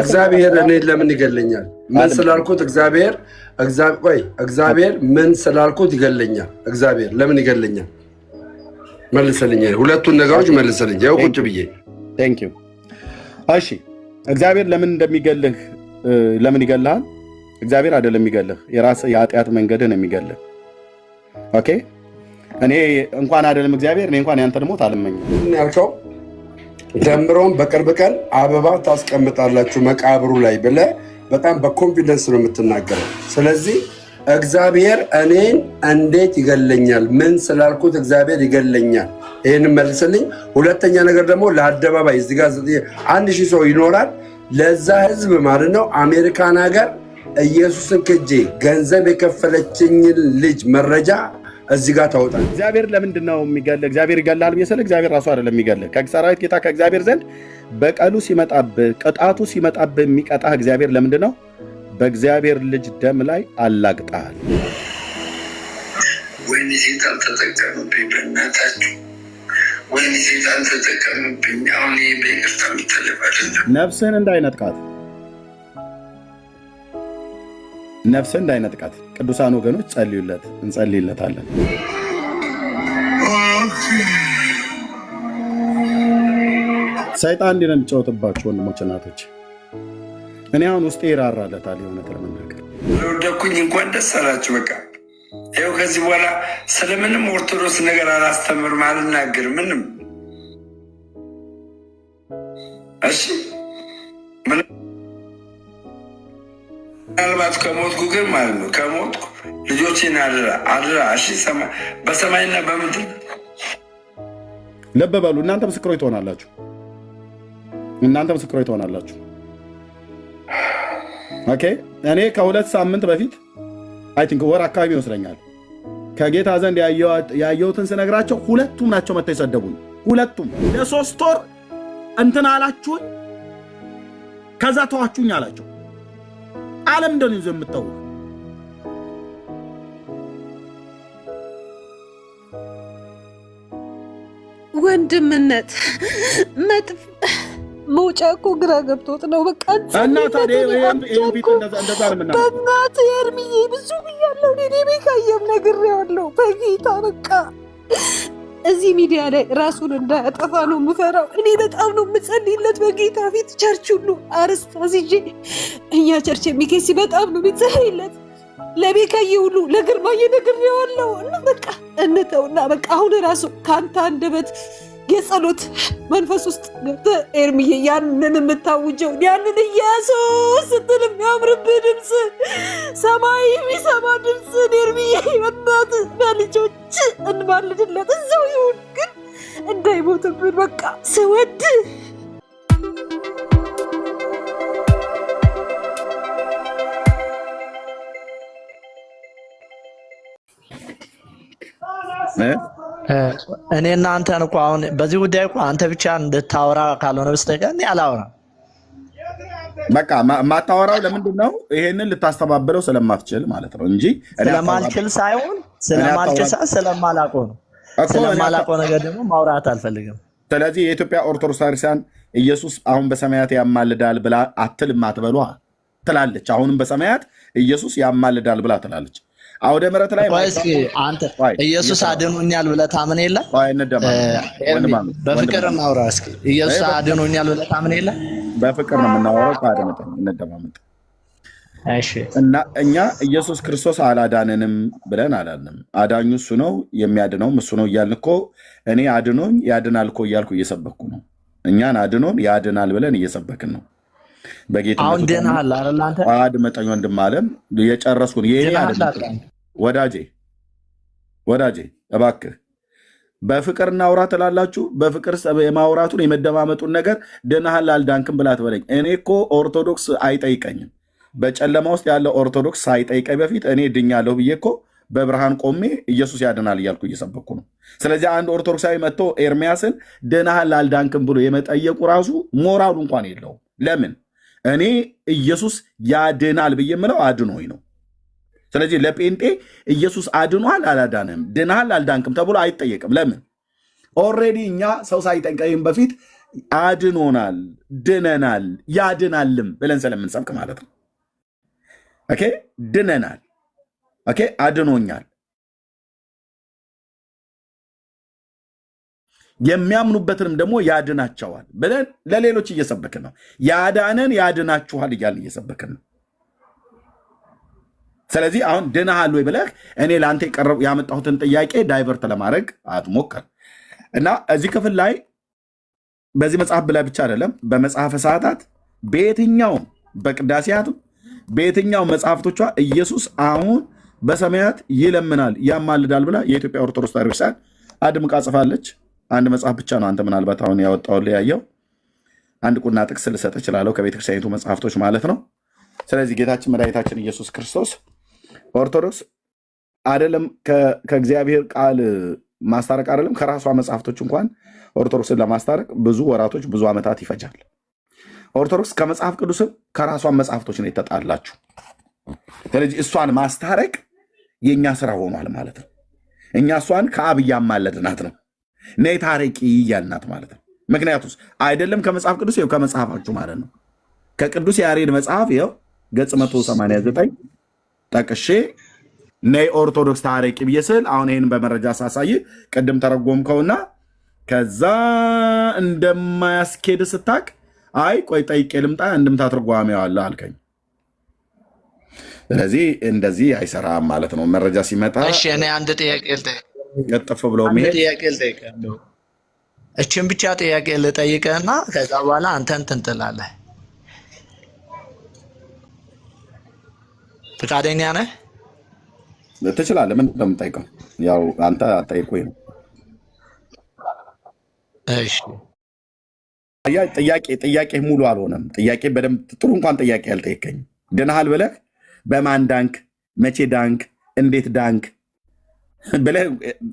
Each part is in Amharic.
እግዚአብሔር እኔ ለምን ይገለኛል? ምን ስላልኩት እግዚአብሔር ምን ስላልኩት ይገለኛል? እግዚአብሔር ለምን ይገለኛል? መልሰልኝ። ሁለቱን ነገሮች መልሰልኝ። ያው ቁጭ ብዬ ቴንክ ዩ። እሺ እግዚአብሔር ለምን እንደሚገልህ ለምን ይገልሃል? እግዚአብሔር አይደለም የሚገልህ፣ የራስ የኃጢአት መንገድን የሚገልህ። ኦኬ እኔ እንኳን አይደለም እግዚአብሔር እኔ እንኳን ያንተን ሞት አልመኝም ያልከው ደምሮም በቅርብ ቀን አበባ ታስቀምጣላችሁ መቃብሩ ላይ ብለህ በጣም በኮንፊደንስ ነው የምትናገረው። ስለዚህ እግዚአብሔር እኔን እንዴት ይገለኛል? ምን ስላልኩት እግዚአብሔር ይገለኛል? ይህን መልስልኝ። ሁለተኛ ነገር ደግሞ ለአደባባይ እዚህ ጋር 1000 ሰው ይኖራል። ለዛ ህዝብ ማለት ነው አሜሪካን ሀገር ኢየሱስን ክጄ ገንዘብ የከፈለችኝን ልጅ መረጃ እዚህ ጋር ታወጣል። እግዚአብሔር ለምንድን ነው የሚገል? እግዚአብሔር ይገላል ብዬ ስለ እግዚአብሔር ራሱ አይደለም የሚገል። ከሰራዊት ጌታ ከእግዚአብሔር ዘንድ በቀሉ ሲመጣብህ ቅጣቱ ሲመጣብህ የሚቀጣህ እግዚአብሔር ለምንድን ነው? በእግዚአብሔር ልጅ ደም ላይ አላግጣል። ወይኔ ሴጣን ተጠቀምብኝ፣ በእናታችሁ ወይኔ ሴጣን ተጠቀምብኝ። አሁን ይህ በይቅርታ የሚተለፍ አይደለም። ነፍስህን እንዳይነጥቃት ቅዱሳን ወገኖች ጸልዩለት፣ እንጸልይለታለን። ሰይጣን እንዲህ ነው የሚጫወትባችሁ ወንድሞች እናቶች። እኔ አሁን ውስጤ ይራራለታል። የእውነት ለመናገር ለወደኩኝ እንኳን ደስ አላችሁ። በቃ ይኸው ከዚህ በኋላ ስለምንም ኦርቶዶክስ ነገር አላስተምርም፣ አልናገርም ምንም። እሺ ምናልባት ከሞትኩ ግን ማለት ነው ከሞትኩ ልጆችን አድራ እሺ፣ በሰማይና በምድር ልብ በሉ። እናንተ ምስክሮች ትሆናላችሁ። ኦኬ እኔ ከ2 ሳምንት በፊት አይ ቲንክ ወር አካባቢ ይመስለኛል ከጌታ ዘንድ ያየሁትን ስነግራቸው ሁለቱም ናቸው መጥተው የሰደቡኝ። ሁለቱም ለ3 ወር እንትን አላችሁኝ ከዛ ተዋችሁኝ አላቸው። ዓለም እንደሆነ ይዞ የምታው ወንድምነት መጥፍ መውጫ እኮ ግራ ገብቶት ነው። በቃ እና ታዲያ ይሄን ቢት እንደዛ ለምና በእናት ኤርሚዬ ብዙ ብያለሁ። እኔ ቤካየም ነግሬዋለሁ። በጌታ በቃ እዚህ ሚዲያ ላይ ራሱን እንዳያጠፋ ነው የምፈራው። እኔ በጣም ነው የምጸልይለት በጌታ ፊት። ቸርች ሁሉ አርስታዝዤ እኛ ቸርች የሚኬሲ በጣም ነው የሚጸልይለት። ለቤካዬ ሁሉ ለግርማዬ ነግሬዋለሁ። እና በቃ እንተውና በቃ አሁን ራሱ ከአንተ አንደበት የጸሎት መንፈስ ውስጥ ገብተህ ኤርሚዬ ያንን የምታውጀው ያንን ኢየሱስ ስትል የሚያምርብህ ድምፅ ሰማይ የሚሰማ ድምፅ ኤርሚዬ በእናትህ በልጆች እንማልድለት እዛው ይሁን ግን እንዳይሞትብን በቃ ስወድ እኔ እናንተን እኮ አሁን በዚህ ጉዳይ እኮ አንተ ብቻ እንድታወራ ካልሆነ በስተቀር እኔ አላወራም። በቃ ማታወራው ለምንድን ነው? ይሄንን ልታስተባብለው ስለማትችል ማለት ነው እንጂ ስለማልችል ሳይሆን ስለማላውቀው ነው። ስለማላውቀው ነገር ደግሞ ማውራት አልፈልግም። ስለዚህ የኢትዮጵያ ኦርቶዶክስ ክርስቲያን ኢየሱስ አሁን በሰማያት ያማልዳል ብላ አትልም አትበሏ ትላለች። አሁንም በሰማያት ኢየሱስ ያማልዳል ብላ ትላለች። አውደ ምሕረት ላይ አንተ ኢየሱስ አድኖኛል ብለህ ታምን የለ? በፍቅር እናውራ እስኪ። ኢየሱስ አድኖኛል ብለህ ታምን የለ? በፍቅር ነው የምናወራው። ታደመጠ እንደማመጥ እሺ። እና እኛ ኢየሱስ ክርስቶስ አላዳነንም ብለን አላልንም። አዳኙ እሱ ነው፣ የሚያድነውም እሱ ነው እያልን እኮ እኔ አድኖኝ ያድናል እኮ እያልኩ እየሰበኩ ነው። እኛን አድኖን ያድናል ብለን እየሰበክን ነው። በጌታ አሁን ደህናል አይደል? አንተ አድመጠኝ ወንድም አለም የጨረስኩን የኔ አይደለም። ወዳጄ እባክህ በፍቅር እናውራ ትላላችሁ። በፍቅር የማውራቱን የመደማመጡን ነገር ደህናል አልዳንክም ብላ ትበለኝ። እኔ እኮ ኦርቶዶክስ አይጠይቀኝም። በጨለማ ውስጥ ያለው ኦርቶዶክስ ሳይጠይቀኝ በፊት እኔ ድኛለሁ ብዬ እኮ በብርሃን ቆሜ ኢየሱስ ያድናል እያልኩ እየሰበኩ ነው። ስለዚህ አንድ ኦርቶዶክሳዊ መጥቶ ኤርሚያስን ደህናል አልዳንክም ብሎ የመጠየቁ ራሱ ሞራሉ እንኳን የለውም። ለምን? እኔ ኢየሱስ ያድናል ብዬ የምለው አድኖኝ ነው። ስለዚህ ለጴንጤ ኢየሱስ አድኗል አላዳንም፣ ድናል አልዳንክም ተብሎ አይጠየቅም። ለምን? ኦልሬዲ እኛ ሰው ሳይጠይቀኝ በፊት አድኖናል፣ ድነናል፣ ያድናልም ብለን ስለምንሰብክ ማለት ነው። ኦኬ ድነናል፣ ኦኬ አድኖኛል፣ የሚያምኑበትንም ደግሞ ያድናቸዋል ብለን ለሌሎች እየሰበክን ነው። ያዳነን ያድናችኋል እያልን እየሰበክን ነው። ስለዚህ አሁን ድነሃል ወይ ብለህ እኔ ለአንተ ያመጣሁትን ጥያቄ ዳይቨርት ለማድረግ አትሞክር እና እዚህ ክፍል ላይ በዚህ መጽሐፍ ብላይ ብቻ አይደለም፣ በመጽሐፈ ሰዓታት በየትኛውም በቅዳሴያትም በየትኛው መጽሐፍቶቿ ኢየሱስ አሁን በሰማያት ይለምናል ያማልዳል ብላ የኢትዮጵያ ኦርቶዶክስ ተዋሕዶ ቤተክርስቲያን አድምቃ ጽፋለች። አንድ መጽሐፍ ብቻ ነው አንተ ምናልባት አሁን ያወጣው ያየው። አንድ ቁና ጥቅስ ልሰጥ እችላለሁ ከቤተክርስቲያኒቱ መጽሐፍቶች ማለት ነው። ስለዚህ ጌታችን መድኃኒታችን ኢየሱስ ክርስቶስ ኦርቶዶክስ አይደለም ከእግዚአብሔር ቃል ማስታረቅ አይደለም ከራሷ መጽሐፍቶች እንኳን ኦርቶዶክስን ለማስታረቅ ብዙ ወራቶች ብዙ ዓመታት ይፈጃል። ኦርቶዶክስ ከመጽሐፍ ቅዱስም ከራሷን መጽሐፍቶች ነው የተጣላችሁ። ስለዚህ እሷን ማስታረቅ የእኛ ስራ ሆኗል ማለት ነው። እኛ እሷን ከአብ እያማለድናት ነው፣ ነይ ታረቂ እያልናት ማለት ነው። ምክንያቱስ አይደለም ከመጽሐፍ ቅዱስ ይኸው ከመጽሐፋችሁ ማለት ነው። ከቅዱስ ያሬድ መጽሐፍ ይኸው ገጽ 189 ጠቅሼ ነይ ኦርቶዶክስ ታረቂ ብዬ ስል አሁን ይህን በመረጃ ሳሳይ ቅድም ተረጎምከውና ከዛ እንደማያስኬድ ስታቅ አይ ቆይ ጠይቄ ልምጣ እንድምታ ትርጓሜው አለ አልከኝ። ስለዚህ እንደዚህ አይሰራም ማለት ነው። መረጃ ሲመጣ እሺ እኔ አንድ ጥያቄ ቀጥፍ ብለው መሄድ እችን ብቻ ጥያቄ ልጠይቅህና ከዛ በኋላ አንተ እንትን ትላለህ። ፈቃደኛ ነህ? ትችላለህ። ምን እንደምጠይቀው ያው አንተ አጠይቁኝ ነው። እሺ ጥያቄ ሙሉ አልሆነም። ጥያቄ በደንብ ጥሩ እንኳን ጥያቄ አልጠየቀኝም። ድነሃል ብለህ በማን ዳንክ፣ መቼ ዳንክ፣ እንዴት ዳንክ ብለህ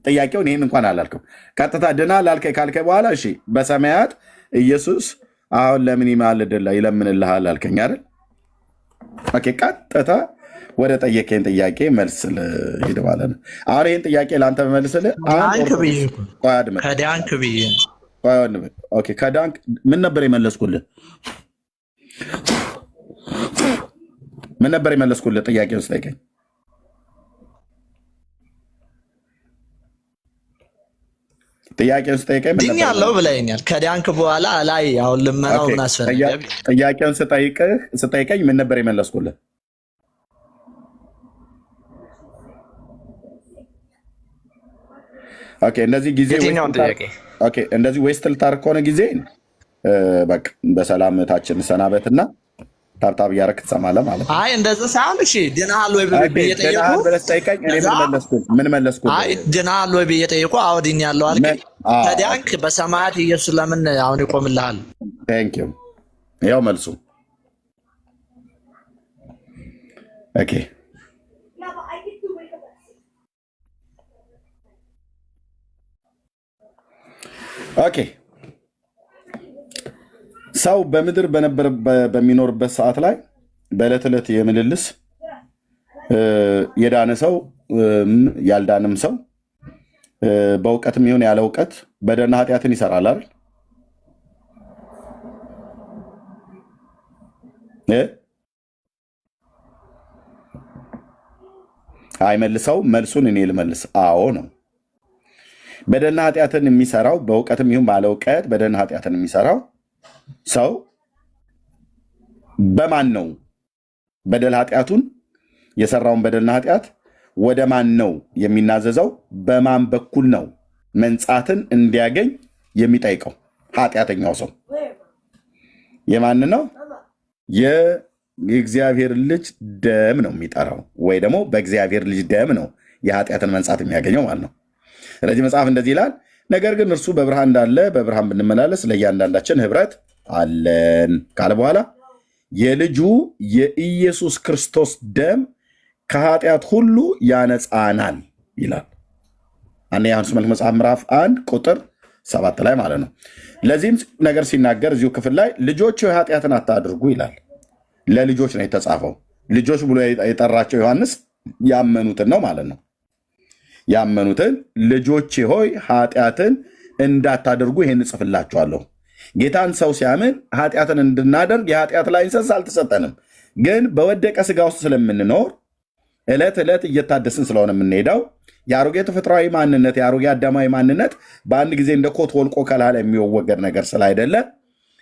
ጥያቄውን ይህን እንኳን አላልክም። ቀጥታ ድነሃል አልከኝ ካልከኝ በኋላ እሺ በሰማያት ኢየሱስ አሁን ለምን ይለምንልሃል አልከኝ አይደል? ኦኬ ቀጥታ ወደ ጠየቀኝ ጥያቄ መልስ ልሂድ ማለት ነው። አሁን ይህን ጥያቄ ለአንተ በመልስልህ ከዳንክ ብዬ ከዳንክ ምን ነበር የመለስኩልህ? ምን ነበር የመለስኩልህ? ጥያቄውን ስጠይቀኝ ድኝ ያለው ብለኸኛል። ከዳንክ በኋላ ላይ አሁን ልመናው ምን አስፈለገ? ጥያቄውን ስጠይቀኝ ምን ነበር የመለስኩልህ? እንደዚህ ጊዜ እንደዚህ ዌስት ልታርቅ ከሆነ ጊዜ በቃ በሰላም ታችን ሰናበትና ታብታብ እያደረክ ትሰማለህ ማለት ነው። አይ እንደዛ ሳይሆን እሺ ድነሃል ወይ ብዬ ጠየቁ። ምን መለስኩ? አይ ድነሃል ወይ ብዬ ጠየቁ። አዎ ድኛለሁ አልከኝ። ከዳንክ በሰማያት ኢየሱስ ለምን አሁን ይቆምልሃል? ቴንክ ዩ። ያው መልሱ ኦኬ ኦኬ ሰው በምድር በሚኖርበት ሰዓት ላይ በዕለት ዕለት የምልልስ የዳነ ሰው ያልዳንም ሰው በእውቀትም ይሁን ያለ እውቀት በደልና ኃጢአትን ይሰራል አይደል? አይመልሰው? መልሱን እኔ ልመልስ። አዎ ነው። በደልና ኃጢአትን የሚሰራው በእውቀትም ይሁን ባለ እውቀት በደልና ኃጢአትን የሚሰራው ሰው በማን ነው? በደል ኃጢአቱን የሰራውን በደልና ኃጢአት ወደ ማን ነው የሚናዘዘው? በማን በኩል ነው መንጻትን እንዲያገኝ የሚጠይቀው? ኃጢአተኛው ሰው የማን ነው? የእግዚአብሔር ልጅ ደም ነው የሚጠራው፣ ወይ ደግሞ በእግዚአብሔር ልጅ ደም ነው የኃጢአትን መንጻት የሚያገኘው ማለት ነው። ስለዚህ መጽሐፍ እንደዚህ ይላል፣ ነገር ግን እርሱ በብርሃን እንዳለ በብርሃን ብንመላለስ ለእያንዳንዳችን ህብረት አለን ካለ በኋላ የልጁ የኢየሱስ ክርስቶስ ደም ከኃጢአት ሁሉ ያነጻናል ይላል። አንደኛ ዮሐንስ መልእክት መጽሐፍ ምዕራፍ 1 ቁጥር 7 ላይ ማለት ነው። ለዚህም ነገር ሲናገር እዚሁ ክፍል ላይ ልጆች ሆይ ኃጢአትን አታድርጉ ይላል። ለልጆች ነው የተጻፈው። ልጆች ብሎ የጠራቸው ዮሐንስ ያመኑትን ነው ማለት ነው። ያመኑትን ልጆች ሆይ ኃጢአትን እንዳታደርጉ ይህን እጽፍላችኋለሁ። ጌታን ሰው ሲያምን ኃጢአትን እንድናደርግ የኃጢአት ላይሰንስ አልተሰጠንም። ግን በወደቀ ስጋ ውስጥ ስለምንኖር ዕለት ዕለት እየታደስን ስለሆነ የምንሄደው የአሮጌ ተፈጥሯዊ ማንነት የአሮጌ አዳማዊ ማንነት በአንድ ጊዜ እንደ ኮት ወልቆ ከላላ የሚወገድ ነገር ስላይደለ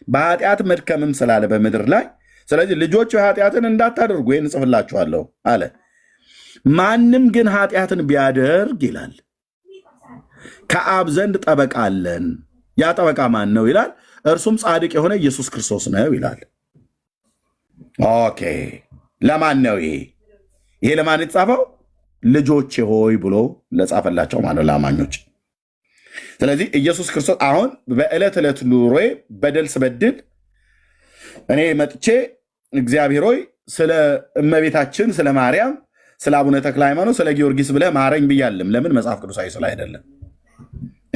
በኃጢአት መድከምም ስላለ በምድር ላይ ስለዚህ ልጆቹ ኃጢአትን እንዳታደርጉ ይህን እጽፍላችኋለሁ አለ። ማንም ግን ኃጢአትን ቢያደርግ ይላል ከአብ ዘንድ ጠበቃ አለን። ያ ጠበቃ ማን ነው ይላል? እርሱም ጻድቅ የሆነ ኢየሱስ ክርስቶስ ነው ይላል። ኦኬ፣ ለማን ነው ይሄ? ይሄ ለማን የተጻፈው? ልጆቼ ሆይ ብሎ ለጻፈላቸው ማለት ለአማኞች። ስለዚህ ኢየሱስ ክርስቶስ አሁን በዕለት ዕለት ኑሮዬ በደል ስበድል እኔ መጥቼ እግዚአብሔር ሆይ ስለ እመቤታችን ስለ ማርያም ስለ አቡነ ተክለ ሃይማኖት ስለ ጊዮርጊስ ብለህ ማረኝ ብያለም። ለምን? መጽሐፍ ቅዱሳዊ ስለ አይደለም።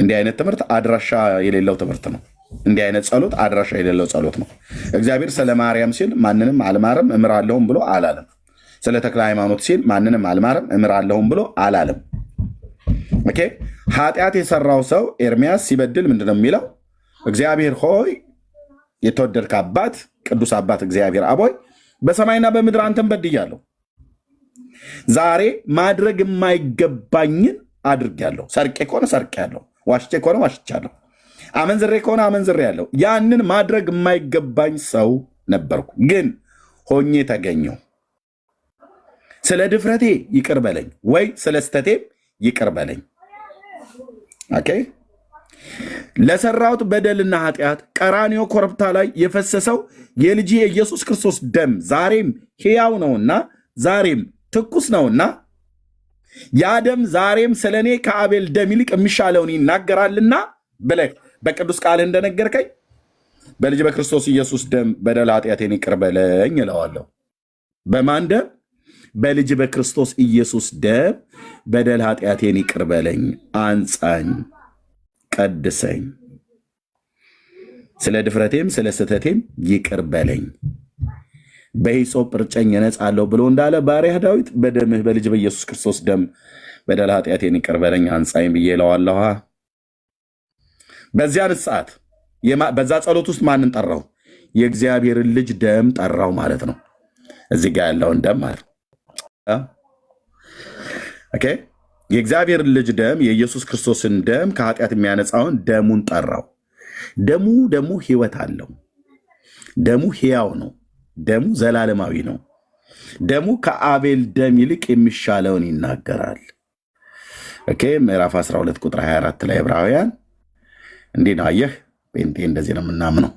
እንዲህ አይነት ትምህርት አድራሻ የሌለው ትምህርት ነው። እንዲህ አይነት ጸሎት አድራሻ የሌለው ጸሎት ነው። እግዚአብሔር ስለ ማርያም ሲል ማንንም አልማርም እምራለሁም ብሎ አላለም። ስለ ተክለ ሃይማኖት ሲል ማንንም አልማርም እምራለሁም ብሎ አላለም። ኦኬ። ኃጢአት የሰራው ሰው ኤርሚያስ ሲበድል ምንድነው የሚለው? እግዚአብሔር ሆይ የተወደድክ አባት ቅዱስ አባት እግዚአብሔር አቦይ በሰማይና በምድር አንተን በድያለሁ። ዛሬ ማድረግ የማይገባኝን አድርጌያለሁ። ሰርቄ ከሆነ ሰርቄያለሁ፣ ዋሽቼ ከሆነ ዋሽቻለሁ፣ አመንዝሬ ከሆነ አመንዝሬያለሁ። ያንን ማድረግ የማይገባኝ ሰው ነበርኩ፣ ግን ሆኜ ተገኘው። ስለ ድፍረቴ ይቅር በለኝ፣ ወይ ስለ ስተቴም ይቅር በለኝ። ኦኬ። ለሰራሁት በደልና ኃጢአት ቀራንዮ ኮረብታ ላይ የፈሰሰው የልጅ የኢየሱስ ክርስቶስ ደም ዛሬም ሕያው ነውና ዛሬም ትኩስ ነውና ያ ደም ዛሬም ስለ እኔ ከአቤል ደም ይልቅ የሚሻለውን ይናገራልና ብለህ በቅዱስ ቃል እንደነገርከኝ በልጅ በክርስቶስ ኢየሱስ ደም በደል ኃጢአቴን ይቅር በለኝ እለዋለሁ። በማን ደም? በልጅ በክርስቶስ ኢየሱስ ደም በደል ኃጢአቴን ይቅር በለኝ፣ አንጻኝ፣ ቀድሰኝ፣ ስለ ድፍረቴም ስለ ስህተቴም ይቅር በለኝ፣ በሂሶጵ እርጨኝ እነጻለሁ ብሎ እንዳለ ባሪያህ ዳዊት በደምህ በልጅ በኢየሱስ ክርስቶስ ደም በደል ኃጢአቴን ይቅር በለኝ አንጻኝ ብዬ እለዋለሁ። በዚያን ሰዓት በዛ ጸሎት ውስጥ ማንን ጠራው? የእግዚአብሔርን ልጅ ደም ጠራው ማለት ነው። እዚህ ጋር ያለውን ደም ማለት ነው። ኦኬ። የእግዚአብሔርን ልጅ ደም የኢየሱስ ክርስቶስን ደም ከኃጢአት የሚያነጻውን ደሙን ጠራው። ደሙ ደግሞ ህይወት አለው። ደሙ ሕያው ነው። ደሙ ዘላለማዊ ነው። ደሙ ከአቤል ደም ይልቅ የሚሻለውን ይናገራል። ኦኬ። ምዕራፍ 12 ቁጥር 24 ላይ ዕብራውያን እንዲህ ነው። አየህ፣ ጴንጤ እንደዚህ ነው የምናምነው።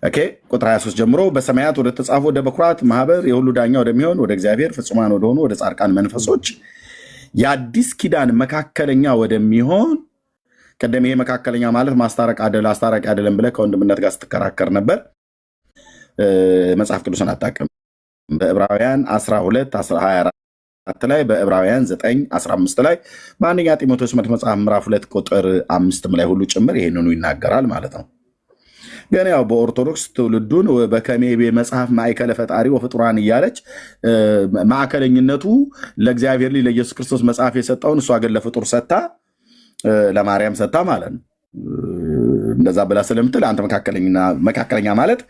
ኦኬ። ቁጥር 23 ጀምሮ በሰማያት ወደ ተጻፉ ወደ በኩራት ማህበር የሁሉ ዳኛ ወደሚሆን ወደ እግዚአብሔር ፍጹማን ወደሆኑ ወደ ጻድቃን መንፈሶች የአዲስ ኪዳን መካከለኛ ወደሚሆን ቀደም ይሄ መካከለኛ ማለት ማስታረቅ አስታራቂ አይደለም ብለህ ከወንድምነት ጋር ስትከራከር ነበር። መጽሐፍ ቅዱስን አታውቅም። በዕብራውያን 12 24 ላይ በዕብራውያን 9 15 ላይ በአንደኛ ጢሞቴዎስ መጽሐፍ ምዕራፍ 2 ቁጥር 5 ላይ ሁሉ ጭምር ይሄንኑ ይናገራል ማለት ነው። ግን ያው በኦርቶዶክስ ትውልዱን በከሜቤ መጽሐፍ ማዕከለ ፈጣሪ ወፍጡራን እያለች ማዕከለኝነቱ ለእግዚአብሔር ልጅ ለኢየሱስ ክርስቶስ መጽሐፍ የሰጠውን እሷ ግን ለፍጡር ሰታ ለማርያም ሰታ ማለት ነው። እንደዛ ብላ ስለምትል አንተ መካከለኛ ማለት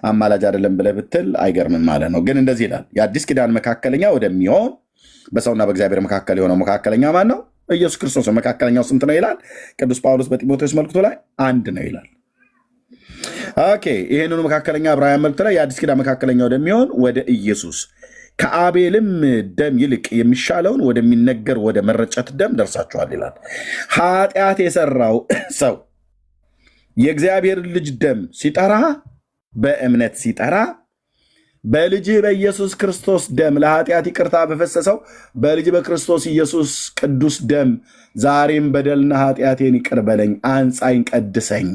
አማላጅ አይደለም ብለህ ብትል አይገርምም ማለት ነው። ግን እንደዚህ ይላል፣ የአዲስ ኪዳን መካከለኛ ወደሚሆን በሰውና በእግዚአብሔር መካከል የሆነው መካከለኛ ማን ነው? ኢየሱስ ክርስቶስ። መካከለኛው ስንት ነው ይላል ቅዱስ ጳውሎስ በጢሞቴዎስ መልእክቱ ላይ? አንድ ነው ይላል። ኦኬ። ይህንኑ መካከለኛ ዕብራውያን መልእክት ላይ የአዲስ ኪዳን መካከለኛ ወደሚሆን ወደ ኢየሱስ ከአቤልም ደም ይልቅ የሚሻለውን ወደሚነገር ወደ መረጨት ደም ደርሳችኋል ይላል። ኃጢአት የሰራው ሰው የእግዚአብሔር ልጅ ደም ሲጠራ፣ በእምነት ሲጠራ፣ በልጅ በኢየሱስ ክርስቶስ ደም ለኃጢአት ይቅርታ በፈሰሰው በልጅ በክርስቶስ ኢየሱስ ቅዱስ ደም ዛሬም በደልና ኃጢአቴን ይቅር በለኝ፣ አንጻኝ፣ ቀድሰኝ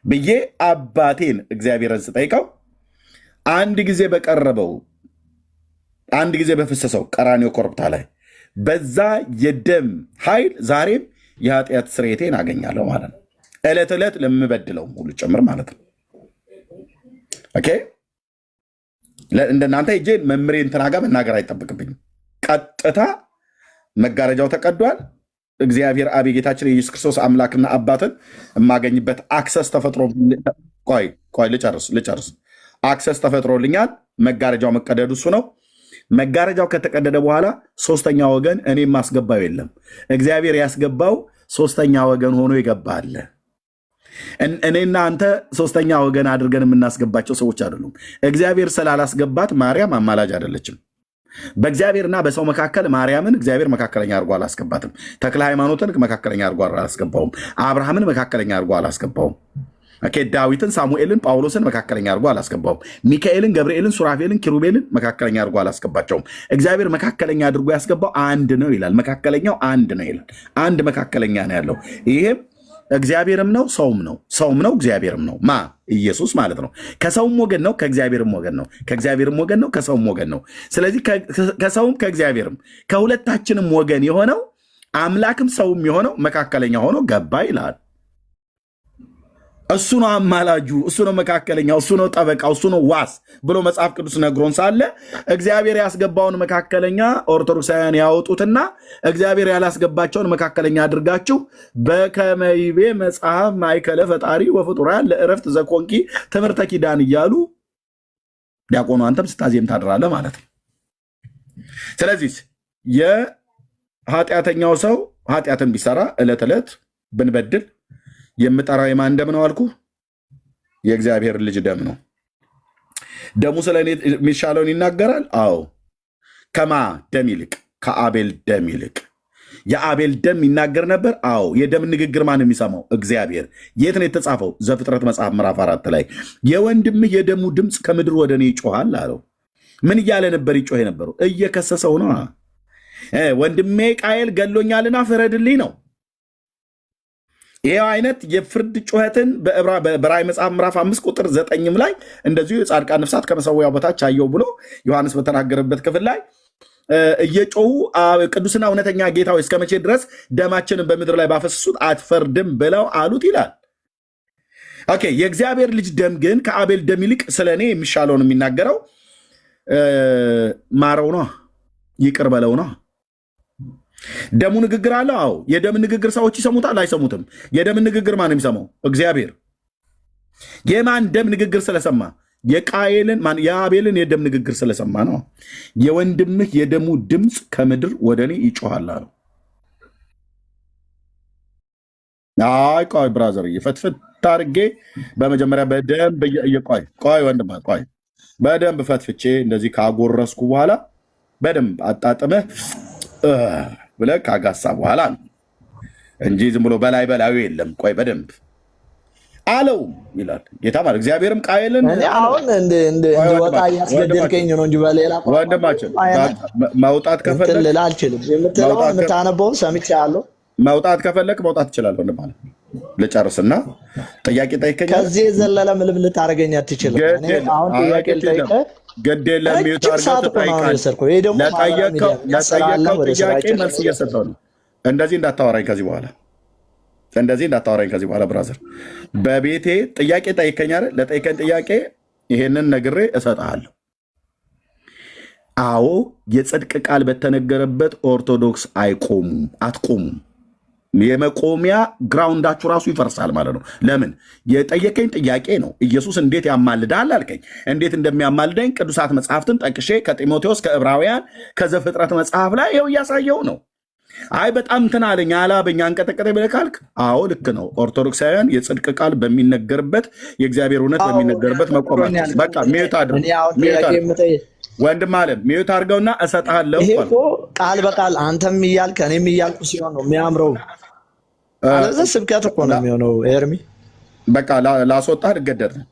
ብዬ አባቴን እግዚአብሔርን ስጠይቀው አንድ ጊዜ በቀረበው አንድ ጊዜ በፈሰሰው ቀራንዮ ኮረብታ ላይ በዛ የደም ኃይል ዛሬም የኃጢአት ስርየቴን አገኛለሁ ማለት ነው። ዕለት ዕለት ለምበድለው ሁሉ ጭምር ማለት ነው። ኦኬ። እንደናንተ ሄጄ መምሬ እንትና ጋር መናገር አይጠብቅብኝም። ቀጥታ መጋረጃው ተቀዷል። እግዚአብሔር አብ የጌታችን የኢየሱስ ክርስቶስ አምላክና አባትን የማገኝበት አክሰስ ተፈጥሮ ቆይ ልጨርስ። አክሰስ ተፈጥሮልኛል። መጋረጃው መቀደዱ እሱ ነው። መጋረጃው ከተቀደደ በኋላ ሶስተኛ ወገን እኔ ማስገባው የለም። እግዚአብሔር ያስገባው ሶስተኛ ወገን ሆኖ ይገባል። እኔና አንተ ሶስተኛ ወገን አድርገን የምናስገባቸው ሰዎች አይደሉም። እግዚአብሔር ስላላስገባት ማርያም አማላጅ አይደለችም። በእግዚአብሔርና በሰው መካከል ማርያምን እግዚአብሔር መካከለኛ አድርጎ አላስገባትም። ተክለ ሃይማኖትን መካከለኛ አድርጎ አላስገባውም። አብርሃምን መካከለኛ አድርጎ አላስገባውም። ዳዊትን፣ ሳሙኤልን፣ ጳውሎስን መካከለኛ አድርጎ አላስገባውም። ሚካኤልን፣ ገብርኤልን፣ ሱራፌልን፣ ኪሩቤልን መካከለኛ አድርጎ አላስገባቸውም። እግዚአብሔር መካከለኛ አድርጎ ያስገባው አንድ ነው ይላል። መካከለኛው አንድ ነው ይላል። አንድ መካከለኛ ነው ያለው። ይሄም እግዚአብሔርም ነው ሰውም ነው እግዚአብሔርም ነው። ኢየሱስ ማለት ነው። ከሰውም ወገን ነው ከእግዚአብሔርም ወገን ነው። ከእግዚአብሔርም ወገን ነው ከሰውም ወገን ነው። ስለዚህ ከሰውም ከእግዚአብሔርም ከሁለታችንም ወገን የሆነው አምላክም ሰውም የሆነው መካከለኛ ሆኖ ገባ ይላል። እሱ ነው አማላጁ፣ እሱ ነው መካከለኛው፣ እሱ ነው ጠበቃው፣ እሱ ነው ዋስ ብሎ መጽሐፍ ቅዱስ ነግሮን ሳለ እግዚአብሔር ያስገባውን መካከለኛ ኦርቶዶክሳውያን ያወጡትና እግዚአብሔር ያላስገባቸውን መካከለኛ አድርጋችሁ በከመ ይቤ መጽሐፍ ማእከለ ፈጣሪ ወፍጡራን ለዕረፍት ዘኮንኪ ትምህርተ ኪዳን እያሉ ዲያቆኑ አንተም ስታዜም ታድራለህ ማለት ነው። ስለዚህ የኃጢአተኛው ሰው ኃጢአትን ቢሰራ ዕለት ዕለት ብንበድል የምጠራው የማን ደም ነው አልኩ? የእግዚአብሔር ልጅ ደም ነው። ደሙ ስለ እኔ የሚሻለውን ይናገራል። አዎ፣ ከማ ደም ይልቅ ከአቤል ደም ይልቅ የአቤል ደም ይናገር ነበር። አዎ፣ የደም ንግግር ማን የሚሰማው? እግዚአብሔር። የት ነው የተጻፈው? ዘፍጥረት መጽሐፍ ምዕራፍ 4 ላይ የወንድምህ የደሙ ድምፅ ከምድር ወደ እኔ ይጮሃል አለው። ምን እያለ ነበር ይጮህ የነበረው? እየከሰሰው ነው። ወንድሜ ቃየል ገሎኛልና ፍረድልኝ ነው። ይህ አይነት የፍርድ ጩኸትን በራእይ መጽሐፍ ምዕራፍ 5 ቁጥር 9 ላይ እንደዚሁ የጻድቃን ነፍሳት ከመሰዊያው በታች አየው ብሎ ዮሐንስ በተናገረበት ክፍል ላይ እየጮሁ ቅዱስና እውነተኛ ጌታ ሆይ እስከ መቼ ድረስ ደማችንን በምድር ላይ ባፈሰሱት አትፈርድም ብለው አሉት ይላል። ኦኬ፣ የእግዚአብሔር ልጅ ደም ግን ከአቤል ደም ይልቅ ስለ እኔ የሚሻለውን የሚናገረው ማረው ነው፣ ይቅር በለው ነው። ደሙ ንግግር አለው። አዎ፣ የደም ንግግር ሰዎች ይሰሙታል አይሰሙትም? የደም ንግግር ማን የሚሰማው? እግዚአብሔር። የማን ደም ንግግር ስለሰማ? የአቤልን የደም ንግግር ስለሰማ ነው። የወንድምህ የደሙ ድምፅ ከምድር ወደ እኔ ይጮሃል አለው። ቆይ ብራዘር፣ ፈትፍት አድርጌ በመጀመሪያ በደንብ ቆይ ወንድም ቆይ በደንብ ፈትፍቼ እንደዚህ ካጎረስኩ በኋላ በደንብ አጣጥመህ ብለህ ካጋሳ በኋላ ነው እንጂ ዝም ብሎ በላይ በላዩ የለም። ቆይ በደንብ አለው ይላል ጌታ ማለት። እግዚአብሔርም ቃየልን አሁን እንድወጣ እያስገደልከኝ ነው እንጂ በሌላ ወንድማችን መውጣት ከፈለክ ልል አልችልም። የምታነበውን ሰምቻለሁ። መውጣት ከፈለክ መውጣት ትችላለህ። ወንድም ማለት ልጨርስና ጥያቄ ጠይቀኝ። ከዚህ የዘለለ ምንም ልታደርገኝ አትችልም። አሁን ጥያቄ ልጠይቅህ ግድ የለም። ለጠየቀው ጥያቄ መልስ እየሰጠው ነው። እንደዚህ እንዳታወራኝ ከዚህ በኋላ ብራዘር፣ በቤቴ ጥያቄ ጠይቀኝ አይደል? ለጠይቀኝ ጥያቄ ይሄንን ነግሬ እሰጥሃለሁ። አዎ፣ የጽድቅ ቃል በተነገረበት ኦርቶዶክስ አትቆሙም። የመቆሚያ ግራውንዳችሁ ራሱ ይፈርሳል ማለት ነው። ለምን? የጠየቀኝ ጥያቄ ነው። ኢየሱስ እንዴት ያማልዳል አልከኝ። እንዴት እንደሚያማልደኝ ቅዱሳት መጽሐፍትን ጠቅሼ ከጢሞቴዎስ፣ ከዕብራውያን፣ ከዘፍጥረት መጽሐፍ ላይ ይኸው እያሳየው ነው። አይ በጣም እንትን አለኝ አላበኛ አንቀጠቀጠ ብለህ ካልክ፣ አዎ ልክ ነው። ኦርቶዶክሳውያን የጽድቅ ቃል በሚነገርበት የእግዚአብሔር እውነት በሚነገርበት መቆማት። በቃ ሚዩት አድርግ ወንድም አለም ሚዩት አድርገውና እሰጥሃለሁ። ይሄ እኮ ቃል በቃል አንተም እያልክ እኔም እያልኩ ሲሆን ነው የሚያምረው። አለዛ ስብከት እኮ ነው የሚሆነው። ኤርሚ በቃ ላስወጣህ ልገደድ ነው።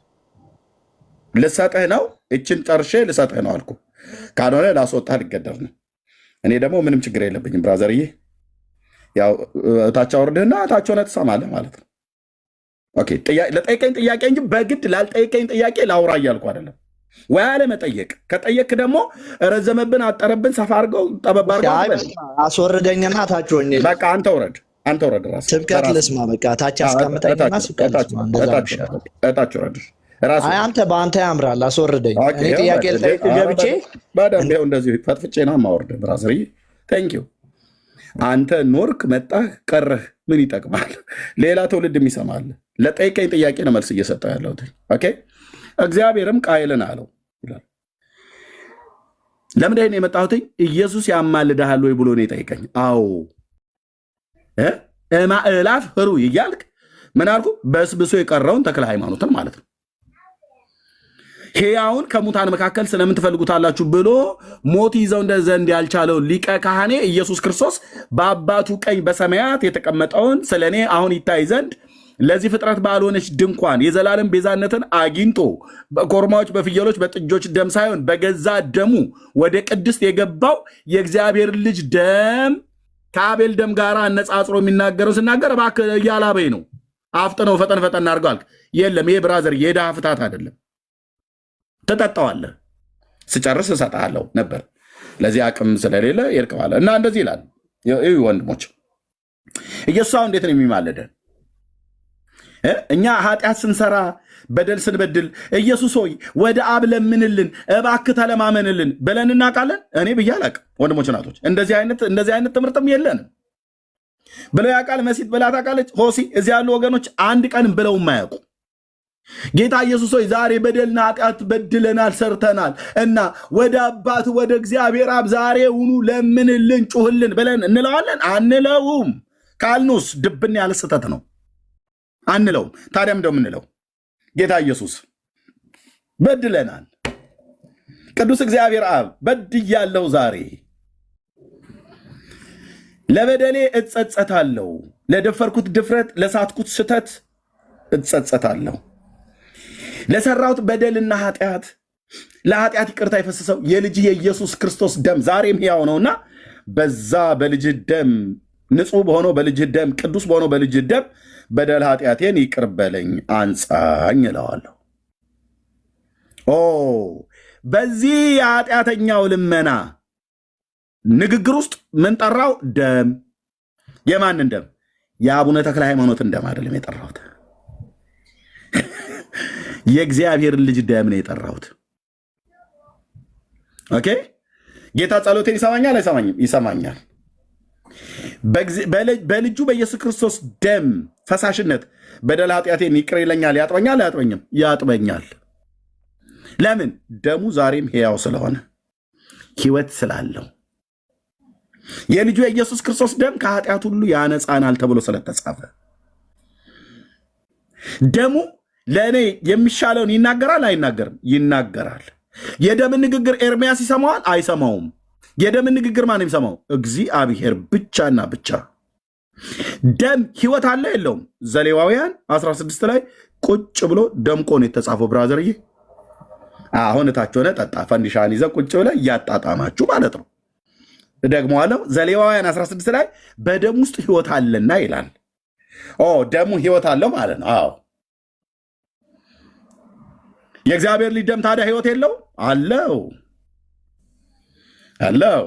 ልሰጥህ ነው። እችን ጨርሼ ልሰጥህ ነው አልኩ። ካልሆነ ላስወጣህ ልገደድ ነው። እኔ ደግሞ ምንም ችግር የለብኝም ብራዘርዬ። ያው እታች አውርድህና እታች ሆነህ ትሰማለህ ማለት ነው። ኦኬ፣ ለጠይቀኝ ጥያቄ እንጂ በግድ ላልጠይቀኝ ጥያቄ ላውራ እያልኩ አይደለም። ወይ አለመጠየቅ ከጠየቅ ደግሞ ረዘመብን፣ አጠረብን፣ ሰፋ አድርገው ጠበብ አድርገው አስወርደኝና ታች ሆኜ በቃ አንተ ውረድ ራስህ ስብከት ልስማ። በቃ ታች አስቀምጠኝና ስብከት ልስማ። እታች ውረድ ራስህ። አይ አንተ በአንተ ያምራል። አስወርደኝ። እኔ ጥያቄ ልጠይቅ ገብቼ በደንብ ይኸው እንደዚህ ፈትፍጬ ነው የማወርድህ ብራዘርዬ። ቴንኪው። አንተ ኖርክ፣ መጣህ፣ ቀረህ ምን ይጠቅማል? ሌላ ትውልድ የሚሰማል። ለጠይቀኝ ጥያቄ ነው መልስ እየሰጠው ያለሁት። ኦኬ። እግዚአብሔርም ቃየልን አለው ይላል። ለምንድን ነው የመጣሁትኝ? ኢየሱስ ያማልድሃል ወይ ብሎ ነው የጠይቀኝ። አዎ ማእላፍ ህሩ እያልክ ምን አልኩ? በስብሶ የቀረውን ተክለ ሃይማኖትን ማለት ነው። ሕያውን ከሙታን መካከል ስለምን ትፈልጉታላችሁ ብሎ ሞት ይዘው እንደ ዘንድ ያልቻለው ሊቀ ካህኔ ኢየሱስ ክርስቶስ በአባቱ ቀኝ በሰማያት የተቀመጠውን ስለ እኔ አሁን ይታይ ዘንድ ለዚህ ፍጥረት ባልሆነች ድንኳን የዘላለም ቤዛነትን አግኝቶ በኮርማዎች፣ በፍየሎች፣ በጥጆች ደም ሳይሆን በገዛ ደሙ ወደ ቅድስት የገባው የእግዚአብሔር ልጅ ደም ከአቤል ደም ጋር አነጻጽሮ የሚናገረው ስናገር እባክህ እያላበኝ ነው። አፍጥነው ፈጠን ፈጠን አድርገዋል። የለም ይሄ ብራዘር የድሃ ፍታት አይደለም። ትጠጣዋለህ፣ ስጨርስ እሰጥሃለሁ ነበር። ለዚህ አቅም ስለሌለ ይርቀዋል። እና እንደዚህ ይላል ወንድሞች፣ ኢየሱስ አሁን እንዴት ነው የሚማለደን? እኛ ኃጢአት ስንሰራ በደል ስንበድል ኢየሱስ ሆይ ወደ አብ ለምንልን እባክህ ተለማመንልን ብለን እናውቃለን? እኔ ብዬ አላውቅም ወንድሞች እናቶች። እንደዚህ አይነት ትምህርትም የለንም። ብለው ያውቃል መሲት ብላ ታውቃለች። ሆሲ እዚህ ያሉ ወገኖች አንድ ቀን ብለው የማያውቁ ጌታ ኢየሱስ ሆይ ዛሬ በደልና ኃጢአት በድለናል ሰርተናል እና ወደ አባት ወደ እግዚአብሔር አብ ዛሬ ሁኑ ለምንልን ጩህልን ብለን እንለዋለን? አንለውም። ካልኑስ ድብን ያለ ስህተት ነው። አንለውም። ታዲያም እንደው የምንለው ጌታ ኢየሱስ በድለናል፣ ቅዱስ እግዚአብሔር አብ በድያለሁ፣ ዛሬ ለበደሌ እጸጸታለሁ፣ ለደፈርኩት ድፍረት፣ ለሳትኩት ስተት እጸጸታለሁ፣ ለሰራሁት በደልና ኃጢአት፣ ለኃጢአት ይቅርታ የፈሰሰው የልጅ የኢየሱስ ክርስቶስ ደም ዛሬም ሕያው ነውና በዛ በልጅ ደም ንጹሕ በሆነው በልጅ ደም ቅዱስ በሆነው በልጅ ደም በደል ኃጢአቴን ይቅር በለኝ አንጻኝ እለዋለሁ። በዚህ የኃጢአተኛው ልመና ንግግር ውስጥ ምን ጠራው? ደም። የማንን ደም? የአቡነ ተክለ ሃይማኖትን ደም አይደለም የጠራሁት። የእግዚአብሔርን ልጅ ደም ነው የጠራሁት። ኦኬ። ጌታ ጸሎቴን ይሰማኛል አይሰማኝም? ይሰማኛል። በልጁ በኢየሱስ ክርስቶስ ደም ፈሳሽነት በደል ኃጢአቴን ይቅር ይለኛል። ያጥበኛል አያጥበኝም? ያጥበኛል። ለምን? ደሙ ዛሬም ሕያው ስለሆነ ሕይወት ስላለው የልጁ የኢየሱስ ክርስቶስ ደም ከኃጢአት ሁሉ ያነጻናል ተብሎ ስለተጻፈ ደሙ ለእኔ የሚሻለውን ይናገራል አይናገርም? ይናገራል። የደምን ንግግር ኤርምያስ ይሰማዋል አይሰማውም? የደምን ንግግር ማን የሚሰማው? እግዚአብሔር ብቻና ብቻ። ደም ሕይወት አለ የለውም? ዘሌዋውያን 16 ላይ ቁጭ ብሎ ደምቆ ነው የተጻፈው። ብራዘርዬ አሁን እታች ሆነ ጠጣ ፈንዲሻን ይዘ ቁጭ ብለ እያጣጣማችሁ ማለት ነው። ደግሞዋለሁ። ዘሌዋውያን 16 ላይ በደም ውስጥ ሕይወት አለና ይላል። ደሙ ሕይወት አለው ማለት ነው። አዎ የእግዚአብሔር ልጅ ደም ታዲያ ሕይወት የለው? አለው አለው።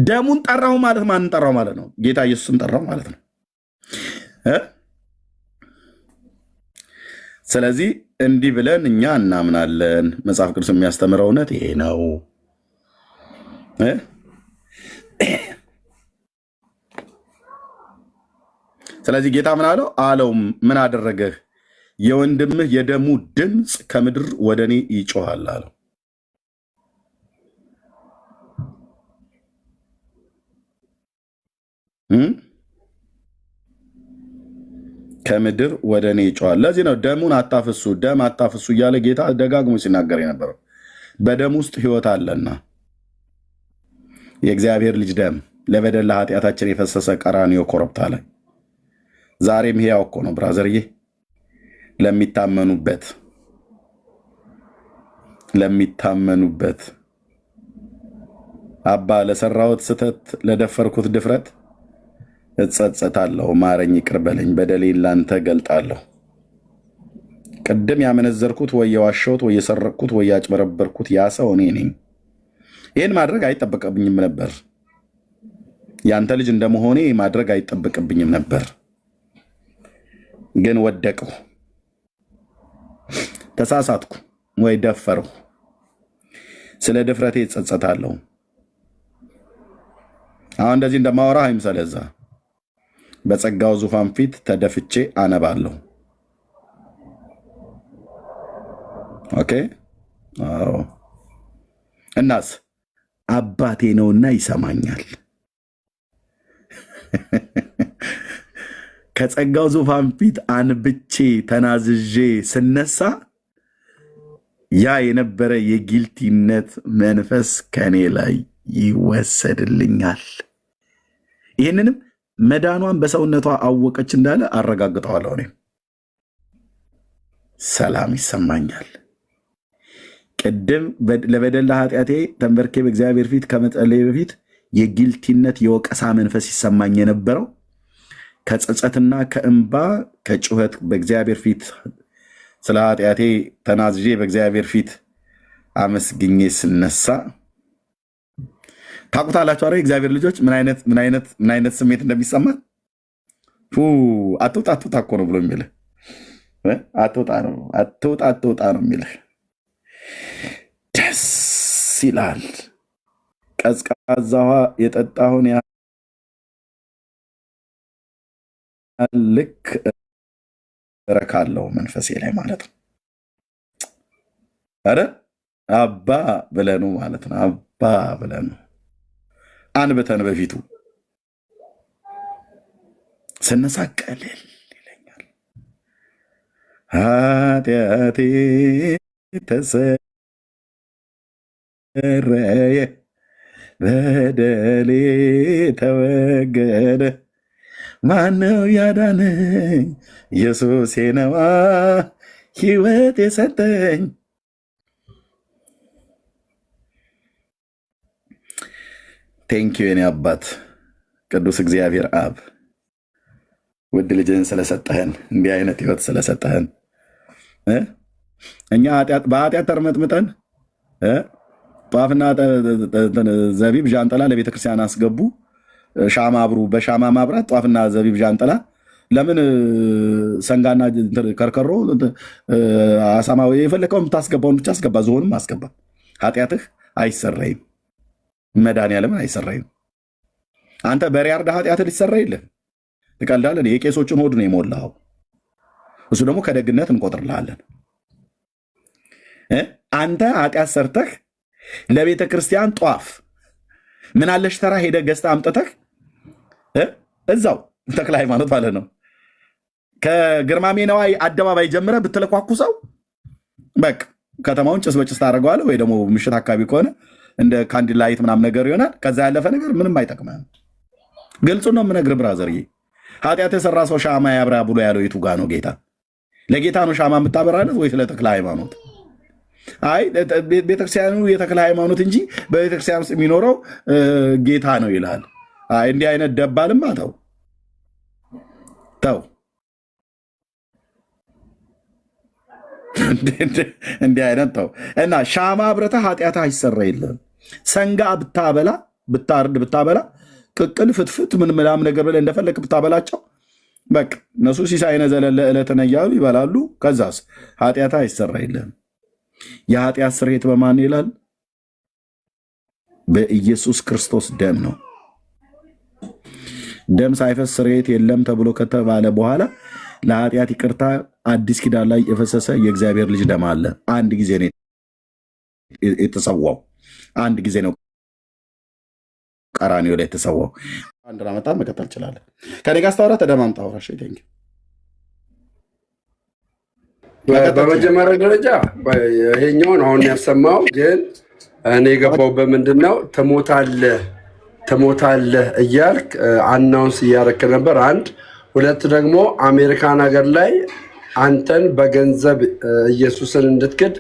ደሙን ጠራሁ ማለት ማንን ጠራሁ ማለት ነው? ጌታ ኢየሱስን ጠራሁ ማለት ነው። ስለዚህ እንዲህ ብለን እኛ እናምናለን። መጽሐፍ ቅዱስ የሚያስተምረው እውነት ይሄ ነው። ስለዚህ ጌታ ምን አለው? አለውም ምን አደረገህ? የወንድምህ የደሙ ድምፅ ከምድር ወደ እኔ ይጮሃል አለው። ከምድር ወደ እኔ ይጮሃል። ለዚህ ነው ደሙን አታፍሱ፣ ደም አታፍሱ እያለ ጌታ ደጋግሞ ሲናገር የነበረው። በደም ውስጥ ሕይወት አለና የእግዚአብሔር ልጅ ደም ለበደል ለኃጢአታችን የፈሰሰ ቀራንዮ ኮረብታ ላይ ዛሬም ሕያው እኮ ነው ብራዘርዬ። ለሚታመኑበት አባ ለሰራሁት ስተት ለደፈርኩት ድፍረት እጸጸታለሁ፣ ማረኝ፣ ይቅር በለኝ፣ በደሌን ላንተ ገልጣለሁ። ቅድም ያመነዘርኩት ወይ የዋሸሁት ወይ የሰረቅኩት ወይ ያጭበረበርኩት ያ ሰው እኔ ነኝ። ይህን ማድረግ አይጠበቅብኝም ነበር። ያንተ ልጅ እንደመሆኔ ማድረግ አይጠበቅብኝም ነበር። ግን ወደቅሁ፣ ተሳሳትኩ ወይ ደፈርሁ። ስለ ድፍረቴ እጸጸታለሁ። አሁን እንደዚህ እንደማወራ አይምሰልህ። እዛ በጸጋው ዙፋን ፊት ተደፍቼ አነባለሁ። ኦኬ። አዎ። እናስ አባቴ ነውና ይሰማኛል። ከጸጋው ዙፋን ፊት አንብቼ ተናዝዤ ስነሳ ያ የነበረ የጊልቲነት መንፈስ ከኔ ላይ ይወሰድልኛል። ይህንንም መዳኗን በሰውነቷ አወቀች እንዳለ አረጋግጠዋለሁ። እኔም ሰላም ይሰማኛል። ቅድም ለበደል ኃጢአቴ ተንበርኬ በእግዚአብሔር ፊት ከመጸለይ በፊት የጊልቲነት የወቀሳ መንፈስ ይሰማኝ የነበረው ከጸጸትና ከእንባ ከጩኸት በእግዚአብሔር ፊት ስለ ኃጢአቴ ተናዝዤ በእግዚአብሔር ፊት አመስግኜ ስነሳ ታውቁታላችሁ አይደል? እግዚአብሔር ልጆች ምን አይነት ስሜት እንደሚሰማን አትውጣ እኮ ነው ብሎ የሚልህ አትውጣ ነው የሚልህ። ደስ ይላል። ቀዝቃዛ ውሃ የጠጣሁን ልክ እረካለሁ መንፈሴ ላይ ማለት ነው። አረ አባ ብለኑ ማለት ነው። አባ ብለኑ አንብተን በፊቱ ስነሳ ቀለል ይለኛል። ኃጢአቴ ተሰረየ፣ በደሌ ተወገደ፣ ማነው ያዳነኝ? ኢየሱስ ነዋ ሕይወት የሰጠኝ። ቴንኪዩ የኔ አባት ቅዱስ እግዚአብሔር አብ ውድ ልጅህን ስለሰጠህን እንዲህ አይነት ሕይወት ስለሰጠህን እኛ በኃጢአት ተርመጥምጠን ጧፍና ዘቢብ ዣንጥላ ለቤተ ክርስቲያን አስገቡ። ሻማ አብሩ። በሻማ ማብራት ጧፍና ዘቢብ ዣንጥላ ለምን ሰንጋና ከርከሮ አሳማዊ የፈለከውን የምታስገባውን ብቻ አስገባ። ዝሆንም አስገባ። ኃጢአትህ አይሰረይም። መድኃኒዓለምን አይሰረይም። አንተ በሬ አርዳ ኃጢአትህ ሊሰራ የለም። ትቀልዳለህ። የቄሶችን ሆድ ነው የሞላኸው። እሱ ደግሞ ከደግነት እንቆጥርልሃለን። አንተ ኃጢአት ሰርተህ ለቤተ ክርስቲያን ጧፍ ምን አለሽ ተራ ሄደህ ገዝተህ አምጥተህ እዛው ተክለ ሃይማኖት ማለት ነው ከግርማሜ ነዋይ አደባባይ ጀምረህ ብትለኳኩሰው በቃ ከተማውን ጭስ በጭስ ታደርገዋለህ። ወይ ደግሞ ምሽት አካባቢ ከሆነ እንደ ካንዲል ላይት ምናምን ነገር ይሆናል። ከዛ ያለፈ ነገር ምንም አይጠቅምህም። ግልጹ ነው የምነግርህ ብራዘርዬ። ኃጢአት የሰራ ሰው ሻማ ያብራ ብሎ ያለው የቱ ጋ ነው? ጌታ ለጌታ ነው ሻማ የምታበራለት ወይ ለተክለ ሃይማኖት? አይ ቤተክርስቲያኑ የተክለ ሃይማኖት እንጂ በቤተክርስቲያን ውስጥ የሚኖረው ጌታ ነው ይላል። አይ እንዲህ አይነት ደባልማ ተው እንዲህ አይነት ተው እና ሻማ አብረታ ኃጢአት አይሰረይልህም። ሰንጋ ብታበላ ብታርድ ብታበላ ቅቅል ፍትፍት ምን ምናም ነገር ብለህ እንደፈለክ ብታበላቸው በቃ እነሱ ሲሳይነ ዘለለ ዕለትነ እያሉ ይበላሉ። ከዛስ ኃጢአት አይሰረይልህም። የኃጢአት ስርየት በማን ይላል? በኢየሱስ ክርስቶስ ደም ነው። ደም ሳይፈስ ስርየት የለም ተብሎ ከተባለ በኋላ ለኃጢአት ይቅርታ አዲስ ኪዳን ላይ የፈሰሰ የእግዚአብሔር ልጅ ደም አለ። አንድ ጊዜ ነው የተሰዋው። አንድ ጊዜ ነው ቀራንዮ ላይ የተሰዋው። አንድ ላመጣ መቀጠል ይችላል። ከኔ ጋር ስታወራ ተደማምጣ አውራሽ። ቴንክ በመጀመሪያ ደረጃ ይሄኛውን አሁን ያሰማው ግን እኔ የገባው በምንድን ነው ትሞታለህ እያልክ አናውንስ እያረክ ነበር። አንድ ሁለት ደግሞ አሜሪካን ሀገር ላይ አንተን በገንዘብ ኢየሱስን እንድትክድ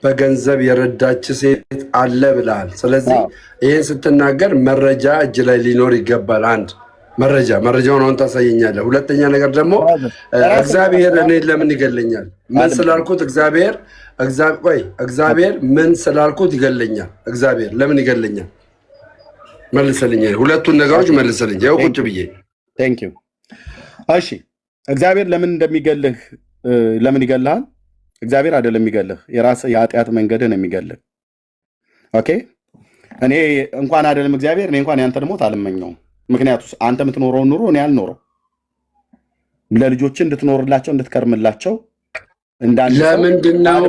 በገንዘብ የረዳች ሴት አለ ብለሃል። ስለዚህ ይህን ስትናገር መረጃ እጅ ላይ ሊኖር ይገባል። አንድ መረጃውን አሁን ታሳየኛለህ። ሁለተኛ ነገር ደግሞ እግዚአብሔር እኔን ለምን ይገለኛል? ምን ስላልኩት እግዚአብሔር ምን ስላልኩት ይገለኛል? እግዚአብሔር ለምን ይገለኛል? መልስልኝ። ሁለቱን ነገሮች መልስልኝ። ያው ቁጭ ብዬ እሺ፣ እግዚአብሔር ለምን እንደሚገልህ ለምን ይገልሃል? እግዚአብሔር አይደለም የሚገልህ፣ የራስህ የኃጢአት መንገድህ ነው የሚገልህ። ኦኬ፣ እኔ እንኳን አይደለም እግዚአብሔር እኔ እንኳን ያንተን ሞት አልመኘውም። ምክንያቱም አንተ የምትኖረውን ኑሮ እኔ አልኖረው ለልጆች እንድትኖርላቸው እንድትከርምላቸው ለምንድን ነው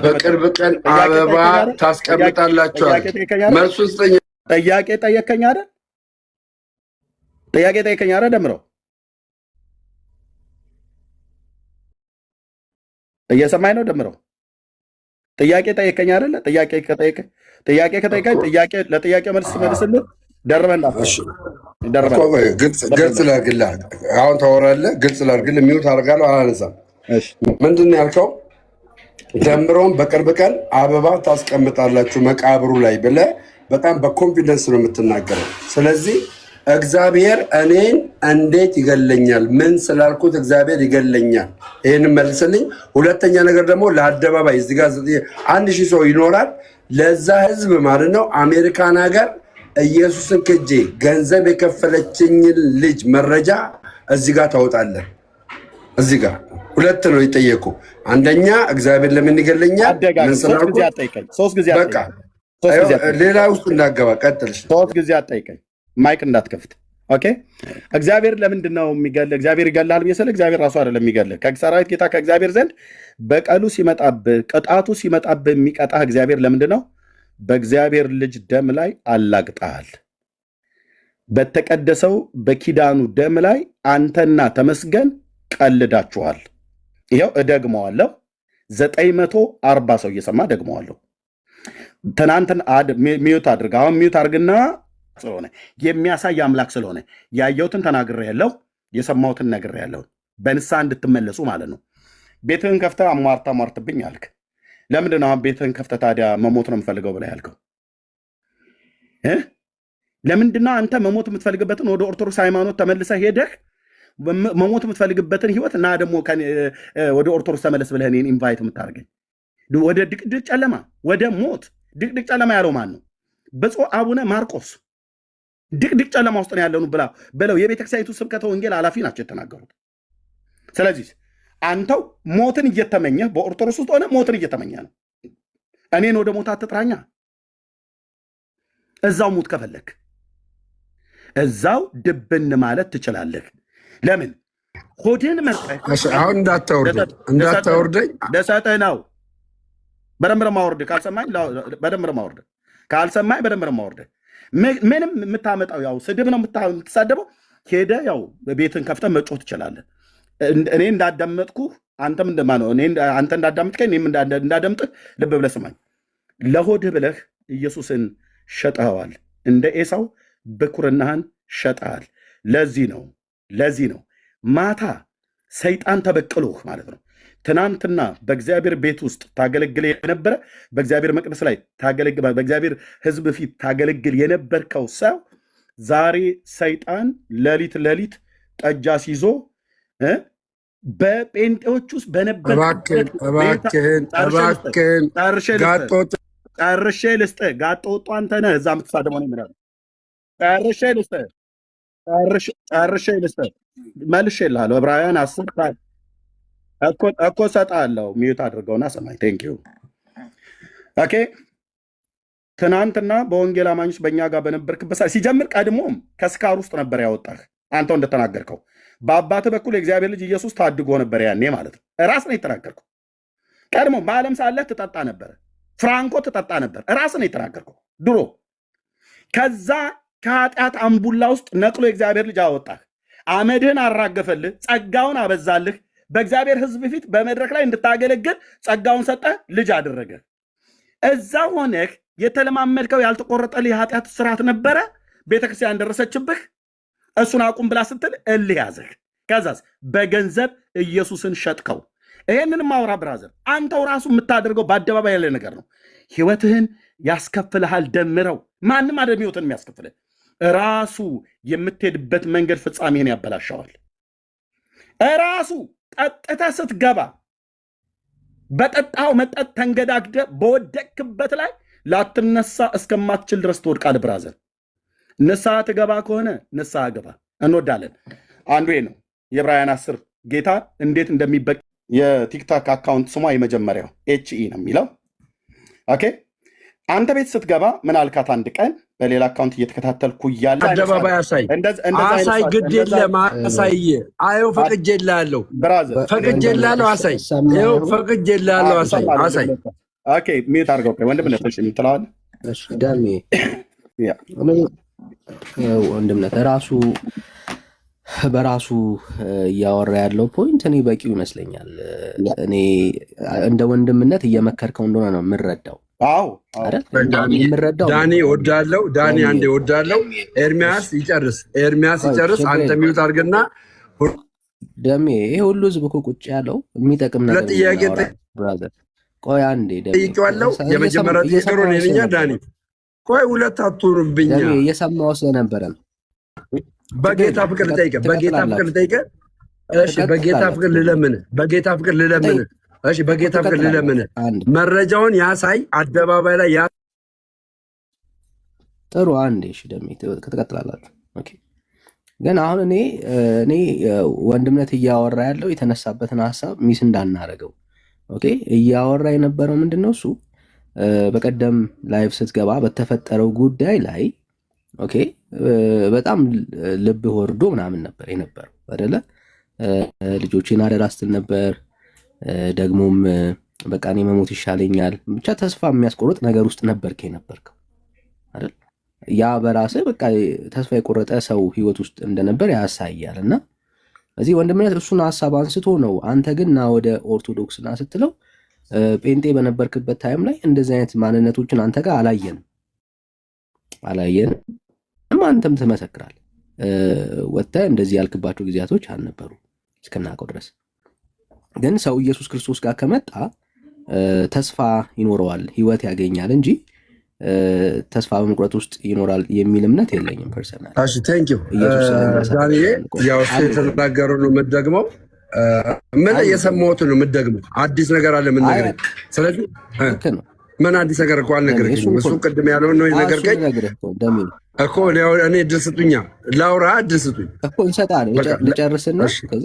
በቅርብ ቀን አበባ ታስቀምጣላችኋል? መልሱ ስጠኝ። ጥያቄ ጠየከኝ አይደል? ጥያቄ ጠየከኝ አይደል? ደምረው እየሰማኝ ነው? ደምረው ጥያቄ ጠየከኝ አይደል? ጥያቄ ከጠየቀኝ ለጥያቄ መልስ መልስልህ። ግልጽ ላድርግልህ። አሁን ታወራለህ። ግልጽ ላድርግልህ። ሚውት አደርጋለሁ። አላነሳም። ምንድን ነው ያልከው? ደምረውን በቅርብ ቀን አበባ ታስቀምጣላችሁ መቃብሩ ላይ ብለህ በጣም በኮንፊደንስ ነው የምትናገረው። ስለዚህ እግዚአብሔር እኔን እንዴት ይገለኛል? ምን ስላልኩት እግዚአብሔር ይገለኛል? ይህንን መልስልኝ። ሁለተኛ ነገር ደግሞ ለአደባባይ እዚህ ጋር 1000 ሰው ይኖራል። ለዛ ህዝብ ማለት ነው አሜሪካን ሀገር ኢየሱስን ክጄ ገንዘብ የከፈለችኝን ልጅ መረጃ እዚህ ጋር ታወጣለህ። እዚህ ጋር ሁለት ነው ይጠየቁ። አንደኛ እግዚአብሔር ለምን ይገለኛል? ምን ስላልኩት? በቃ ሌላ ውስጥ እንዳገባ ቀጥልሽ። 3 ጊዜ አጠይቀኝ። ማይክ እንዳትከፍት። ኦኬ። እግዚአብሔር ለምንድን ነው የሚገል? እግዚአብሔር ይገላል ብዬ ስለ እግዚአብሔር ራሱ አይደለም የሚገልህ። ከሰራዊት ጌታ ከእግዚአብሔር ዘንድ በቀሉ ሲመጣብህ፣ ቅጣቱ ሲመጣብህ የሚቀጣህ እግዚአብሔር ለምንድን ነው? በእግዚአብሔር ልጅ ደም ላይ አላግጠሃል። በተቀደሰው በኪዳኑ ደም ላይ አንተና ተመስገን ቀልዳችኋል። ይኸው እደግመዋለሁ። 940 ሰው እየሰማ ደግመዋለሁ። ትናንትን ሚዩት አድርግ። አሁን ሚዩት አድርግና ስለሆነ የሚያሳይ አምላክ ስለሆነ ያየሁትን ተናግሬያለሁ፣ የሰማሁትን ነግሬያለሁ። በንስሐ እንድትመለሱ ማለት ነው። ቤትህን ከፍተህ አሟርትብኝ አልክ። ለምንድን ነው ቤትህን ከፍተህ ታዲያ መሞት ነው የምፈልገው ብለህ ያልከው? ለምንድን ነው አንተ መሞት የምትፈልግበትን ወደ ኦርቶዶክስ ሃይማኖት ተመልሰህ ሄደህ መሞት የምትፈልግበትን ህይወት እና ደግሞ ወደ ኦርቶዶክስ ተመለስ ብለህ እኔን ኢንቫይት የምታደርገኝ ወደ ድቅድቅ ጨለማ፣ ወደ ሞት? ድቅድቅ ጨለማ ያለው ማን ነው? ብፁዕ አቡነ ማርቆስ ድቅድቅ ጨለማ ውስጥ ነው ያለኑ ብለው የቤተክርስቲያኒቱ ስብከተ ወንጌል ኃላፊ ናቸው የተናገሩት። ስለዚህ አንተው ሞትን እየተመኘህ በኦርቶዶክስ ውስጥ ሆነ ሞትን እየተመኘ ነው። እኔን ወደ ሞት አትጥራኛ። እዛው ሙት ከፈለክ እዛው ድብን ማለት ትችላለህ። ለምን ሆድን መርጠህ አሁን እንዳታወርደኝ ለሰጠህ ነው። በደንብ ማወርድ ካልሰማኝ በደንብ ማወርድ ካልሰማኝ በደንብ ማወርድ። ምንም የምታመጣው ያው ስድብ ነው የምትሳደበው። ሄደህ ያው ቤትን ከፍተህ መጮህ ትችላለህ። እኔ እንዳዳመጥኩ አንተም እንደማነው አንተ እንዳዳመጥከኝ እኔም እንዳዳምጥህ ልብ ብለህ ስማኝ። ለሆድህ ብለህ ኢየሱስን ሸጠኸዋል። እንደ ኤሳው ብኩርናህን ሸጠሃል። ለዚህ ነው ማታ ሰይጣን ተበቅሎህ ማለት ነው። ትናንትና በእግዚአብሔር ቤት ውስጥ ታገለግል የነበረ በእግዚአብሔር መቅደስ ላይ በእግዚአብሔር ሕዝብ ፊት ታገለግል የነበርከው ሰው ዛሬ ሰይጣን ሌሊት ጠጅ አስይዞ በጴንጤዎች ውስጥ በነበር ጨርሼ ልስጥህ። ጋጦ ወጡ አንተ ነህ እዛ የምትሳደመው ነው የሚለው። ጨርሼ ልስጥህ መልሼ እልሃለሁ። ዕብራውያን 10 እኮ እሰጥሃለሁ። ሚዩት አድርገውና ሰማኝ። ቴንክ ዩ ኦኬ። ትናንትና በወንጌል አማኞች በእኛ ጋር በነበርክበት ሲጀምር ቀድሞም ከስካር ውስጥ ነበር ያወጣህ። አንተው እንደተናገርከው በአባትህ በኩል የእግዚአብሔር ልጅ ኢየሱስ ታድጎ ነበር ያኔ ማለት ነው። ራስ ነው የተናገርከው። ቀድሞ በዓለም ሳለህ ትጠጣ ነበር፣ ፍራንኮ ትጠጣ ነበር። ራስ ነው የተናገርከው ድሮ። ከዛ ከኃጢአት አምቡላ ውስጥ ነቅሎ የእግዚአብሔር ልጅ አወጣህ። አመድህን አራገፈልህ፣ ጸጋውን አበዛልህ። በእግዚአብሔር ሕዝብ ፊት በመድረክ ላይ እንድታገለግል ጸጋውን ሰጠህ፣ ልጅ አደረገ። እዛ ሆነህ የተለማመድከው ያልተቆረጠልህ የኃጢአት ስርዓት ነበረ። ቤተክርስቲያን ደረሰችብህ። እሱን አቁም ብላ ስትል እልህ ያዘህ። ከዛስ በገንዘብ ኢየሱስን ሸጥከው። ይሄንን ማውራ ብራዘር፣ አንተው ራሱ የምታደርገው በአደባባይ ያለ ነገር ነው። ህይወትህን ያስከፍልሃል። ደምረው። ማንም አደም ህይወትን የሚያስከፍልህ ራሱ የምትሄድበት መንገድ ፍጻሜህን ያበላሸዋል። ራሱ ጠጥተህ ስትገባ በጠጣው መጠጥ ተንገዳግደ በወደቅክበት ላይ ላትነሳ እስከማትችል ድረስ ትወድቃለህ። ብራዘር ንስሐ ትገባ ከሆነ ንስሐ ገባ። እንወዳለን። አንዱ ነው የዕብራውያን 10 ጌታ እንዴት እንደሚበቅ የቲክታክ አካውንት ስሟ የመጀመሪያው HE ነው የሚለው። ኦኬ አንተ ቤት ስትገባ ምን አልካት? አንድ ቀን በሌላ አካውንት እየተከታተልኩ እያለ አደባባይ አሳይ አሳይ፣ ግድ የለም አሳይ። አየው ፈቅጄልሃለሁ፣ ፈቅጄልሃለሁ፣ አሳይ። ይኸው ፈቅጄልሃለሁ፣ አሳይ፣ አሳይ። ኦኬ ሚዩት አድርገው። ወንድምነት እሺ የምትለዋል ዳሜ ወንድምነት ራሱ በራሱ እያወራ ያለው ፖይንት እኔ በቂው ይመስለኛል። እኔ እንደ ወንድምነት እየመከርከው እንደሆነ ነው የምረዳው። ዳኒ ወዳለው ዳኒ አንዴ ወዳለው። ኤርሚያስ ይጨርስ፣ ኤርሚያስ ይጨርስ። አንተ ሚዩት አድርግና ደሜ ይሄ ሁሉ ህዝብ እኮ ቁጭ ያለው የሚጠቅም ነገር ለጥያቄ ብራዘር። ቆይ አንዴ ደሜ ጠይቄዋለሁ። የመጀመሪያ ጥያቄ ነው ለኛ ዳኒ። ቆይ ሁለት አትሆኑብኛ። ደሜ እየሰማው ስለነበረ ነው። በጌታ ፍቅር ልጠይቅህ፣ በጌታ ፍቅር ልጠይቅህ። እሺ በጌታ ፍቅር ልለምን፣ በጌታ ፍቅር ልለምን። እሺ በጌታ ፍቅር ልለምን። መረጃውን ያሳይ አደባባይ ላይ ያ ጥሩ። አንዴ እሺ ደሜ ትቀጥላላችሁ። ኦኬ ግን አሁን እኔ ወንድምነት እያወራ ያለው የተነሳበትን ሀሳብ ሚስ እንዳናረገው። ኦኬ እያወራ የነበረው ምንድነው? እሱ በቀደም ላይቭ ስትገባ በተፈጠረው ጉዳይ ላይ ኦኬ በጣም ልብ ወርዶ ምናምን ነበር የነበረው አይደለ? ልጆቼን አደራ ስትል ነበር። ደግሞም በቃ እኔ መሞት ይሻለኛል፣ ብቻ ተስፋ የሚያስቆርጥ ነገር ውስጥ ነበርክ የነበርከው አይደል? ያ በራስህ በቃ ተስፋ የቆረጠ ሰው ህይወት ውስጥ እንደነበር ያሳያል። እና እዚህ ወንድምነት እሱን ሀሳብ አንስቶ ነው። አንተ ግን ና ወደ ኦርቶዶክስ ና ስትለው ጴንጤ በነበርክበት ታይም ላይ እንደዚህ አይነት ማንነቶችን አንተ ጋር አላየንም። አንተም ትመሰክራል። ወጥተህ እንደዚህ ያልክባቸው ጊዜያቶች አልነበሩ እስክናውቀው ድረስ። ግን ሰው ኢየሱስ ክርስቶስ ጋር ከመጣ ተስፋ ይኖረዋል፣ ህይወት ያገኛል እንጂ ተስፋ በመቁረጥ ውስጥ ይኖራል የሚል እምነት የለኝም ፐርሰናል። እሺ ቴንክ ዩ ዳንኤል። ያው እሱ የተናገረው ነው የምትደግመው፣ ምን የሰማሁት ነው የምትደግመው። አዲስ ነገር አለ ምን ነገር። ስለዚህ ምን አዲስ ነገር እኮ አልነገርከኝም። እሱ ቅድም ያለውን ነው የነገርከኝ እኮ። እኔ እድል ስጡኛ ላውራ፣ እድል ስጡኝ እኮ እንሰጣለን። ልጨርስና ከዛ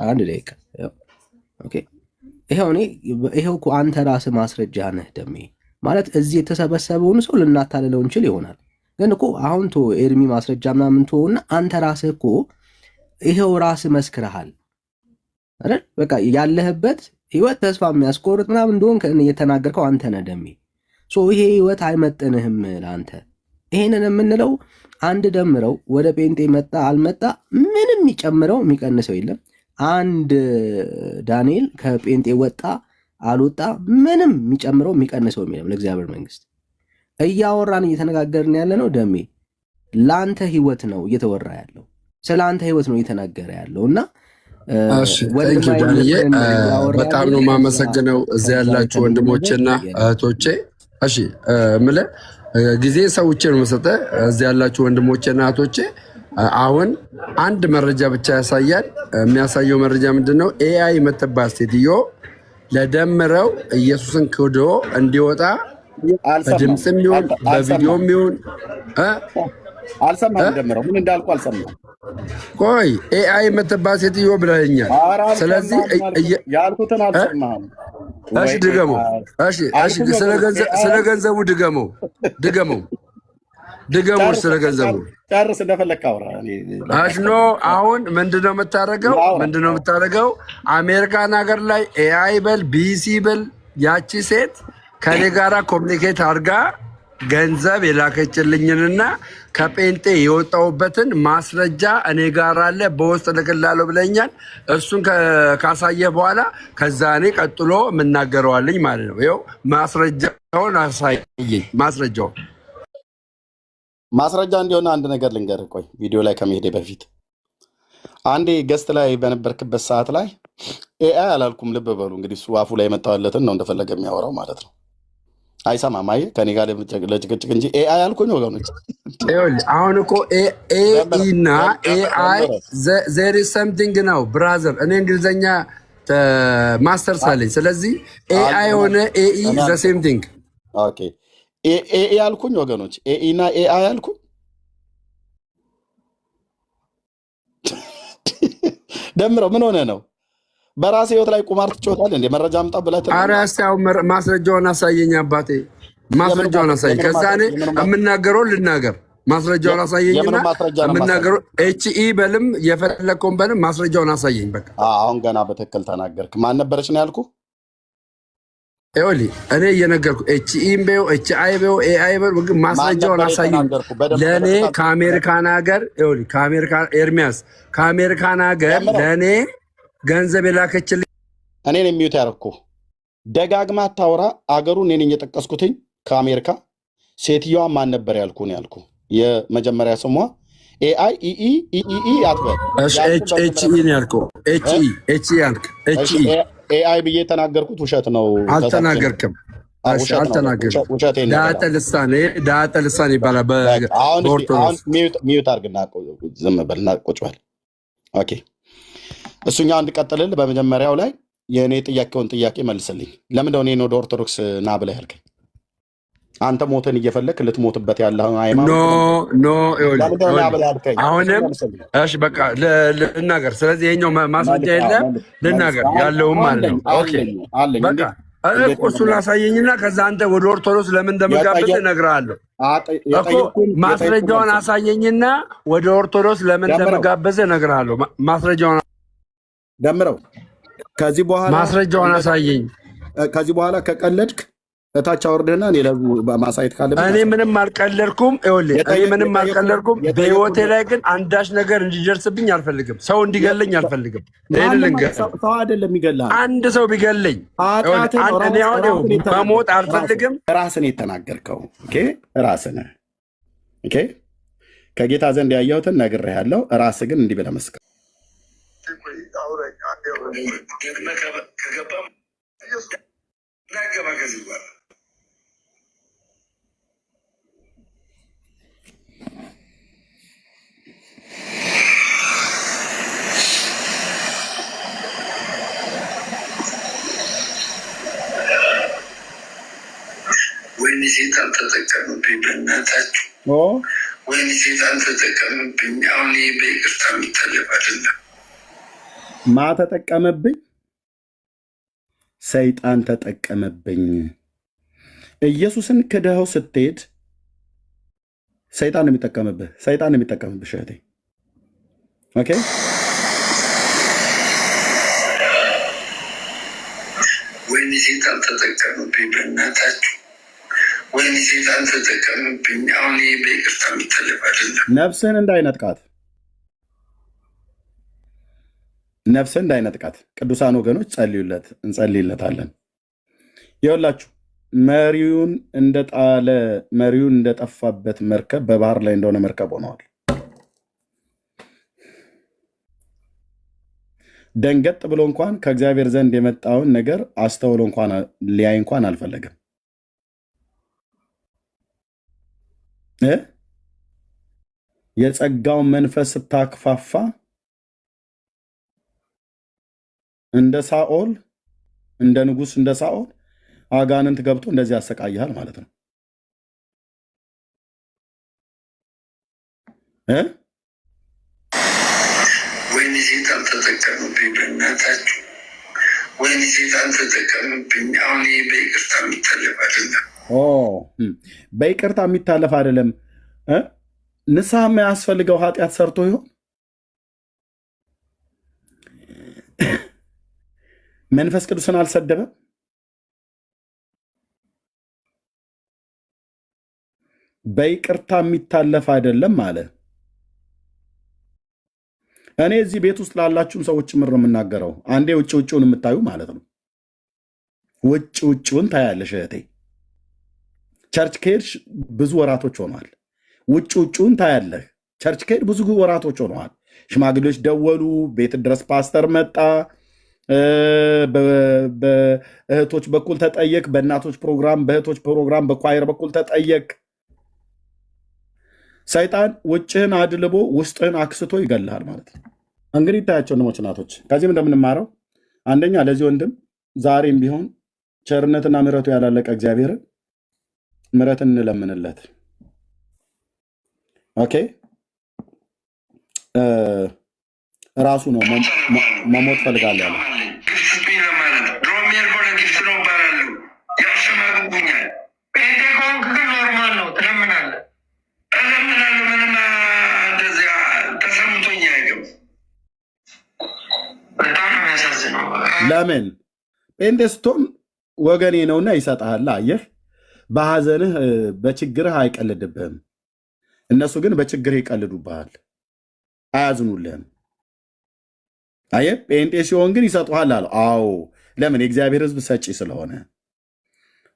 አንድ ደቂቃ። ኦኬ ይኸው እኮ አንተ ራስህ ማስረጃ ነህ ደሜ። ማለት እዚህ የተሰበሰበውን ሰው ልናታልለው እንችል ይሆናል፣ ግን እኮ አሁን ኤርሚ ማስረጃ ምናምን ትሆና አንተ ራስህ እኮ ይኸው ራስህ መስክረሃል አይደል? በቃ ያለህበት ህይወት ተስፋ የሚያስቆርጥ ምናምን እንደሆን እየተናገርከው አንተ ነህ ደሜ። ይሄ ህይወት አይመጥንህም ለአንተ። ይሄንን የምንለው አንድ ደምረው ወደ ጴንጤ መጣ አልመጣ ምንም የሚጨምረው የሚቀንሰው የለም። አንድ ዳንኤል ከጴንጤ ወጣ አልወጣ ምንም የሚጨምረው የሚቀንሰው የለም። ለእግዚአብሔር መንግስት እያወራን እየተነጋገርን ያለ ነው ደሜ። ለአንተ ህይወት ነው እየተወራ ያለው፣ ስለ አንተ ህይወት ነው እየተናገረ ያለው። እና በጣም ነው የማመሰግነው እዚህ ያላችሁ ወንድሞቼና እህቶቼ። እሺ የምልህ ጊዜ ሰውቼ ነው የምሰጠህ። እዚህ ያላችሁ ወንድሞቼና እህቶቼ አሁን አንድ መረጃ ብቻ ያሳያል። የሚያሳየው መረጃ ምንድን ነው? ኤአይ የምትባል ሴትዮ ለደምረው ኢየሱስን ክዶ እንዲወጣ በድምፅም ይሁን በቪዲዮም ይሁን አልሰማህም? ደምረው ምን እንዳልኩ አልሰማህም? ቆይ ኤአይ የምትባል ሴትዮ ብለኸኛል። ስለዚህ ያልኩትን አልሰማህም? እሺ ድገመው። እሺ ስለ ገንዘቡ ድገመው። ስለ ገንዘቡ ጨርስ፣ እንደፈለግህ አውራ። አሽኖ አሁን ምንድነው የምታደርገው? አሜሪካን ሀገር ላይ ኤአይ በል ቢሲ በል ያቺ ሴት ከኔ ጋራ ኮሚኒኬት አድርጋ ገንዘብ የላከችልኝንና ከጴንጤ የወጣሁበትን ማስረጃ እኔ ጋር አለ፣ በውስጥ ልክላለሁ ብለኛል። እሱን ካሳየ በኋላ ከዛ እኔ ቀጥሎ የምናገረዋልኝ ማለት ነው። ይኸው ማስረጃውን አሳየኝ። ማስረጃ እንዲሆነ አንድ ነገር ልንገርህ። ቆይ ቪዲዮ ላይ ከመሄዴ በፊት አንዴ ገስት ላይ በነበርክበት ሰዓት ላይ ኤአይ አላልኩም፣ ልብ በሉ እንግዲህ። እሱ አፉ ላይ የመጣለትን ነው እንደፈለገ የሚያወራው ማለት ነው። አይሰማም። አየህ ከኔ ጋር ለጭቅጭቅ እንጂ ኤአይ አልኩኝ ወገኖች። አሁን እኮ ኤኢ እና ኤአይ ዜር ኢዝ ሰምቲንግ ነው ብራዘር። እኔ እንግሊዝኛ ማስተርስ አለኝ። ስለዚህ ኤአይ ሆነ ኤኢ ዘ ሴም ቲንግ። ኦኬ ኤኢ አልኩኝ ወገኖች። ኤኢ እና ኤአይ አልኩኝ። ደምረው ምን ሆነ ነው? በራሴ ህይወት ላይ ቁማር ትጫወታለህ እንዴ? መረጃ አምጣ ብለህ ኧረ እስኪ አሁን ማስረጃውን አሳየኝ አባቴ። ማስረጃውን አሳየኝ። ከዛ እኔ የምናገረውን ልናገር። ማስረጃውን አሳየኝና የምናገረው ኤችኢ በልም የፈለከውን በልም ማስረጃውን አሳየኝ። በቃ አሁን ገና በትክክል ተናገርክ። ማን ነበረች ነው ያልኩ? ይኸውልህ እኔ እየነገርኩ ኤችኢም በው ኤችአይ በው ኤአይ በው ማስረጃውን አሳየኝ። ለእኔ ከአሜሪካን ሀገር ይኸውልህ ኤርሚያስ ከአሜሪካን ሀገር ለእኔ ገንዘብ የላከችልኝ እኔን የሚዩት ያደረኩ ደጋግማ ታውራ አገሩ እኔን እየጠቀስኩትኝ ከአሜሪካ ሴትዮዋ ማን ነበር ያልኩ ነው ያልኩ። የመጀመሪያ ስሟ ኤአይ ኢኢ አትበል። ኤችኢ ነው ያልከው። ኤችኢ ያልክ ኤአይ ብዬ የተናገርኩት ውሸት ነው። አልተናገርክም። ዳጠ ልሳን ይባላል በኦርቶዶክስ። ሚዩት አድርግና ዝም በልና ቁጭ በል። ኦኬ እሱኛው እንድቀጥልል በመጀመሪያው ላይ የእኔ ጥያቄውን ጥያቄ መልስልኝ። ለምንድነው እኔን ወደ ኦርቶዶክስ ና ብለህ ያልከኝ? አንተ ሞትን እየፈለክ ልትሞትበት ያለህ ሃይማኖት አሁንም እሺ በቃ ልናገር። ስለዚህ ይኸኛው ማስረጃ የለም ልናገር ያለውም ማለት ነው። ኦኬ በቃ እሱን ላሳየኝና ከዛ አንተ ወደ ኦርቶዶክስ ለምን እንደምጋብዝ እነግርሃለሁ እኮ። ማስረጃውን አሳየኝና ወደ ኦርቶዶክስ ለምን እንደምጋብዝ እነግርሃለሁ። ማስረጃውን ደምረው ከዚህ በኋላ ማስረጃውን አሳየኝ። ከዚህ በኋላ ከቀለድክ እታች አወርድህና እኔ ለህዝቡ ማሳየት ካለብህ። እኔ ምንም አልቀለድኩም። ይኸውልህ እኔ ምንም አልቀለድኩም። በህይወቴ ላይ ግን አንዳች ነገር እንዲደርስብኝ አልፈልግም። ሰው እንዲገለኝ አልፈልግም። ሰው አይደለም ይገላል። አንድ ሰው ቢገለኝ እኔ አሁን መሞት አልፈልግም። ራስን የተናገርከው ራስን ከጌታ ዘንድ ያየሁትን ነግሬሃለሁ። ራስህ ግን እንዲህ ብለህ መስክር። ወይኔ ሴጣን ተጠቀምብኝ፣ በእናታችሁ ወይኔ ሴጣን ተጠቀምብኝ። አሁን ይህ በይቅርታ የሚታለፍ አይደለም። ማ ተጠቀመብኝ? ሰይጣን ተጠቀመብኝ። ኢየሱስን ክደኸው ስትሄድ ሰይጣን የሚጠቀምብህ እህቴ። ኦኬ ወይኔ ሴጣን ተጠቀምብኝ፣ በእናታችሁ ወይኔ ሴጣን ተጠቀምብኝ። አሁን ይህ በይቅርታ የሚታለፍ አይደለም። ነፍስህን እንዳይነጥቃት ቅዱሳን ወገኖች ጸልዩለት፣ እንጸልይለታለን። ይኸውላችሁ መሪውን እንደጠፋበት መርከብ በባህር ላይ እንደሆነ መርከብ ሆነዋል። ደንገጥ ብሎ እንኳን ከእግዚአብሔር ዘንድ የመጣውን ነገር አስተውሎ እንኳን ሊያይ እንኳን አልፈለገም። የጸጋውን መንፈስ ስታክፋፋ እንደ ሳኦል እንደ ንጉሥ እንደ ሳኦል አጋንንት ገብቶ እንደዚህ ያሰቃይሃል ማለት ነው። ወይኔ ሴጣን ተጠቀምብኝ፣ በእናታችሁ ወይኔ ሴጣን ተጠቀምብኝ። አሁን ይህ በይቅርታ የሚታለፍ አይደለም። በይቅርታ የሚታለፍ አይደለም። ንስሐ የማያስፈልገው ኃጢአት ሰርቶ ይሆን? መንፈስ ቅዱስን አልሰደበም? በይቅርታ የሚታለፍ አይደለም አለ። እኔ እዚህ ቤት ውስጥ ላላችሁም ሰዎች ጭምር ነው የምናገረው። አንዴ ውጭ ውጭውን የምታዩ ማለት ነው። ውጭ ውጭውን ታያለሽ እህቴ። ቸርች ከሄድሽ ብዙ ወራቶች ሆኗል። ውጭ ውጭውን ታያለህ። ቸርች ከሄድ ብዙ ወራቶች ሆነዋል። ሽማግሌዎች ደወሉ፣ ቤት ድረስ ፓስተር መጣ፣ በእህቶች በኩል ተጠየቅ፣ በእናቶች ፕሮግራም፣ በእህቶች ፕሮግራም፣ በኳየር በኩል ተጠየቅ። ሰይጣን ውጭህን አድልቦ ውስጥህን አክስቶ ይገልሃል ማለት ነው። እንግዲህ ይታያቸው ወንድሞች እናቶች፣ ከዚህም እንደምንማረው አንደኛ ለዚህ ወንድም ዛሬም ቢሆን ቸርነትና ምሕረቱ ያላለቀ እግዚአብሔርን ምሕረትን እንለምንለት። ኦኬ ራሱ ነው መሞት ፈልጋለሁ ያለ ሮሜር ጎለ ግፍት ነው ባላሉ ያሸማግቡኛል። ጴንጤኮ ለምን ጴንጤስቶን ወገኔ ነውና ይሰጥሃል። አየህ፣ በሐዘንህ በችግርህ አይቀልድብህም። እነሱ ግን በችግርህ ይቀልዱብሃል፣ አያዝኑልህም። አየህ፣ ጴንጤ ሲሆን ግን ይሰጡሃል አለው። አዎ፣ ለምን? የእግዚአብሔር ሕዝብ ሰጪ ስለሆነ።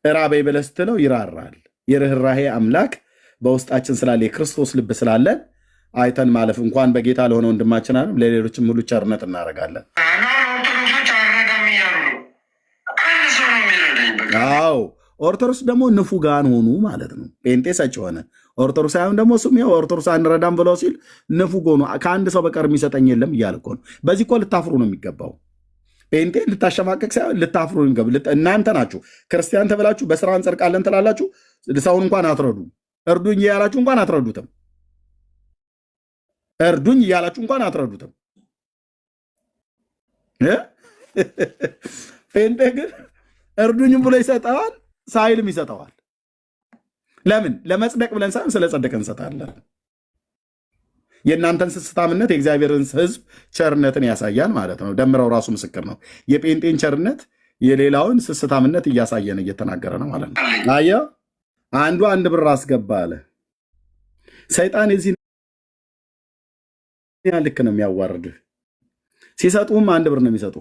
እራበይ ብለህ ስትለው ይራራል። የርኅራሄ አምላክ በውስጣችን ስላለ የክርስቶስ ልብ ስላለን አይተን ማለፍ እንኳን በጌታ ለሆነ ወንድማችን አለም ለሌሎችም ሁሉ ቸርነት እናደርጋለን። አዎ ኦርቶዶክስ ደግሞ ንፉጋን ሆኑ ማለት ነው። ጴንጤ ሰጭ ሆነ። ኦርቶዶክሳውያን ደግሞ ስም ኦርቶዶክስ አንረዳም ብለው ሲል ንፉግ ሆኑ። ከአንድ ሰው በቀር የሚሰጠኝ የለም እያለ እኮ ነው። በዚህ እኮ ልታፍሩ ነው የሚገባው። ጴንጤ ልታሸማቀቅ ሳይሆን ልታፍሩ ነው የሚገባው። እናንተ ናችሁ ክርስቲያን ተብላችሁ በስራ እንጸድቃለን ትላላችሁ። ሰውን እንኳን አትረዱ። እርዱኝ እያላችሁ እንኳን አትረዱትም። እርዱኝ እያላችሁ እንኳን አትረዱትም። ጴንጤ ግን እርዱኝም ብሎ ይሰጠዋል፣ ሳይልም ይሰጠዋል። ለምን? ለመጽደቅ ብለን ሳይሆን ስለ ጸደቅ እንሰጣለን። የእናንተን ስስታምነት የእግዚአብሔርን ሕዝብ ቸርነትን ያሳያል ማለት ነው። ደምረው ራሱ ምስክር ነው። የጴንጤን ቸርነት የሌላውን ስስታምነት እያሳየን እየተናገረ ነው ማለት ነው። አየህ፣ አንዱ 1 ብር አስገባ አለ። ሰይጣን የዚህ ልክ ነው የሚያዋርድህ። ሲሰጡም 1 ብር ነው የሚሰጡ።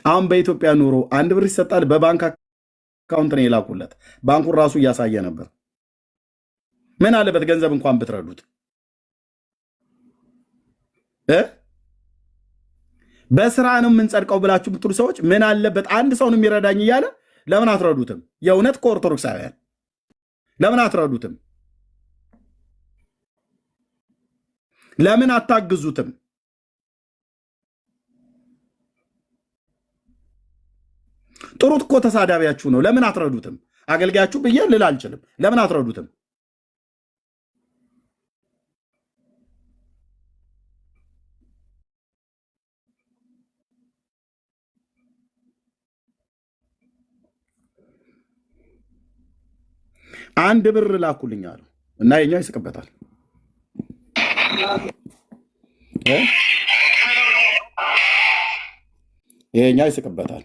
አሁን በኢትዮጵያ ኑሮ 1 ብር ይሰጣል። በባንክ አካውንት ነው የላኩለት። ባንኩን ራሱ እያሳየ ነበር። ምን አለበት ገንዘብ እንኳን ብትረዱት። በስራ ነው የምንጸድቀው ብላችሁ ብትሉ ሰዎች ምን አለበት አንድ ሰው ነው የሚረዳኝ እያለ ለምን አትረዱትም? የእውነት ከኦርቶዶክሳውያን ለምን አትረዱትም? ለምን አታግዙትም? ጥሩት እኮ ተሳዳቢያችሁ ነው። ለምን አትረዱትም? አገልጋያችሁ ብዬ ልል አልችልም። ለምን አትረዱትም? አንድ ብር ላኩልኝ አሉ እና የኛው ይስቅበታል። ይሄኛው ይስቅበታል።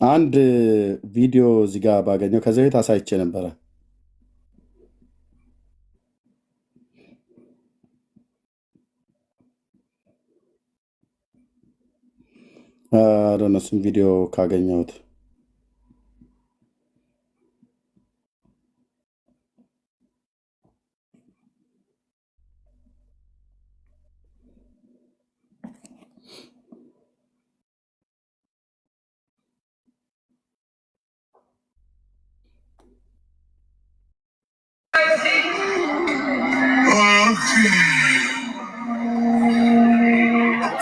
አንድ ቪዲዮ እዚህ ጋር ባገኘው ከዚህ ቤት አሳይቼ ነበረ። እነሱም ቪዲዮ ካገኘሁት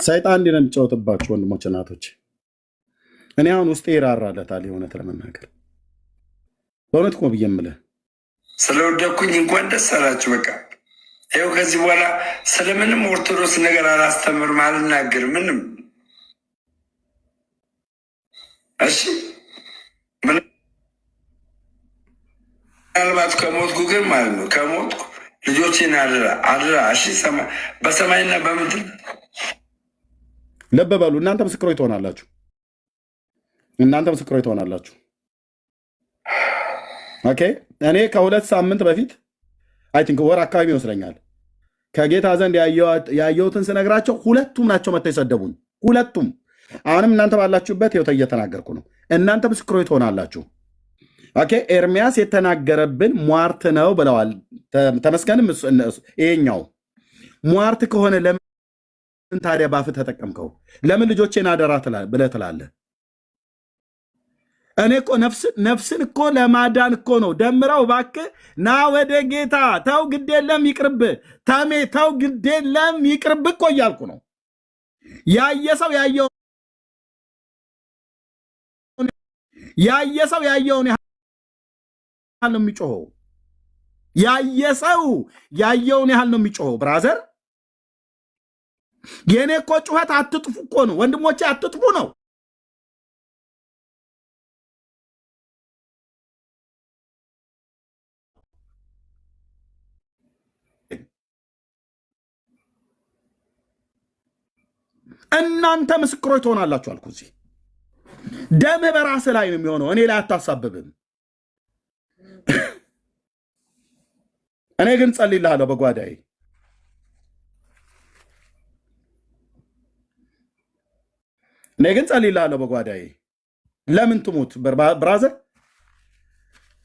ሰይጣን እንዲህ ነው የሚጫወትባችሁ ወንድሞች እናቶች። እኔ አሁን ውስጤ ይራራለታል የእውነት ለመናገር በእውነት እኮ ብዬ የምልህ ስለወደኩኝ እንኳን ደስ አላችሁ። በቃ ይኸው ከዚህ በኋላ ስለምንም ኦርቶዶክስ ነገር አላስተምርም፣ አልናገርም ምንም። እሺ ምናልባት ከሞትኩ ግን ማለት ነው ከሞትኩ ልጆቼን አድራ እሺ፣ በሰማይና በምድር ልብ በሉ። እናንተ ምስክሮች ትሆናላችሁ። እናንተ ምስክሮች ትሆናላችሁ። ኦኬ። እኔ ከ2 ሳምንት በፊት አይ ቲንክ ወር አካባቢ ይመስለኛል ከጌታ ዘንድ ያየሁትን ስነግራቸው ሁለቱም ናቸው መጥተው የሰደቡኝ። ሁለቱም። አሁንም እናንተ ባላችሁበት ይኸው እየተናገርኩ ነው። እናንተ ምስክሮች ትሆናላችሁ። ኦኬ። ኤርሚያስ የተናገረብን ሟርት ነው ብለዋል። ተመስገንም ይሄኛው ሟርት ከሆነ ለምን ታዲያ ባፍ ተጠቀምከው? ለምን ልጆቼን አደራ ብለህ ትላለህ? እኔ እኮ ነፍስን እኮ ለማዳን እኮ ነው። ደምረው እባክህ ና ወደ ጌታ ተው፣ ግድ የለም ይቅርብ፣ ተሜ ተው፣ ግድ የለም ይቅርብ እኮ እያልኩ ነው። ያየ ሰው ያየውን ያህል ነው የሚጮኸው። ያየ ሰው ያየውን ያህል ነው የሚጮኸው። ብራዘር የእኔ እኮ ጩኸት አትጥፉ እኮ ነው ወንድሞቼ፣ አትጥፉ ነው። እናንተ ምስክሮች ትሆናላችሁ አልኩ። እዚህ ደምህ በራስህ ላይ ነው የሚሆነው፣ እኔ ላይ አታሳብብም። እኔ ግን ጸልይልሃለሁ በጓዳዬ። ለምን ትሙት ብራዘር?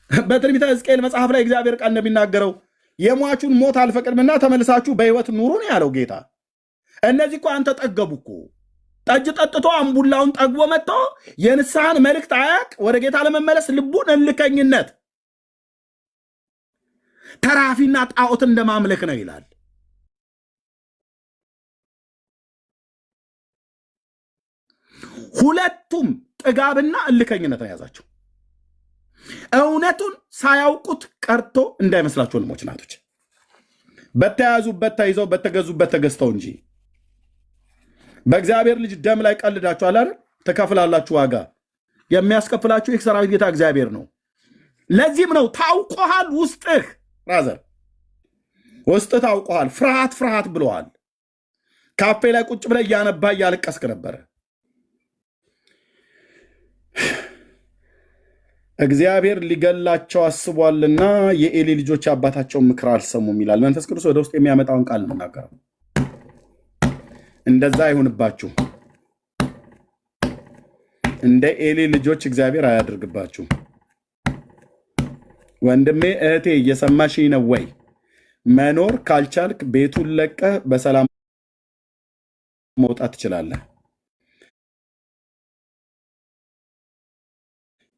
በትንቢተ ሕዝቅኤል መጽሐፍ ላይ እግዚአብሔር ቃል እንደሚናገረው የሟቹን ሞት አልፈቅድምና ተመልሳችሁ በሕይወት ኑሩ ነው ያለው ጌታ። እነዚህ እኮ አንተ ጠገቡ እኮ ጠጅ ጠጥቶ አምቡላውን ጠግቦ መጥቶ የንስሐን መልእክት አያቅ ወደ ጌታ ለመመለስ ልቡን እልከኝነት ተራፊና ጣዖት እንደማምለክ ነው ይላል። ሁለቱም ጥጋብና እልከኝነት ነው የያዛቸው። እውነቱን ሳያውቁት ቀርቶ እንዳይመስላችሁ ወንድሞች ናቶች፣ በተያዙበት ተይዘው በተገዙበት ተገዝተው እንጂ በእግዚአብሔር ልጅ ደም ላይ ቀልዳችኋል አይደል? ትከፍላላችሁ ዋጋ። የሚያስከፍላችሁ የሰራዊት ጌታ እግዚአብሔር ነው። ለዚህም ነው ታውቆሃል፣ ውስጥህ ራዘር ውስጥህ ታውቆሃል። ፍርሃት ብለዋል። ካፌ ላይ ቁጭ ብለህ እያነባ እያለቀስክ ነበረ። እግዚአብሔር ሊገላቸው አስቧልና የኤሊ ልጆች አባታቸውን ምክር አልሰሙም ይላል። መንፈስ ቅዱስ ወደ ውስጥ የሚያመጣውን ቃል ነው የምናገረው። እንደዛ አይሁንባችሁ። እንደ ኤሊ ልጆች እግዚአብሔር አያደርግባችሁ። ወንድሜ እህቴ እየሰማሽኝ ነው ወይ? መኖር ካልቻልክ ቤቱን ለቀህ በሰላም መውጣት ትችላለህ።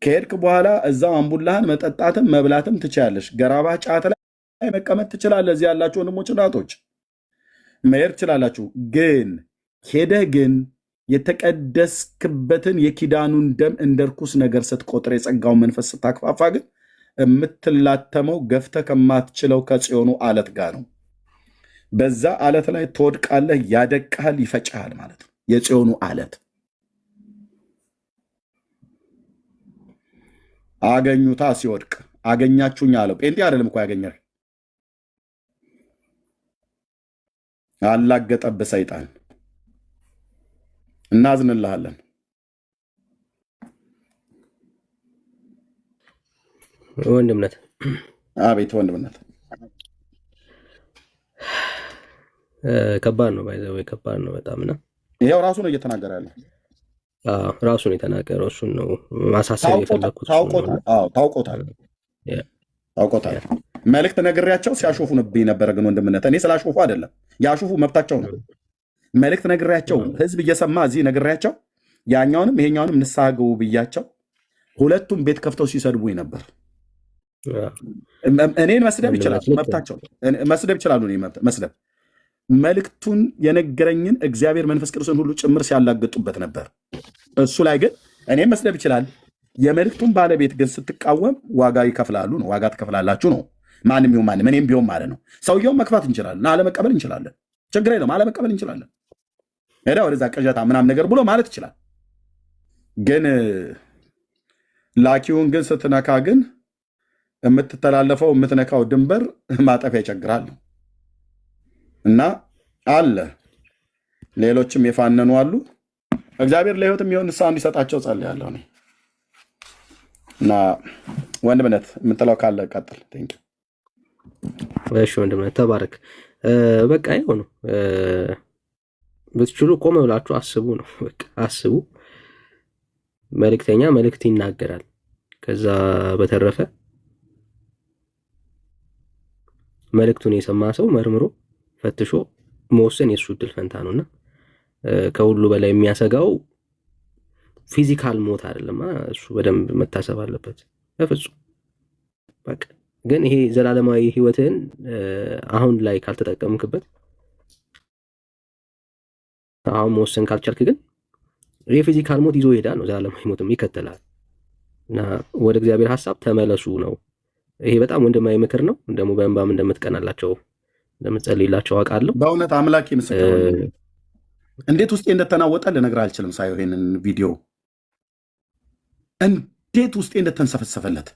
ከሄድክ በኋላ እዛው አምቡላህን መጠጣትም መብላትም ትችላለሽ። ገራባ ጫት ላይ መቀመጥ ትችላለህ። እዚህ ያላችሁ ወንድሞች እናቶች መሄድ ትችላላችሁ። ግን ሄደህ ግን የተቀደስክበትን የኪዳኑን ደም እንደ ርኩስ ነገር ስትቆጥር የጸጋውን መንፈስ ስታክፋፋ ግን የምትላተመው ገፍተህ ከማትችለው ከጽዮኑ አለት ጋር ነው። በዛ አለት ላይ ትወድቃለህ። ያደቅሃል፣ ይፈጭሃል ማለት ነው። የጽዮኑ አለት አገኙታ ሲወድቅ አገኛችሁኝ አለው። ጴንጤ አይደለም እኮ ያገኛል። አላገጠብህ ሰይጣን። እናዝንልሃለን። ወንድምነት አቤት ወንድምነት ከባድ ነው። ባይዘው ከባድ ነው በጣም እና ይሄው ራሱ ነው እየተናገረ ያለው። ራሱ ነው የተናገረው። እሱን ነው ማሳሰብ የፈለኩት። ታውቆታል። መልእክት ነግሬያቸው ሲያሾፉንብኝ ነበረ። ግን ወንድምነት እኔ ስላሾፉ አይደለም፣ ያሾፉ መብታቸው ነው። መልእክት ነግሬያቸው ህዝብ እየሰማ እዚህ ነግሬያቸው ያኛውንም ይሄኛውንም ንስሐ ግቡ ብያቸው ሁለቱም ቤት ከፍተው ሲሰድቡኝ ነበር። እኔን መስደብ ይችላል፣ መብታቸው። መስደብ ይችላሉ፣ መስደብ። መልእክቱን የነገረኝን እግዚአብሔር መንፈስ ቅዱስን ሁሉ ጭምር ሲያላገጡበት ነበር። እሱ ላይ ግን እኔም መስደብ ይችላል። የመልእክቱን ባለቤት ግን ስትቃወም ዋጋ ይከፍላሉ ነው። ዋጋ ትከፍላላችሁ ነው። ማንም ይሁን ማንም፣ እኔም ቢሆን ማለት ነው። ሰውየውን መክፋት እንችላለን፣ አለመቀበል እንችላለን። ችግር የለውም፣ አለመቀበል እንችላለን። ሄዳ ወደዛ ቅዠታ ምናምን ነገር ብሎ ማለት ይችላል። ግን ላኪውን ግን ስትነካ ግን የምትተላለፈው የምትነካው ድንበር ማጠፊያ ይቸግራል ነው እና አለ ሌሎችም የፋነኑ አሉ። እግዚአብሔር ለህይወት የሚሆን ንስሐ እንዲሰጣቸው ጸልያለሁ እኔ እና ወንድምነት የምትለው ካለ ቀጥል። እሺ ወንድምነት ተባረክ። በቃ ይኸው ነው። ብትችሉ ቆም ብላችሁ አስቡ ነው። በቃ አስቡ። መልእክተኛ መልእክት ይናገራል። ከዛ በተረፈ መልእክቱን የሰማ ሰው መርምሮ ፈትሾ መወሰን የሱ ዕድል ፈንታ ነውና ከሁሉ በላይ የሚያሰጋው ፊዚካል ሞት አይደለም። እሱ በደንብ መታሰብ አለበት በፍጹም። በቃ ግን ይሄ ዘላለማዊ ህይወትን አሁን ላይ ካልተጠቀምክበት፣ አሁን መወሰን ካልቻልክ ግን የፊዚካል ሞት ይዞ ይሄዳል ነው፣ ዘላለማዊ ሞትም ይከተላል። እና ወደ እግዚአብሔር ሐሳብ ተመለሱ ነው። ይሄ በጣም ወንድማዊ ምክር ነው። ደግሞ በእንባም እንደምትቀናላቸው እንደምትጸልይላቸው አውቃለሁ። በእውነት አምላክ ምስክር እንዴት ውስጤ እንደተናወጠ ልነግርህ አልችልም። ሳየው ይሄንን ቪዲዮ እንዴት ውስጤ እንደተንሰፈሰፈለት፣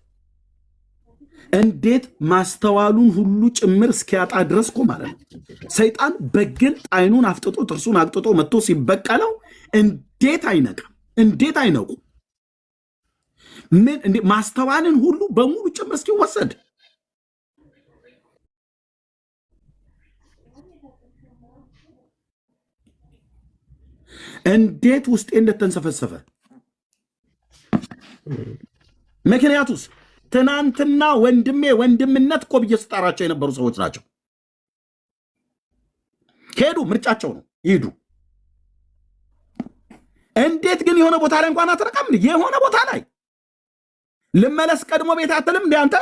እንዴት ማስተዋሉን ሁሉ ጭምር እስኪያጣ ድረስ እኮ ማለት ነው። ሰይጣን በግልጥ አይኑን አፍጥጦ ጥርሱን አቅጥጦ መጥቶ ሲበቀለው እንዴት አይነቃም? እንዴት አይነቁ? ምን ማስተዋልን ሁሉ በሙሉ ጭምር እስኪወሰድ እንዴት ውስጤ እንደተንሰፈሰፈ። ምክንያቱስ ትናንትና ወንድሜ ወንድምነት እኮ ብዬ ስጠራቸው የነበሩ ሰዎች ናቸው። ሄዱ፣ ምርጫቸው ነው፣ ይሄዱ። እንዴት ግን የሆነ ቦታ ላይ እንኳን አትረቃም? የሆነ ቦታ ላይ ልመለስ ቀድሞ ቤት አትልም? እንደ አንተ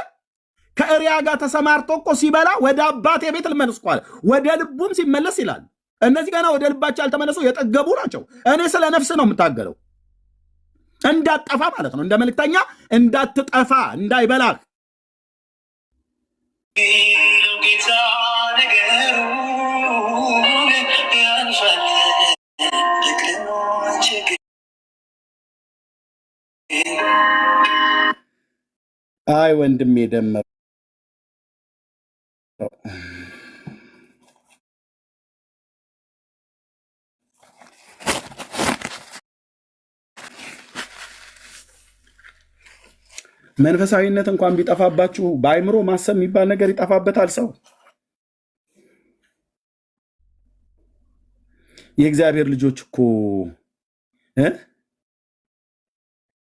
ከእሪያ ጋር ተሰማርቶ እኮ ሲበላ ወደ አባቴ ቤት ልመለስ እኮ አለ። ወደ ልቡም ሲመለስ ይላል። እነዚህ ገና ወደ ልባቸው ያልተመለሱ የጠገቡ ናቸው። እኔ ስለ ነፍስ ነው የምታገለው፣ እንዳትጠፋ ማለት ነው። እንደ መልእክተኛ እንዳትጠፋ፣ እንዳይበላህ። አይ ወንድሜ ደመረ መንፈሳዊነት እንኳን ቢጠፋባችሁ በአይምሮ ማሰብ የሚባል ነገር ይጠፋበታል ሰው። የእግዚአብሔር ልጆች እኮ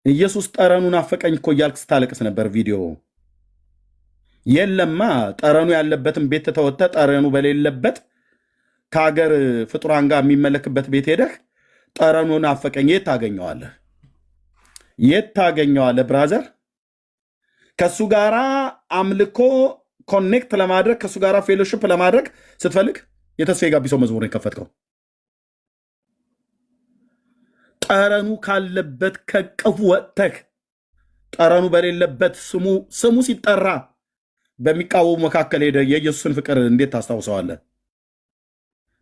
ኢየሱስ ጠረኑን አፈቀኝ እኮ እያልክ ስታለቅስ ነበር። ቪዲዮ የለማ ጠረኑ ያለበትን ቤት ተወተ ጠረኑ በሌለበት ከሀገር ፍጡራን ጋር የሚመለክበት ቤት ሄደህ ጠረኑን አፈቀኝ የት ታገኘዋለህ? የት ታገኘዋለህ ብራዘር? ከሱ ጋራ አምልኮ ኮኔክት ለማድረግ ከሱ ጋራ ፌሎሺፕ ለማድረግ ስትፈልግ የተስፋዬ ጋቢሶ መዝሙር የከፈትከው ጠረኑ ካለበት ከቀፉ ወጥተህ ጠረኑ በሌለበት ስሙ ሲጠራ በሚቃወሙ መካከል ሄደ የኢየሱስን ፍቅር እንዴት ታስታውሰዋለህ?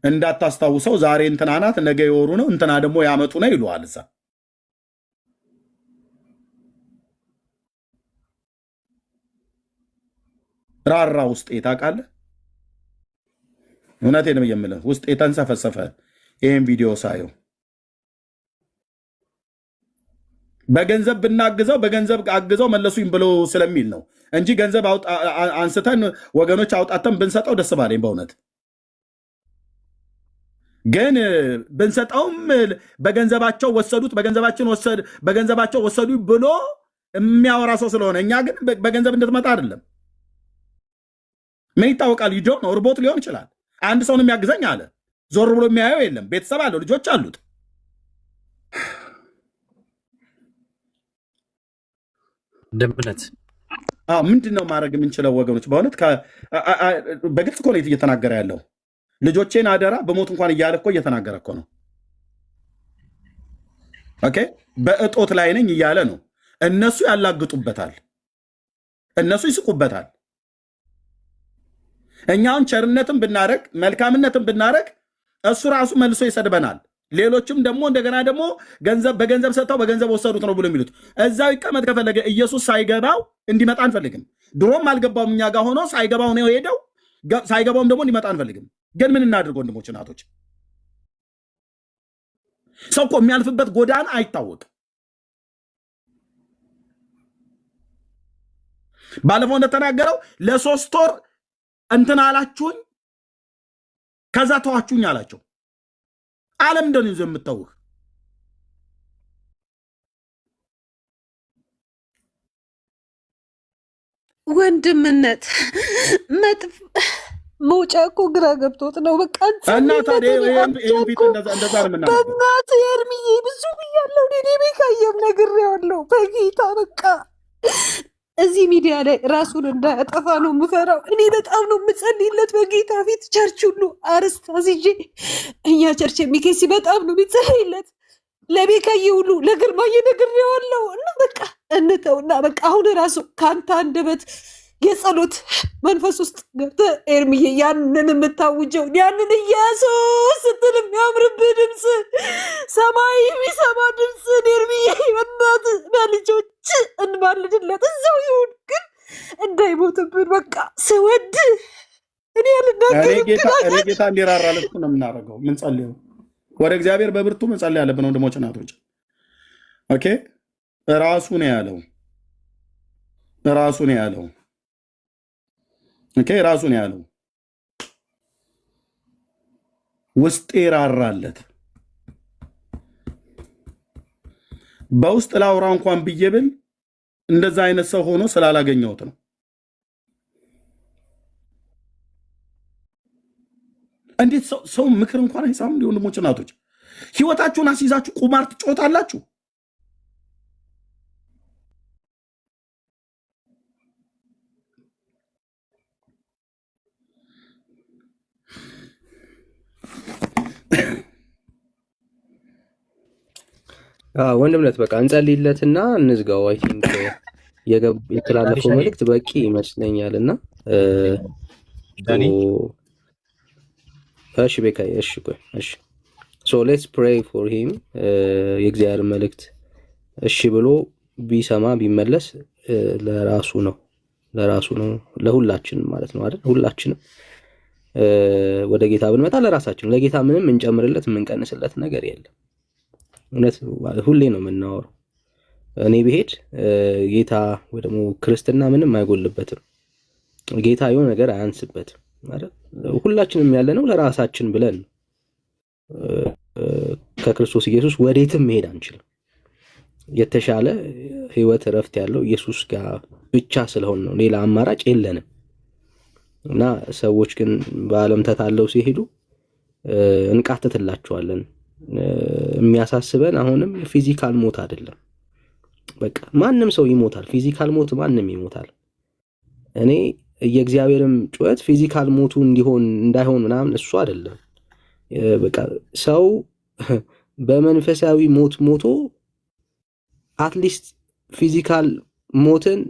እንዳታስታውሰው ዛሬ እንትና ናት ነገ የወሩ ነው እንትና ደግሞ ያመጡ ነው ይሉሃል። እዛ ራራ ውስጤ ታውቃለህ፣ እውነቴን ነው የምልህ፣ ውስጤ ተንሰፈሰፈ ይህን ቪዲዮ ሳየው። በገንዘብ ብናግዘው በገንዘብ አግዘው መለሱኝ ብሎ ስለሚል ነው እንጂ ገንዘብ አንስተን ወገኖች አውጣተን ብንሰጠው ደስ ባለኝ በእውነት። ግን ብንሰጠውም በገንዘባቸው ወሰዱት በገንዘባቸው ወሰዱ ብሎ የሚያወራ ሰው ስለሆነ እኛ ግን በገንዘብ እንድትመጣ አይደለም። ምን ይታወቃል? ይጆ ነው ርቦት ሊሆን ይችላል። አንድ ሰውን የሚያግዘኝ አለ፣ ዞር ብሎ የሚያየው የለም። ቤተሰብ አለው፣ ልጆች አሉት። ደምነት ምንድን ነው ማድረግ የምንችለው ወገኖች? በእውነት በግልጽ እኮ ነው እየተናገረ ያለው። ልጆቼን አደራ በሞት እንኳን እያለ እኮ እየተናገረ እኮ ነው። ኦኬ በእጦት ላይ ነኝ እያለ ነው። እነሱ ያላግጡበታል፣ እነሱ ይስቁበታል። እኛውን ቸርነትን ብናረግ መልካምነትን ብናረግ እሱ ራሱ መልሶ ይሰድበናል። ሌሎችም ደግሞ እንደገና ደግሞ በገንዘብ ሰጥተው በገንዘብ ወሰዱት ነው ብሎ የሚሉት እዛው ይቀመጥ ከፈለገ ኢየሱስ ሳይገባው እንዲመጣ አንፈልግም። ድሮም አልገባውም እኛ ጋር ሆኖ ሳይገባው ነው ሄደው፣ ሳይገባውም ደግሞ እንዲመጣ አንፈልግም። ግን ምን እናድርግ ወንድሞች እናቶች? ሰው እኮ የሚያልፍበት ጎዳና አይታወቅም። ባለፈው እንደተናገረው ለ3 ወር እንትን አላችሁኝ ከዛ ተዋችሁኝ አላቸው። ዓለም እንደሆነ ይዞ የምታውቅ ወንድምነት መውጫ እኮ ግራ ገብቶት ነው። በቃ እና ታዲያ ይሄን ፊት እንደዛ ነው የምናደርገው። በእናትህ ኤርሚዬ ብዙ ብያለሁ። እኔ ቤካየም ነግሬዋለሁ። በጌታ በቃ እዚህ ሚዲያ ላይ ራሱን እንዳያጠፋ ነው የምፈራው። እኔ በጣም ነው የምጸልይለት በጌታ ፊት። ቸርች ሁሉ አርስታ ይዤ እኛ ቸርች የሚኬሲ በጣም ነው የሚጸልይለት። ለቤካዬ ሁሉ ለግርማዬ ነግሬዋለሁ። እና በቃ እንተውና በቃ አሁን ራሱ ከአንተ አንደበት የጸሎት መንፈስ ውስጥ ገብተህ ኤርሚዬ ያንን የምታውጀውን ያንን ኢየሱስ ስትል የሚያምርብህ ድምፅ፣ ሰማይ የሚሰማ ድምፅ ኤርሚዬ በእናትህ በልጆች እንባልድለት። እዛው ይሁን ግን እንዳይሞትብን በቃ ስወድ እኔ ጌታ እንዲራራለት ነው የምናደርገው። ምን ጸልየው ወደ እግዚአብሔር በብርቱ መጸለይ ያለብን ወንድሞች እናቶች። ኦኬ ራሱ ነው ያለው ራሱ ነው ያለው። ውስጤ ራራለት። በውስጥ ላውራ እንኳን ብዬ ብል እንደዛ አይነት ሰው ሆኖ ስላላገኘሁት ነው። እንዴት ሰው ምክር እንኳን አይሰማም? እንደ ወንድሞች እናቶች ህይወታችሁን አስይዛችሁ ቁማር ትጫወታላችሁ። ወንድምነት በቃ እንጸልይለትና እንዝጋው። አይ ቲንክ የተላለፈው መልእክት በቂ ይመስለኛል። እና እሺ ቤካዬ እሺ ቆይ እሺ ሶ ሌትስ ፕሬይ ፎር ሂም። የእግዚአብሔር መልእክት እሺ ብሎ ቢሰማ ቢመለስ ለራሱ ነው ለሁላችንም ማለት ነው አይደል? ሁላችንም ወደ ጌታ ብንመጣ ለራሳችን፣ ለጌታ ምንም እንጨምርለት የምንቀንስለት ነገር የለም። እውነት ሁሌ ነው የምናወራው። እኔ ብሄድ ጌታ ወይ ደግሞ ክርስትና ምንም አይጎልበትም። ጌታ የሆነ ነገር አያንስበትም ማለት ሁላችንም ያለነው ለራሳችን ብለን ከክርስቶስ ኢየሱስ ወዴትም መሄድ አንችልም። የተሻለ ህይወት እረፍት ያለው ኢየሱስ ጋር ብቻ ስለሆነ ነው፣ ሌላ አማራጭ የለንም። እና ሰዎች ግን በዓለም ተታለው ሲሄዱ እንቃተትላቸዋለን። የሚያሳስበን አሁንም ፊዚካል ሞት አይደለም። በቃ ማንም ሰው ይሞታል፣ ፊዚካል ሞት ማንም ይሞታል። እኔ የእግዚአብሔርም ጩኸት ፊዚካል ሞቱ እንዳይሆን ምናምን እሱ አይደለም። በቃ ሰው በመንፈሳዊ ሞቶ አትሊስት ፊዚካል ሞትን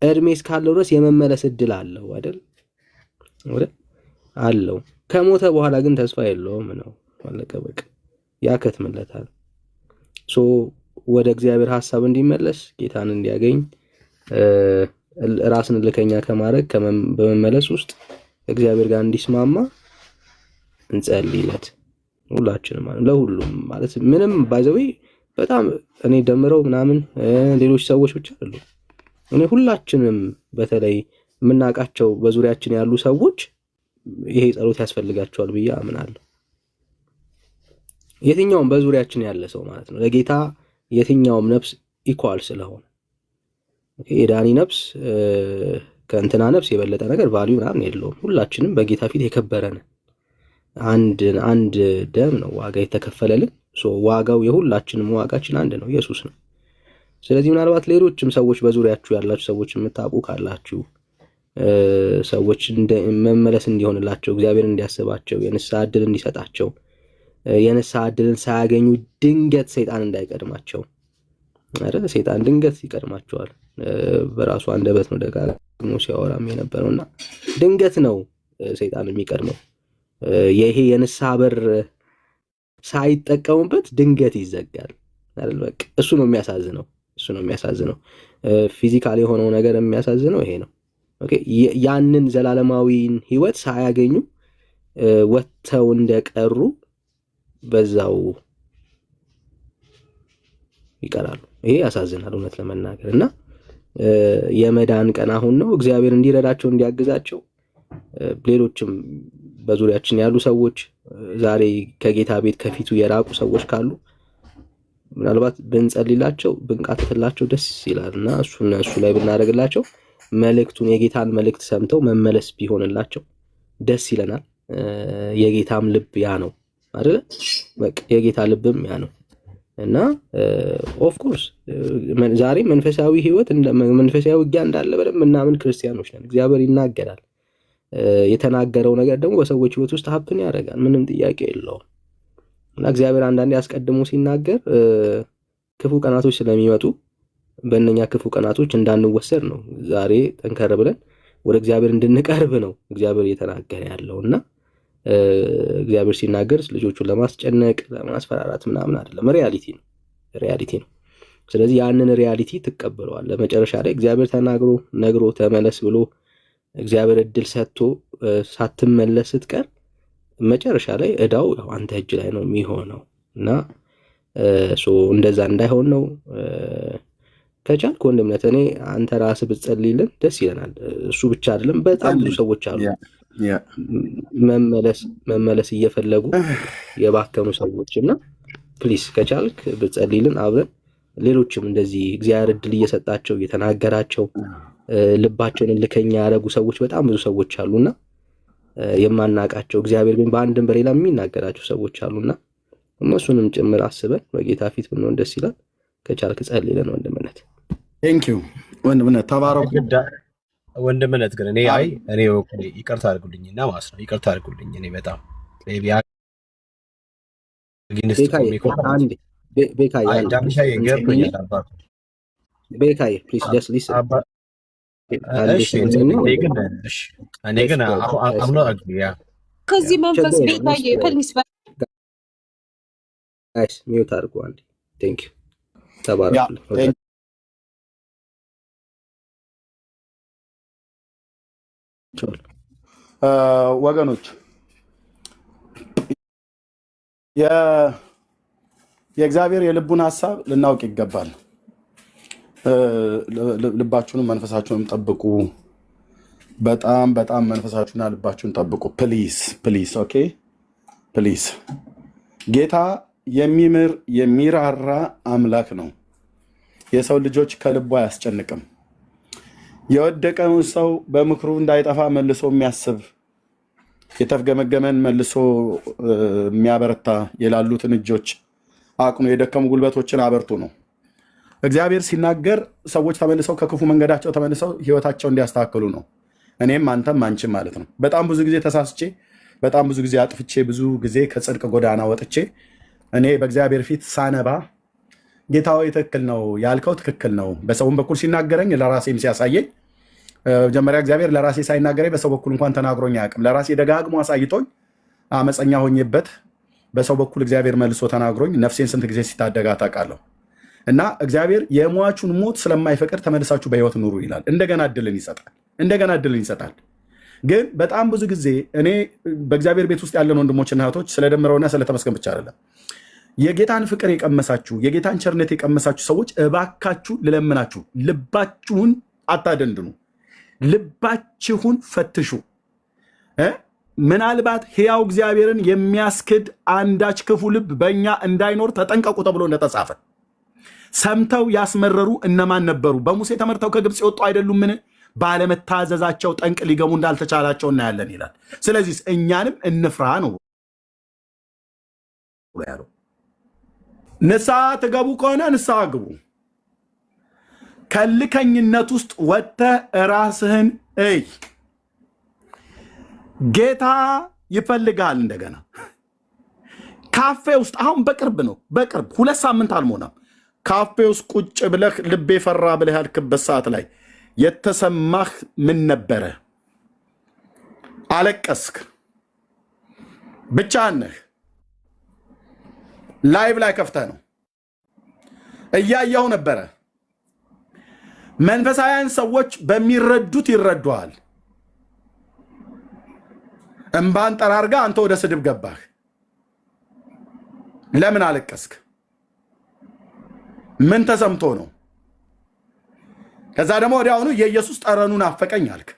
እድሜ እስካለው ድረስ የመመለስ እድል አለው አይደል? አለው። ከሞተ በኋላ ግን ተስፋ የለውም ነው አለቀ በቃ ያከትምለታል። ሶ ወደ እግዚአብሔር ሐሳብ እንዲመለስ ጌታን እንዲያገኝ ራስን ልከኛ ከማድረግ በመመለስ ውስጥ እግዚአብሔር ጋር እንዲስማማ እንጸልይለት። ሁላችንም ለሁሉም ማለት ምንም ባይዘው በጣም እኔ ደምረው ምናምን ሌሎች ሰዎች ብቻ አይደሉም። እኔ ሁላችንም በተለይ የምናውቃቸው በዙሪያችን ያሉ ሰዎች ይሄ ጸሎት ያስፈልጋቸዋል ብዬ አምናለሁ። የትኛውም በዙሪያችን ያለ ሰው ማለት ነው ለጌታ የትኛውም ነፍስ ኢኳል ስለሆነ የዳኒ ነፍስ ከእንትና ነፍስ የበለጠ ነገር ቫልዩ ምናምን የለውም። ሁላችንም በጌታ ፊት የከበረን አንድ ደም ነው ዋጋ የተከፈለልን። ዋጋው የሁላችንም ዋጋችን አንድ ነው፣ ኢየሱስ ነው። ስለዚህ ምናልባት ሌሎችም ሰዎች በዙሪያችሁ ያላችሁ ሰዎች የምታውቁ ካላችሁ ሰዎች መመለስ እንዲሆንላቸው እግዚአብሔር እንዲያስባቸው የንስሐ ዕድል እንዲሰጣቸው የንስሐ ዕድልን ሳያገኙ ድንገት ሰይጣን እንዳይቀድማቸው አይደል? ሰይጣን ድንገት ይቀድማቸዋል። በራሱ አንደበት ነው ደጋግሞ ሲያወራም የነበረውና ድንገት ነው ሰይጣን የሚቀድመው። ይሄ የንስሐ በር ሳይጠቀሙበት ድንገት ይዘጋል አይደል? በቃ እሱ ነው የሚያሳዝነው። ፊዚካል የሆነው ነገር የሚያሳዝነው ይሄ ነው። ኦኬ ያንን ዘላለማዊን ህይወት ሳያገኙ ወጥተው እንደቀሩ በዛው ይቀራሉ። ይሄ ያሳዝናል እውነት ለመናገር እና የመዳን ቀን አሁን ነው። እግዚአብሔር እንዲረዳቸው እንዲያግዛቸው ሌሎችም በዙሪያችን ያሉ ሰዎች ዛሬ ከጌታ ቤት ከፊቱ የራቁ ሰዎች ካሉ ምናልባት ብንጸልይላቸው ብንቃተትላቸው ደስ ይላል እና እሱ ላይ ብናደርግላቸው መልእክቱን የጌታን መልእክት ሰምተው መመለስ ቢሆንላቸው ደስ ይለናል። የጌታም ልብ ያ ነው አይደለ? በቃ የጌታ ልብም ያ ነው እና ኦፍ ኮርስ ዛሬ መንፈሳዊ ህይወት መንፈሳዊ ውጊያ እንዳለ በደንብ ምናምን ክርስቲያኖች ነን። እግዚአብሔር ይናገራል። የተናገረው ነገር ደግሞ በሰዎች ህይወት ውስጥ ሀፕን ያደርጋል። ምንም ጥያቄ የለውም። እና እግዚአብሔር አንዳንዴ አስቀድሞ ሲናገር ክፉ ቀናቶች ስለሚመጡ በእነኛ ክፉ ቀናቶች እንዳንወሰድ ነው። ዛሬ ጠንከር ብለን ወደ እግዚአብሔር እንድንቀርብ ነው እግዚአብሔር እየተናገረ ያለው እና እግዚአብሔር ሲናገር ልጆቹን ለማስጨነቅ ለማስፈራራት ምናምን አይደለም። ሪያሊቲ ነው። ስለዚህ ያንን ሪያሊቲ ትቀበለዋል። ለመጨረሻ ላይ እግዚአብሔር ተናግሮ ነግሮ ተመለስ ብሎ እግዚአብሔር እድል ሰጥቶ ሳትመለስ ስትቀር መጨረሻ ላይ እዳው አንተ እጅ ላይ ነው የሚሆነው እና እንደዛ እንዳይሆን ነው። ከቻልክ ወንድምነት እኔ አንተ ራስህ ብትጸልይልን ደስ ይለናል። እሱ ብቻ አይደለም፣ በጣም ብዙ ሰዎች አሉ መመለስ እየፈለጉ የባከኑ ሰዎች እና ፕሊስ ከቻልክ ብትጸልይልን አብረን ሌሎችም እንደዚህ እግዚአብሔር እድል እየሰጣቸው እየተናገራቸው ልባቸውን ልከኛ ያደረጉ ሰዎች በጣም ብዙ ሰዎች አሉና የማናቃቸው እግዚአብሔር ግን በአንድም በሌላ የሚናገራቸው ሰዎች አሉና እነሱንም ጭምር አስበን በጌታ ፊት ብንሆን ደስ ይላል። ከቻልክ ጸልይልን ወንድምነት። ቴንክ ዩ ወንድምነት፣ ተባረኩ ወንድምነት። ግን እኔ ይቅርታ አድርጉልኝና ማለት ነው ይቅርታ አድርጉልኝ። እኔ በጣም ቤካዬ ፕሊዝ ጀስት ሊስን ከዚህ መንፈስ ቤታዬ ፕሊዝ ሚውት አድርጉ አንዴ። ቴንክ ዩ ተባረኩ ወገኖች። የእግዚአብሔር የልቡን ሀሳብ ልናውቅ ይገባል። ልባችሁንም መንፈሳችሁንም ጠብቁ። በጣም በጣም መንፈሳችሁና ልባችሁን ጠብቁ። ፕሊዝ ኦኬ ፕሊዝ። ጌታ የሚምር የሚራራ አምላክ ነው። የሰው ልጆች ከልቡ አያስጨንቅም። የወደቀውን ሰው በምክሩ እንዳይጠፋ መልሶ የሚያስብ የተፍገመገመን መልሶ የሚያበረታ የላሉትን እጆች አቅኑ የደከሙ ጉልበቶችን አበርቱ ነው። እግዚአብሔር ሲናገር ሰዎች ተመልሰው ከክፉ መንገዳቸው ተመልሰው ህይወታቸው እንዲያስተካክሉ ነው። እኔም አንተም አንቺም ማለት ነው። በጣም ብዙ ጊዜ ተሳስቼ በጣም ብዙ ጊዜ አጥፍቼ ብዙ ጊዜ ከጽድቅ ጎዳና ወጥቼ እኔ በእግዚአብሔር ፊት ሳነባ ጌታዊ ትክክል ነው ያልከው ትክክል ነው። በሰውም በኩል ሲናገረኝ ለራሴም ሲያሳየኝ መጀመሪያ እግዚአብሔር ለራሴ ሳይናገረኝ በሰው በኩል እንኳን ተናግሮኝ አያውቅም። ለራሴ ደጋግሞ አሳይቶኝ አመፀኛ ሆኜበት በሰው በኩል እግዚአብሔር መልሶ ተናግሮኝ ነፍሴን ስንት ጊዜ ሲታደጋ ታውቃለሁ። እና እግዚአብሔር የሟቹን ሞት ስለማይፈቅድ ተመልሳችሁ በህይወት ኑሩ ይላል። እንደገና እድልን ይሰጣል። ግን በጣም ብዙ ጊዜ እኔ በእግዚአብሔር ቤት ውስጥ ያለን ወንድሞችና እህቶች ስለደምረውና ስለተመስገን ብቻ አይደለም የጌታን ፍቅር የቀመሳችሁ የጌታን ቸርነት የቀመሳችሁ ሰዎች እባካችሁ ልለምናችሁ፣ ልባችሁን አታደንድኑ፣ ልባችሁን ፈትሹ። ምናልባት ሕያው እግዚአብሔርን የሚያስክድ አንዳች ክፉ ልብ በእኛ እንዳይኖር ተጠንቀቁ ተብሎ እንደተጻፈ ሰምተው ያስመረሩ እነማን ነበሩ? በሙሴ ተመርተው ከግብፅ የወጡ አይደሉምን? ባለመታዘዛቸው ጠንቅ ሊገሙ እንዳልተቻላቸው እናያለን ይላል። ስለዚህ እኛንም እንፍራ ነው ያለው። ንስሐ ትገቡ ከሆነ ንስሐ ግቡ። ከልከኝነት ውስጥ ወጥተህ ራስህን እይ። ጌታ ይፈልጋል። እንደገና ካፌ ውስጥ አሁን በቅርብ 2 ሳምንት አልሞላም ካፌ ውስጥ ቁጭ ብለህ ልቤ ፈራ ብለህ ያልክበት ሰዓት ላይ የተሰማህ ምን ነበረ? አለቀስክ? ብቻህን ነህ? ላይቭ ላይ ከፍተህ ነው? እያየው ነበረ። መንፈሳውያን ሰዎች በሚረዱት ይረዱሃል። እምባን ጠራርጋ አንተ ወደ ስድብ ገባህ። ለምን አለቀስክ? ምን ተሰምቶ ነው? ከዛ ደግሞ ወዲያውኑ የኢየሱስ ጠረኑን አፈቀኝ አልክ።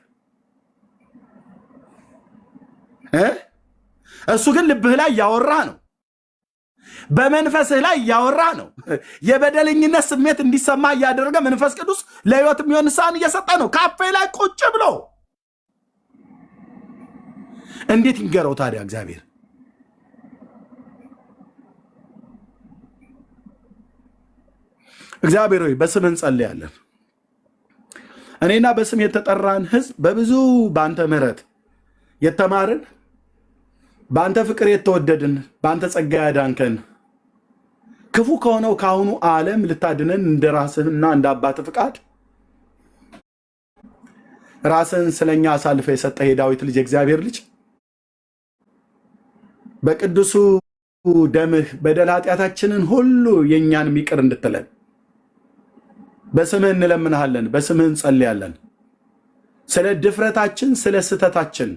እሱ ግን ልብህ ላይ እያወራ ነው፣ በመንፈስህ ላይ እያወራ ነው። የበደለኝነት ስሜት እንዲሰማ እያደረገ መንፈስ ቅዱስ ለህይወት የሚሆን ንስሐን እየሰጠ ነው። ካፌ ላይ ቁጭ ብሎ እንዴት ይንገረው ታዲያ እግዚአብሔር? እግዚአብሔር ሆይ በስምህ እንጸልያለን። እኔና በስም የተጠራን ህዝብ በብዙ በአንተ ምሕረት የተማርን በአንተ ፍቅር የተወደድን በአንተ ጸጋ ያዳንከን ክፉ ከሆነው ከአሁኑ ዓለም ልታድነን እንደ ራስህና እንደ አባት ፍቃድ ራስህን ስለኛ አሳልፈ የሰጠህ የዳዊት ልጅ የእግዚአብሔር ልጅ በቅዱሱ ደምህ በደል ኃጢአታችንን ሁሉ የእኛን ይቅር እንድትለን በስምህ እንለምንሃለን፣ በስምህ እንጸልያለን። ስለ ድፍረታችን፣ ስለ ስተታችን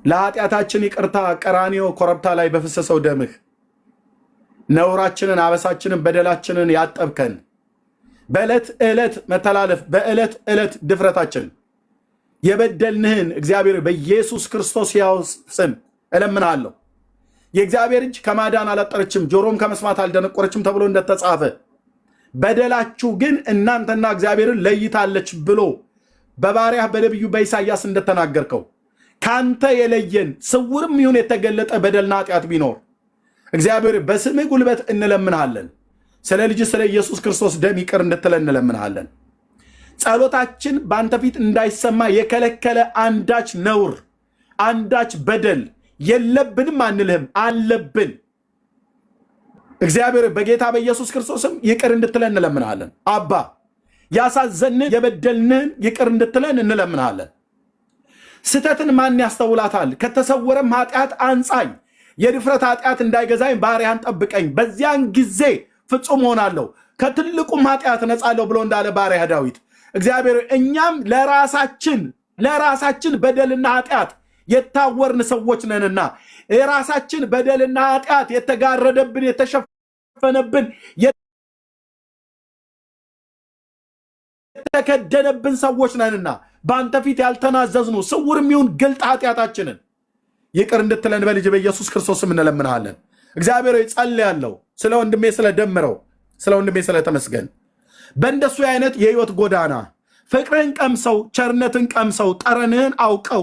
ለኃጢአታችን ይቅርታ ቀራንዮ ኮረብታ ላይ በፈሰሰው ደምህ ነውራችንን፣ አበሳችንን፣ በደላችንን ያጠብከን በዕለት ዕለት መተላለፍ በዕለት ዕለት ድፍረታችን የበደልንህን እግዚአብሔር በኢየሱስ ክርስቶስ ሕያው ስም እለምንሃለሁ። የእግዚአብሔር እጅ ከማዳን አላጠረችም፣ ጆሮም ከመስማት አልደነቆረችም ተብሎ እንደተጻፈ በደላችሁ ግን እናንተና እግዚአብሔርን ለይታለች ብሎ በባሪያህ በነቢዩ በኢሳይያስ እንደተናገርከው ካንተ የለየን ስውርም ይሁን የተገለጠ በደልና ኃጢአት ቢኖር እግዚአብሔር በስምህ ጉልበት እንለምንሃለን። ስለ ልጅ ስለ ኢየሱስ ክርስቶስ ደም ይቅር እንድትለን እንለምንሃለን። ጸሎታችን በአንተ ፊት እንዳይሰማ የከለከለ አንዳች ነውር አንዳች በደል የለብንም አንልህም፣ አለብን። እግዚአብሔር በጌታ በኢየሱስ ክርስቶስም ይቅር እንድትለን እንለምንሃለን። አባ ያሳዘንን የበደልንን ይቅር እንድትለን እንለምንሃለን። ስተትን ማን ያስተውላታል? ከተሰወረም ኃጢአት አንጻኝ፣ የድፍረት ኃጢአት እንዳይገዛኝ ባሪያን ጠብቀኝ፣ በዚያን ጊዜ ፍጹም ሆናለሁ፣ ከትልቁም ኃጢአት ነጻለሁ ብሎ እንዳለ ባሪያ ዳዊት እግዚአብሔር እኛም ለራሳችን በደልና ኃጢአት የታወርን ሰዎች ነንና የራሳችን በደልና ኃጢአት የተጋረደብን የተሸፈነብን የተከደነብን ሰዎች ነንና በአንተ ፊት ያልተናዘዝኑ ስውርም ይሁን ግልጥ ኃጢአታችንን ይቅር እንድትለን በልጅ በኢየሱስ ክርስቶስም እንለምንሃለን። እግዚአብሔር ሆይ ጸልያለሁ ስለ ወንድሜ ስለደምረው ስለ ወንድሜ ስለተመስገን በእንደሱ አይነት የህይወት ጎዳና ፍቅርህን ቀምሰው ቸርነትን ቀምሰው ጠረንህን አውቀው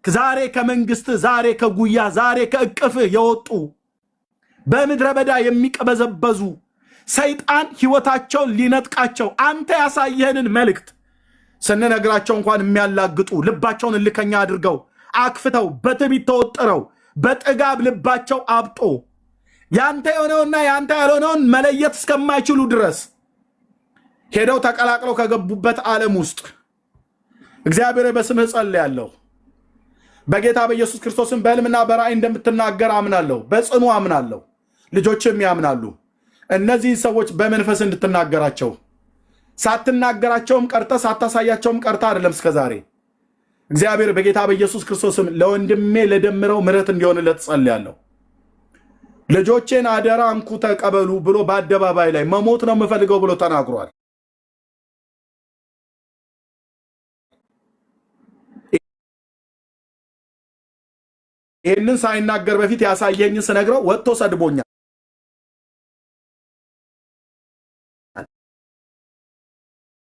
ዛሬ ከመንግስት ዛሬ ከጉያ ዛሬ ከእቅፍህ የወጡ በምድረ በዳ የሚቀበዘበዙ ሰይጣን ህይወታቸውን ሊነጥቃቸው አንተ ያሳየህንን መልእክት ስንነግራቸው እንኳን የሚያላግጡ ልባቸውን እልከኛ አድርገው አክፍተው በትዕቢት ተወጥረው በጥጋብ ልባቸው አብጦ ያንተ የሆነውና ያንተ ያልሆነውን መለየት እስከማይችሉ ድረስ ሄደው ተቀላቅለው ከገቡበት ዓለም ውስጥ እግዚአብሔር በስምህ ጸልያለሁ። በጌታ በኢየሱስ ክርስቶስም በህልምና በራእይ እንደምትናገር አምናለሁ፣ በጽኑ አምናለሁ። ልጆችም ያምናሉ። እነዚህ ሰዎች በመንፈስ እንድትናገራቸው ሳትናገራቸውም ቀርተ ሳታሳያቸውም ቀርተ አይደለም እስከዛሬ እግዚአብሔር በጌታ በኢየሱስ ክርስቶስም ለወንድሜ ለደምረው ምሕረት እንዲሆንለት ጸልያለሁ። ልጆቼን አደራ እንኩ ተቀበሉ ብሎ በአደባባይ ላይ መሞት ነው የምፈልገው ብሎ ተናግሯል። ይህንን ሳይናገር በፊት ያሳየኝን ስነግረው ወጥቶ ሰድቦኛል።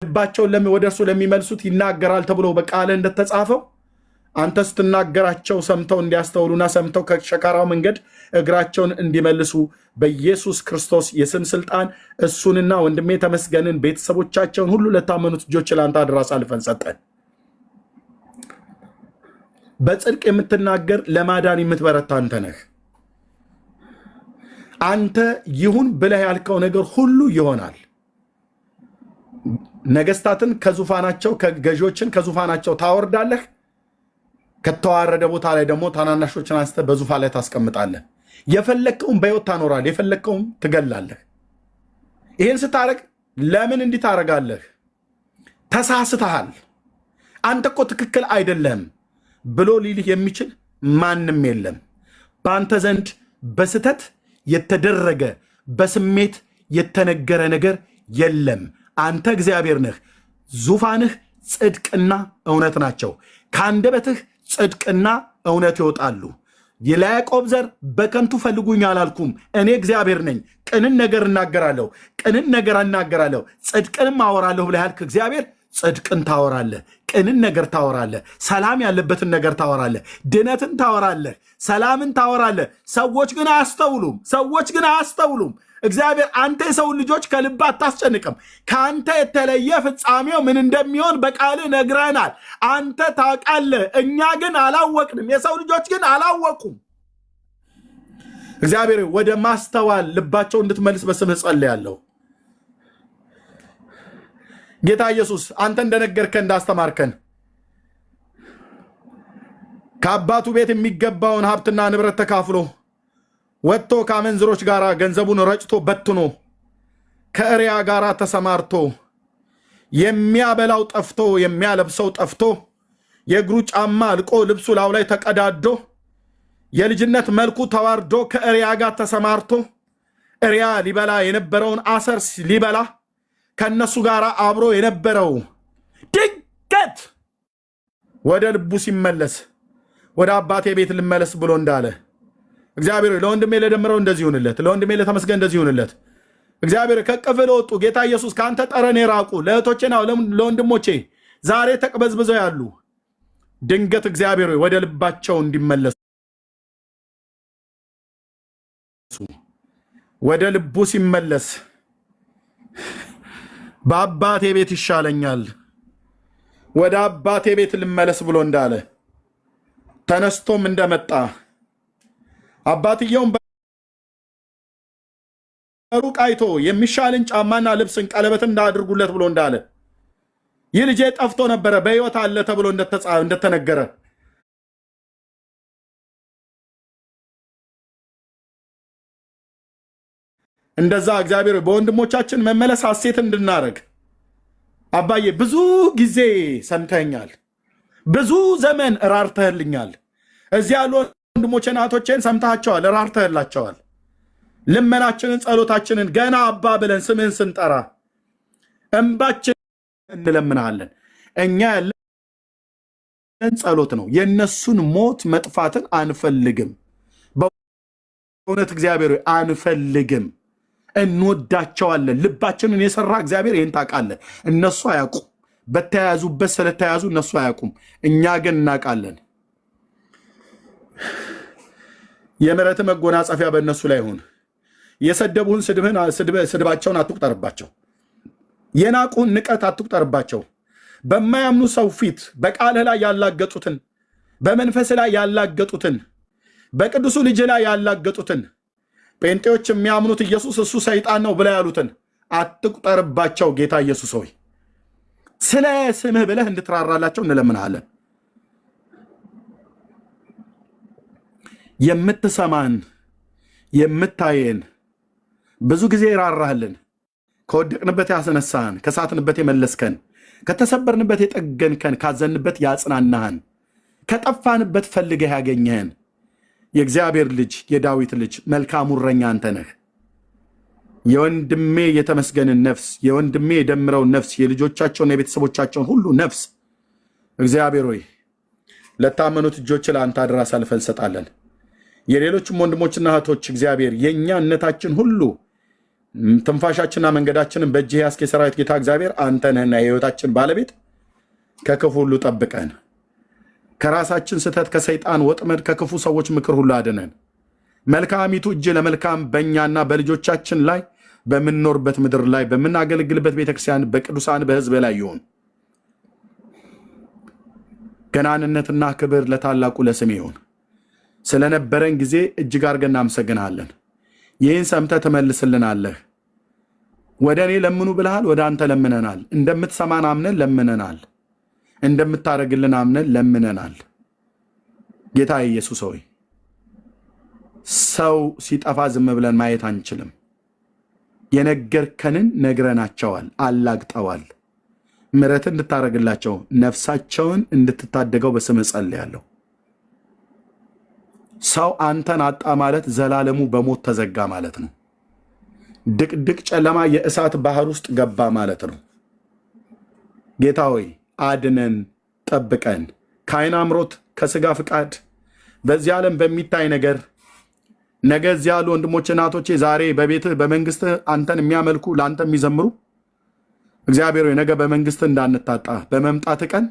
ልባቸውን ወደ እርሱ ለሚመልሱት ይናገራል ተብሎ በቃል እንደተጻፈው አንተ ስትናገራቸው ሰምተው እንዲያስተውሉና ሰምተው ከሸካራው መንገድ እግራቸውን እንዲመልሱ በኢየሱስ ክርስቶስ የስም ስልጣን እሱንና ወንድሜ ተመስገንን ቤተሰቦቻቸውን ሁሉ ለታመኑት እጆች ለአንተ አደራ አሳልፈን ሰጠን። በጽድቅ የምትናገር ለማዳን የምትበረታ አንተ ነህ። አንተ ይሁን ብለህ ያልከው ነገር ሁሉ ይሆናል። ነገስታትን ከዙፋናቸው ገዢዎችን ከዙፋናቸው ታወርዳለህ። ከተዋረደ ቦታ ላይ ደግሞ ታናናሾችን አንስተ በዙፋን ላይ ታስቀምጣለህ። የፈለግከውን በሕይወት ታኖራለህ፣ የፈለግከውን ትገላለህ። ይህን ስታረግ ለምን እንዲህ ታረጋለህ? ተሳስተሃል፣ አንተ እኮ ትክክል አይደለም ብሎ ሊልህ የሚችል ማንም የለም። በአንተ ዘንድ በስተት የተደረገ በስሜት የተነገረ ነገር የለም። አንተ እግዚአብሔር ነህ። ዙፋንህ ጽድቅና እውነት ናቸው። ከአንደበትህ ጽድቅና እውነት ይወጣሉ። የያዕቆብ ዘር በከንቱ ፈልጉኝ አላልኩም፣ እኔ እግዚአብሔር ነኝ። ቅንን ነገር እናገራለሁ፣ ቅንን ነገር እናገራለሁ፣ ጽድቅንም አወራለሁ ብለህ ያልክ እግዚአብሔር ጽድቅን ታወራለህ፣ ቅንን ነገር ታወራለህ፣ ሰላም ያለበትን ነገር ታወራለህ፣ ድነትን ታወራለህ፣ ሰላምን ታወራለህ። ሰዎች ግን አያስተውሉም። እግዚአብሔር አንተ የሰውን ልጆች ከልብ አታስጨንቅም። ከአንተ የተለየ ፍጻሜው ምን እንደሚሆን በቃልህ ነግረናል። አንተ ታውቃለህ፣ እኛ ግን አላወቅንም። የሰው ልጆች ግን አላወቁም። እግዚአብሔር ወደ ማስተዋል ልባቸው እንድትመልስ በስምህ ጸልያለሁ። ጌታ ኢየሱስ አንተ እንደነገርከን እንዳስተማርከን ከአባቱ ቤት የሚገባውን ሀብትና ንብረት ተካፍሎ ወጥቶ ከአመንዝሮች ጋር ገንዘቡን ረጭቶ በትኖ ከእሪያ ጋር ተሰማርቶ የሚያበላው ጠፍቶ የሚያለብሰው ጠፍቶ የእግሩ ጫማ አልቆ ልብሱ ላዩ ላይ ተቀዳዶ የልጅነት መልኩ ተዋርዶ ከእሪያ ጋር ተሰማርቶ እሪያ ሊበላ የነበረውን አሰር ሊበላ ከነሱ ጋር አብሮ የነበረው ድንገት ወደ ልቡ ሲመለስ ወደ አባቴ ቤት ልመለስ ብሎ እንዳለ እግዚአብሔር ለወንድሜ ለደምረው እንደዚህ ይሁንለት፣ ለወንድሜ ለተመስገን እንደዚህ ይሁንለት። እግዚአብሔር ከቅፍ ለወጡ ጌታ ኢየሱስ ከአንተ ጠረን የራቁ ለእህቶቼና ለወንድሞቼ ዛሬ ተቅበዝብዘው ያሉ ድንገት እግዚአብሔር ወደ ልባቸው እንዲመለሱ ወደ ልቡ ሲመለስ በአባቴ ቤት ይሻለኛል፣ ወደ አባቴ ቤት ልመለስ ብሎ እንዳለ ተነስቶም እንደመጣ አባትየውን በሩቅ አይቶ የሚሻልን ጫማና ልብስን ቀለበትን እንዳድርጉለት ብሎ እንዳለ ይህ ልጄ ጠፍቶ ነበረ በሕይወት አለ ተብሎ እንደተነገረ እንደዛ እግዚአብሔር በወንድሞቻችን መመለስ ሐሴት እንድናረግ አባዬ ብዙ ጊዜ ሰምተኛል፣ ብዙ ዘመን ራርተህልኛል። እዚህ ያሉ ወንድሞቼና እህቶቼን ሰምታቸዋል፣ ራርተህላቸዋል። ልመናችንን ጸሎታችንን ገና አባ ብለን ስምህን ስንጠራ እንባችን እንለምናለን። እኛ ያለን ጸሎት ነው። የእነሱን ሞት መጥፋትን አንፈልግም። በእውነት እግዚአብሔር አንፈልግም። እንወዳቸዋለን። ልባችንን የሰራ እግዚአብሔር ይህን ታውቃለህ። እነሱ አያውቁም። በተያያዙበት ስለተያዙ እነሱ አያውቁም። እኛ ግን እናውቃለን። የምሕረት መጎናጸፊያ በእነሱ ላይ ይሁን። የሰደቡህን ስድባቸውን አትቁጠርባቸው። የናቁን ንቀት አትቁጠርባቸው። በማያምኑ ሰው ፊት በቃልህ ላይ ያላገጡትን፣ በመንፈስ ላይ ያላገጡትን፣ በቅዱሱ ልጅ ላይ ያላገጡትን ጴንጤዎች የሚያምኑት ኢየሱስ እሱ ሰይጣን ነው ብለው ያሉትን አትቁጠርባቸው። ጌታ ኢየሱስ ሆይ ስለ ስምህ ብለህ እንድትራራላቸው እንለምናለን። የምትሰማን የምታየን ብዙ ጊዜ ራራህልን። ከወደቅንበት ያስነሳህን፣ ከሳትንበት የመለስከን፣ ከተሰበርንበት የጠገንከን፣ ካዘንበት ያጽናናህን፣ ከጠፋንበት ፈልገህ ያገኘህን የእግዚአብሔር ልጅ የዳዊት ልጅ መልካሙ እረኛ አንተ ነህ። የወንድሜ የተመስገንን ነፍስ፣ የወንድሜ የደምረውን ነፍስ፣ የልጆቻቸውን የቤተሰቦቻቸውን ሁሉ ነፍስ እግዚአብሔር ሆይ ለታመኑት እጆች ለአንተ አደራ አሳልፈን እንሰጣለን። የሌሎችም ወንድሞችና እህቶች እግዚአብሔር የእኛነታችን ሁሉ ትንፋሻችንና መንገዳችንን በእጅህ ያስክ የሰራዊት ጌታ እግዚአብሔር አንተ ነህና የሕይወታችን ባለቤት ከክፉ ሁሉ ጠብቀን፣ ከራሳችን ስህተት፣ ከሰይጣን ወጥመድ፣ ከክፉ ሰዎች ምክር ሁሉ አድነን። መልካሚቱ እጅ ለመልካም በእኛና በልጆቻችን ላይ በምንኖርበት ምድር ላይ በምናገለግልበት ቤተክርስቲያን በቅዱሳን በሕዝብ ላይ ይሁን። ገናንነትና ክብር ለታላቁ ለስም ይሁን። ስለነበረን ጊዜ እጅግ አድርገን እናመሰግናለን። ይህን ሰምተህ ትመልስልናለህ። ወደ እኔ ለምኑ ብልሃል፣ ወደ አንተ ለምነናል። እንደምትሰማን አምነን ለምነናል። እንደምታደርግልን አምነን ለምነናል። ጌታ ኢየሱስ ሆይ ሰው ሲጠፋ ዝም ብለን ማየት አንችልም። የነገርከንን ነግረናቸዋል፣ አላግጠዋል። ምሕረትን እንድታደርግላቸው ነፍሳቸውን እንድትታደገው በስምህ ጸልያለሁ። ሰው አንተን አጣ ማለት ዘላለሙ በሞት ተዘጋ ማለት ነው። ድቅድቅ ጨለማ የእሳት ባህር ውስጥ ገባ ማለት ነው። ጌታ ሆይ አድነን፣ ጠብቀን ከዓይን አምሮት፣ ከስጋ ፍቃድ፣ በዚህ ዓለም በሚታይ ነገር ነገ እዚህ ያሉ ወንድሞች እናቶቼ ዛሬ በቤትህ በመንግስትህ አንተን የሚያመልኩ ለአንተ የሚዘምሩ እግዚአብሔር ሆይ ነገ በመንግስት እንዳንታጣ በመምጣት ቀን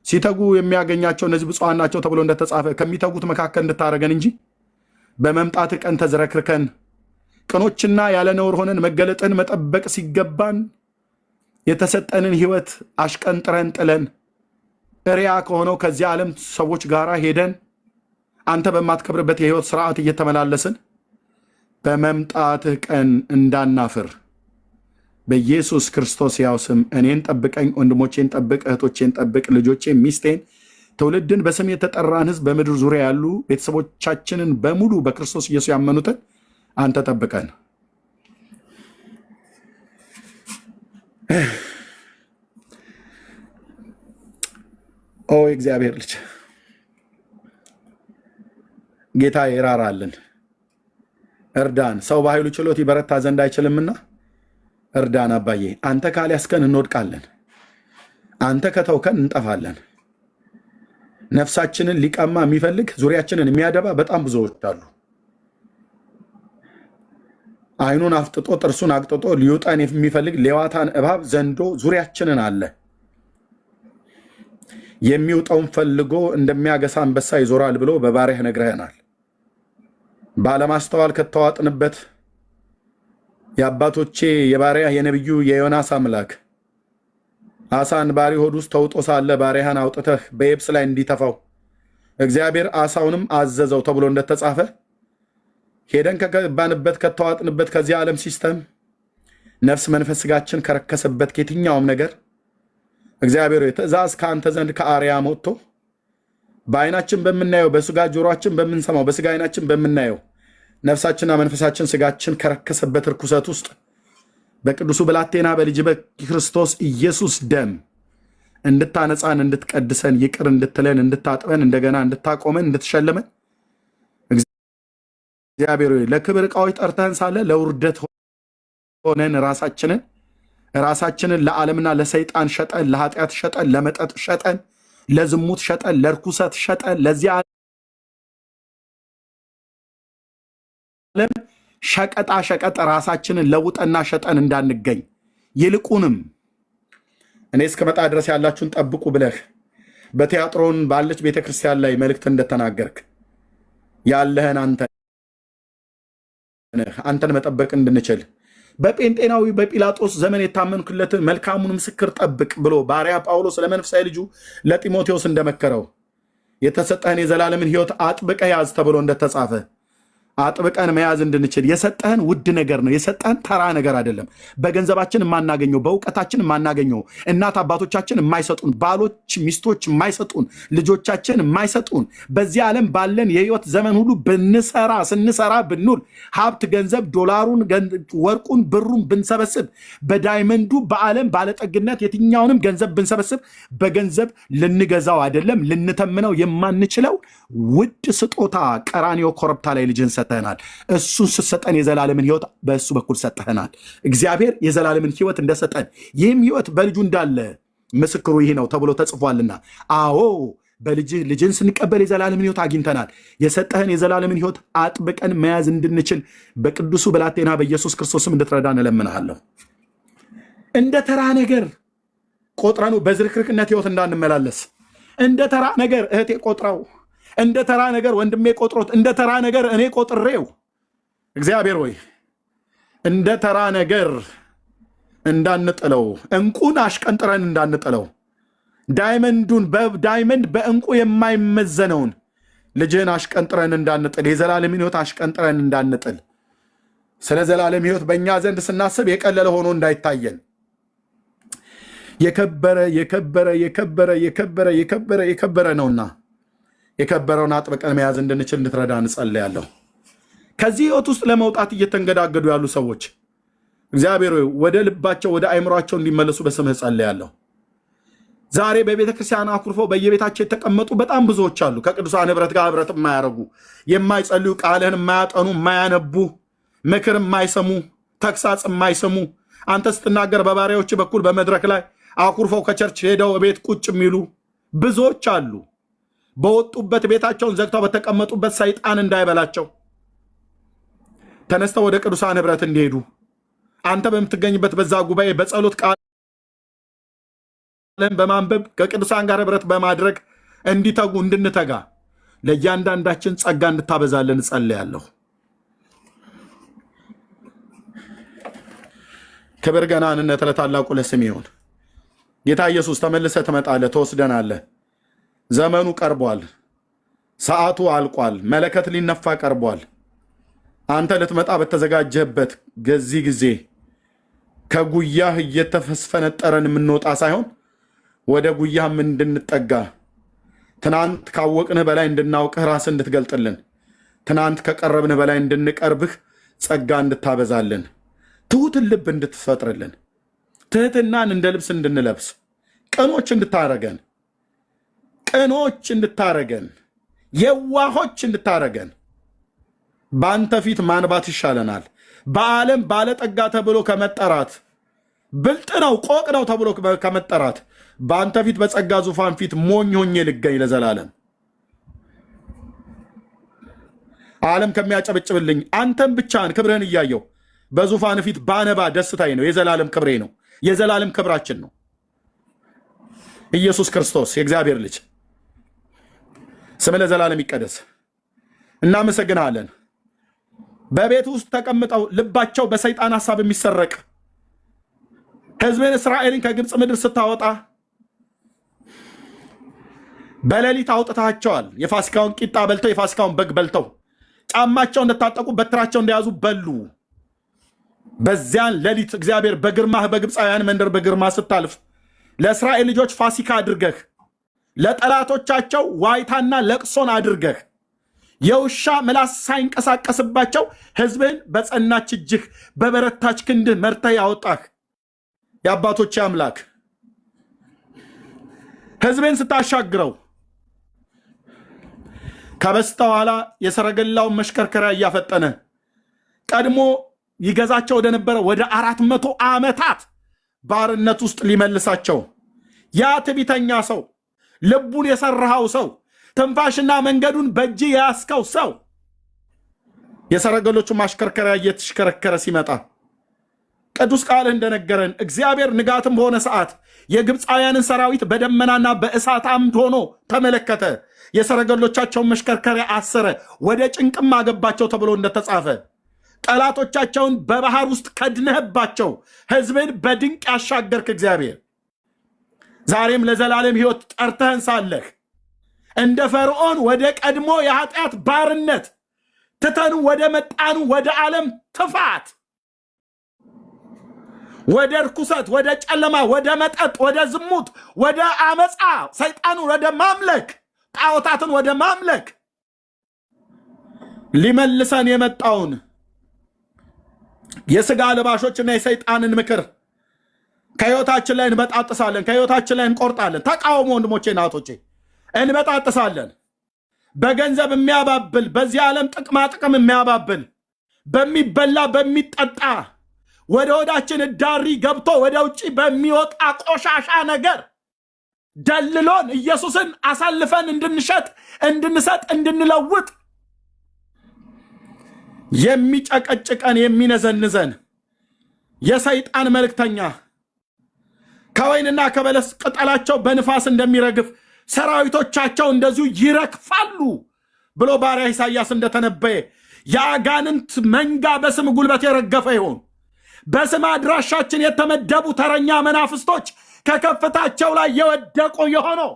ሲተጉ የሚያገኛቸው እነዚህ ብፁዓን ናቸው ተብሎ እንደተጻፈ ከሚተጉት መካከል እንድታደርገን እንጂ በመምጣት ቀን ተዝረክርከን ቅኖችና ያለ ነውር ሆነን መገለጥን መጠበቅ ሲገባን የተሰጠንን ህይወት አሽቀንጥረን ጥለን ሪያ ከሆነው ከዚህ ዓለም ሰዎች ጋር ሄደን አንተ በማትከብርበት የህይወት ስርዓት እየተመላለስን በመምጣትህ ቀን እንዳናፍር በኢየሱስ ክርስቶስ ያው ስም እኔን ጠብቀኝ፣ ወንድሞቼን ጠብቅ፣ እህቶቼን ጠብቅ፣ ልጆቼን፣ ሚስቴን፣ ትውልድን በስም የተጠራን ህዝብ በምድር ዙሪያ ያሉ ቤተሰቦቻችንን በሙሉ በክርስቶስ ኢየሱስ ያመኑትን አንተ ጠብቀን። ኦ እግዚአብሔር ልጅ ጌታ ይራራልን፣ እርዳን። ሰው በኃይሉ ችሎት ይበረታ ዘንድ አይችልምና እርዳን አባዬ። አንተ ካልያዝከን እንወድቃለን፣ አንተ ከተውከን እንጠፋለን። ነፍሳችንን ሊቀማ የሚፈልግ ዙሪያችንን የሚያደባ በጣም ብዙዎች አሉ። አይኑን አፍጥጦ ጥርሱን አቅጥጦ ሊውጠን የሚፈልግ ሌዋታን እባብ ዘንዶ ዙሪያችንን አለ። የሚውጠውን ፈልጎ እንደሚያገሳ አንበሳ ይዞራል ብሎ በባሪያህ ነግረህናል። ባለማስተዋል ከተዋጥንበት የአባቶቼ የባሪያ የነቢዩ የዮናስ አምላክ አሳን ባሪ ሆድ ውስጥ ተውጦ ሳለ ባሪያህን አውጥተህ በየብስ ላይ እንዲተፋው እግዚአብሔር አሳውንም አዘዘው ተብሎ እንደተጻፈ ሄደን ከገባንበት ከተዋጥንበት ከዚህ ዓለም ሲስተም ነፍስ መንፈስ ስጋችን ከረከሰበት ከየትኛውም ነገር እግዚአብሔር ትእዛዝ ከአንተ ዘንድ ከአርያም ወጥቶ በአይናችን በምናየው በስጋ ጆሮአችን በምንሰማው በስጋ አይናችን በምናየው ነፍሳችንና መንፈሳችን ስጋችን ከረከሰበት ርኩሰት ውስጥ በቅዱሱ ብላቴና በልጅ በክርስቶስ ኢየሱስ ደም እንድታነጻን፣ እንድትቀድሰን፣ ይቅር እንድትለን፣ እንድታጥበን፣ እንደገና እንድታቆመን፣ እንድትሸልመን እግዚአብሔር ለክብር ዕቃዎች ጠርተህን ሳለ ለውርደት ሆነን ራሳችንን ለዓለምና ለሰይጣን ሸጠን፣ ለኃጢአት ሸጠን፣ ለመጠጥ ሸጠን፣ ለዝሙት ሸጠን፣ ለርኩሰት ሸጠን፣ ለዚህ ዓለም ሸቀጣ ሸቀጥ ራሳችንን ለውጠና ሸጠን እንዳንገኝ ይልቁንም እኔ እስከመጣ ድረስ ያላችሁን ጠብቁ ብለህ በቲያጥሮን ባለች ቤተክርስቲያን ላይ መልእክት እንደተናገርክ ያለህን አንተን መጠበቅ እንድንችል በጴንጤናዊ በጲላጦስ ዘመን የታመንክለትን መልካሙን ምስክር ጠብቅ ብሎ ባሪያ ጳውሎስ ለመንፈሳዊ ልጁ ለጢሞቴዎስ እንደመከረው የተሰጠህን የዘላለምን ሕይወት አጥብቀህ ያዝ ተብሎ እንደተጻፈ አጥብቀን መያዝ እንድንችል የሰጠህን ውድ ነገር ነው። የሰጠህን ተራ ነገር አይደለም። በገንዘባችን የማናገኘው፣ በእውቀታችን የማናገኘው፣ እናት አባቶቻችን የማይሰጡን፣ ባሎች ሚስቶች የማይሰጡን፣ ልጆቻችን የማይሰጡን፣ በዚህ ዓለም ባለን የህይወት ዘመን ሁሉ ስንሰራ ብንውል ሀብት፣ ገንዘብ፣ ዶላሩን፣ ወርቁን፣ ብሩን ብንሰበስብ፣ በዳይመንዱ በዓለም ባለጠግነት የትኛውንም ገንዘብ ብንሰበስብ በገንዘብ ልንገዛው አይደለም ልንተምነው የማንችለው ውድ ስጦታ ቀራንዮ ኮረብታ ላይ ልጅን ሰጠህናል። እሱን ስትሰጠን የዘላለምን ህይወት በእሱ በኩል ሰጠህናል። እግዚአብሔር የዘላለምን ህይወት እንደሰጠን ይህም ህይወት በልጁ እንዳለ ምስክሩ ይህ ነው ተብሎ ተጽፏልና፣ አዎ ልጅን ስንቀበል የዘላለምን ህይወት አግኝተናል። የሰጠህን የዘላለምን ህይወት አጥብቀን መያዝ እንድንችል በቅዱሱ ብላቴና በኢየሱስ ክርስቶስም እንድትረዳን እለምንሃለሁ። እንደ ተራ ነገር ቆጥረኑ በዝርክርክነት ህይወት እንዳንመላለስ፣ እንደ ተራ ነገር እህቴ ቆጥረው፣ እንደ ተራ ነገር ወንድሜ ቆጥሮት፣ እንደ ተራ ነገር እኔ ቆጥሬው፣ እግዚአብሔር ሆይ እንደ ተራ ነገር እንዳንጥለው፣ እንቁን አሽቀንጥረን እንዳንጥለው፣ ዳይመንድ በእንቁ የማይመዘነውን ልጅህን አሽቀንጥረን እንዳንጥል፣ የዘላለም ህይወት አሽቀንጥረን እንዳንጥል፣ ስለ ዘላለም ህይወት በእኛ ዘንድ ስናስብ የቀለለ ሆኖ እንዳይታየን የከበረ ነውና የከበረውን አጥብቀን መያዝ እንድንችል እንድትረዳ እንጸልያለሁ። ከዚህ ህይወት ውስጥ ለመውጣት እየተንገዳገዱ ያሉ ሰዎች እግዚአብሔር ወደ ልባቸው ወደ አይምሯቸው እንዲመለሱ በስምህ ጸልያለሁ። ዛሬ በቤተ ክርስቲያን አኩርፈው በየቤታቸው የተቀመጡ በጣም ብዙዎች አሉ። ከቅዱሳን ህብረት ጋር ህብረት የማያደርጉ፣ የማይጸልዩ፣ ቃልህን የማያጠኑ፣ የማያነቡ፣ ምክር የማይሰሙ፣ ተግሳጽ የማይሰሙ፣ አንተ ስትናገር በባሪያዎች በኩል በመድረክ ላይ አኩርፈው ከቸርች ሄደው ቤት ቁጭ የሚሉ ብዙዎች አሉ። በወጡበት ቤታቸውን ዘግተው በተቀመጡበት ሰይጣን እንዳይበላቸው ተነስተው ወደ ቅዱሳን ህብረት እንዲሄዱ አንተ በምትገኝበት በዛ ጉባኤ በጸሎት ቃል ቃልህን በማንበብ ከቅዱሳን ጋር ህብረት በማድረግ እንዲተጉ እንድንተጋ ለእያንዳንዳችን ጸጋ እንድታበዛልን እጸልያለሁ። ክብር ገናንነት ለታላቁ ለስም ይሁን። ጌታ ኢየሱስ ተመልሰህ ትመጣለህ፣ ትወስደናለህ። ዘመኑ ቀርቧል። ሰዓቱ አልቋል። መለከት ሊነፋ ቀርቧል። አንተ ልትመጣ በተዘጋጀህበት በዚህ ጊዜ ከጉያህ እየተፈነጠረን የምንወጣ ሳይሆን ወደ ጉያህም እንድንጠጋ ትናንት ካወቅንህ በላይ እንድናውቅህ ራስህ እንድትገልጥልን ትናንት ከቀረብንህ በላይ እንድንቀርብህ ጸጋ እንድታበዛልን ትሁትን ልብ እንድትፈጥርልን ትህትናን እንደ ልብስ እንድንለብስ ቅኖች እንድታረገን የዋሆች እንድታረገን በአንተ ፊት ማንባት ይሻለናል። በዓለም ባለጠጋ ተብሎ ከመጠራት ብልጥ ነው ቆቅ ነው ተብሎ ከመጠራት በአንተ ፊት በጸጋ ዙፋን ፊት ሞኝ ሆኜ ልገኝ ለዘላለም። ዓለም ከሚያጨበጭብልኝ አንተን ብቻህን ክብርህን እያየው በዙፋን ፊት ባነባ ደስታዬ ነው። የዘላለም ክብሬ ነው። የዘላለም ክብራችን ነው። ኢየሱስ ክርስቶስ የእግዚአብሔር ልጅ ስም ለዘላለም ይቀደስ። እናመሰግናለን። በቤት ውስጥ ተቀምጠው ልባቸው በሰይጣን ሐሳብ የሚሰረቅ ሕዝብን እስራኤልን ከግብፅ ምድር ስታወጣ በሌሊት አውጥታቸዋል። የፋሲካውን ቂጣ በልተው የፋሲካውን በግ በልተው ጫማቸው እንደታጠቁ በትራቸው እንደያዙ በሉ። በዚያን ሌሊት እግዚአብሔር በግርማህ በግብፃውያን መንደር በግርማ ስታልፍ ለእስራኤል ልጆች ፋሲካ አድርገህ ለጠላቶቻቸው ዋይታና ለቅሶን አድርገህ የውሻ ምላስ ሳይንቀሳቀስባቸው ሕዝብህን በጸናች እጅህ በበረታች ክንድህ መርተህ ያወጣህ የአባቶች አምላክ ሕዝብህን ስታሻግረው ከበስተኋላ የሰረገላውን መሽከርከሪያ እያፈጠነ ቀድሞ ይገዛቸው ወደ ነበረ ወደ 400 ዓመታት ባርነት ውስጥ ሊመልሳቸው ያ ትዕቢተኛ ሰው ልቡን የሰራኸው ሰው ትንፋሽና መንገዱን በእጅ የያዝከው ሰው የሰረገሎቹ ማሽከርከሪያ እየተሽከረከረ ሲመጣ ቅዱስ ቃል እንደነገረን እግዚአብሔር ንጋትም በሆነ ሰዓት የግብፃውያንን ሰራዊት በደመናና በእሳት አምድ ሆኖ ተመለከተ። የሰረገሎቻቸውን መሽከርከሪያ አሰረ፣ ወደ ጭንቅም አገባቸው ተብሎ እንደተጻፈ ጠላቶቻቸውን በባህር ውስጥ ከድነህባቸው ሕዝብን በድንቅ ያሻገርክ እግዚአብሔር ዛሬም ለዘላለም ሕይወት ጠርተህን ሳለህ እንደ ፈርዖን ወደ ቀድሞ የኃጢአት ባርነት ትተኑ ወደ መጣኑ ወደ ዓለም ትፋት ወደ ርኩሰት ወደ ጨለማ ወደ መጠጥ ወደ ዝሙት ወደ አመፃ ሰይጣኑ ወደ ማምለክ ጣዖታትን ወደ ማምለክ ሊመልሰን የመጣውን የሥጋ ለባሾችና የሰይጣንን ምክር ከሕይወታችን ላይ እንበጣጥሳለን፣ ከሕይወታችን ላይ እንቆርጣለን። ተቃውሞ ወንድሞቼ እናቶቼ እንበጣጥሳለን። በገንዘብ የሚያባብል በዚህ ዓለም ጥቅማ ጥቅም የሚያባብል በሚበላ በሚጠጣ ወደ ሆዳችን እዳሪ ገብቶ ወደ ውጭ በሚወጣ ቆሻሻ ነገር ደልሎን ኢየሱስን አሳልፈን እንድንሸጥ እንድንሰጥ እንድንለውጥ የሚጨቀጭቀን የሚነዘንዘን የሰይጣን መልእክተኛ ከወይንና ከበለስ ቅጠላቸው በንፋስ እንደሚረግፍ ሰራዊቶቻቸው እንደዚሁ ይረግፋሉ ብሎ ባሪያ ኢሳይያስ እንደተነበየ የአጋንንት መንጋ በስም ጉልበት የረገፈ ይሆን። በስም አድራሻችን የተመደቡ ተረኛ መናፍስቶች ከከፍታቸው ላይ የወደቁ የሆነው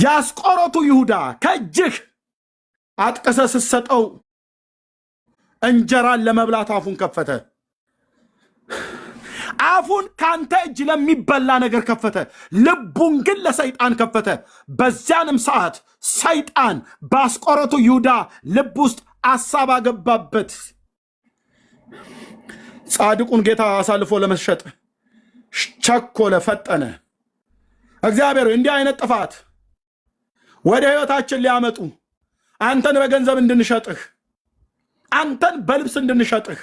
ያስቆሮቱ ይሁዳ ከእጅህ አጥቀሰ ስትሰጠው እንጀራን ለመብላት አፉን ከፈተ። አፉን ካንተ እጅ ለሚበላ ነገር ከፈተ፣ ልቡን ግን ለሰይጣን ከፈተ። በዚያንም ሰዓት ሰይጣን በአስቆሮቱ ይሁዳ ልብ ውስጥ አሳብ አገባበት። ጻድቁን ጌታ አሳልፎ ለመሸጥ ቸኮለ፣ ፈጠነ። እግዚአብሔር እንዲህ አይነት ጥፋት ወደ ሕይወታችን ሊያመጡ አንተን በገንዘብ እንድንሸጥህ፣ አንተን በልብስ እንድንሸጥህ፣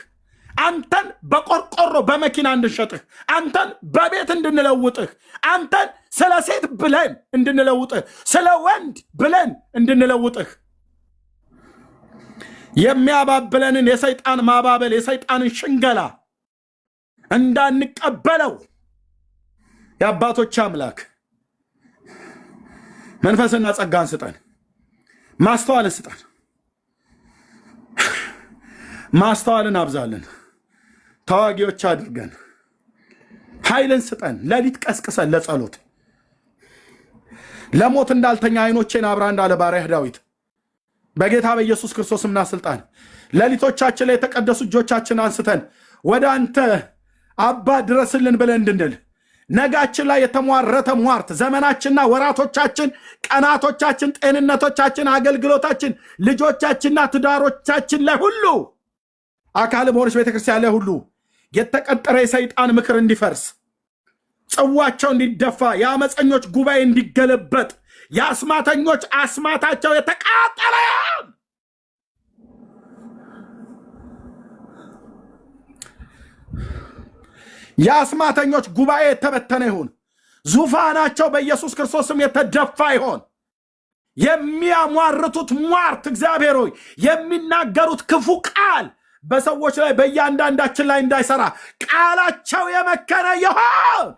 አንተን በቆርቆሮ በመኪና እንድንሸጥህ፣ አንተን በቤት እንድንለውጥህ፣ አንተን ስለ ሴት ብለን እንድንለውጥህ፣ ስለ ወንድ ብለን እንድንለውጥህ የሚያባብለንን የሰይጣን ማባበል የሰይጣንን ሽንገላ እንዳንቀበለው የአባቶች አምላክ መንፈስና ጸጋን ስጠን፣ ማስተዋልን ስጠን፣ ማስተዋልን አብዛልን፣ ተዋጊዎች አድርገን፣ ኃይልን ስጠን፣ ሌሊት ቀስቅሰን ለጸሎት ለሞት እንዳልተኛ አይኖቼን አብራ እንዳለ ባሪያህ ዳዊት በጌታ በኢየሱስ ክርስቶስና ስልጣን ሌሊቶቻችን ላይ የተቀደሱ እጆቻችን አንስተን ወደ አንተ አባ ድረስልን ብለን እንድንል ነጋችን ላይ የተሟረተ ሟርት ዘመናችንና ወራቶቻችን፣ ቀናቶቻችን፣ ጤንነቶቻችን፣ አገልግሎታችን፣ ልጆቻችንና ትዳሮቻችን ላይ ሁሉ አካል በሆነች ቤተክርስቲያን ላይ ሁሉ የተቀጠረ የሰይጣን ምክር እንዲፈርስ፣ ጽዋቸው እንዲደፋ፣ የአመፀኞች ጉባኤ እንዲገለበጥ፣ የአስማተኞች አስማታቸው የተቃጠለ ይሁን። የአስማተኞች ጉባኤ የተበተነ ይሁን። ዙፋናቸው በኢየሱስ ክርስቶስም የተደፋ ይሆን። የሚያሟርቱት ሟርት እግዚአብሔር ሆይ የሚናገሩት ክፉ ቃል በሰዎች ላይ በእያንዳንዳችን ላይ እንዳይሰራ ቃላቸው የመከረ ይሆን።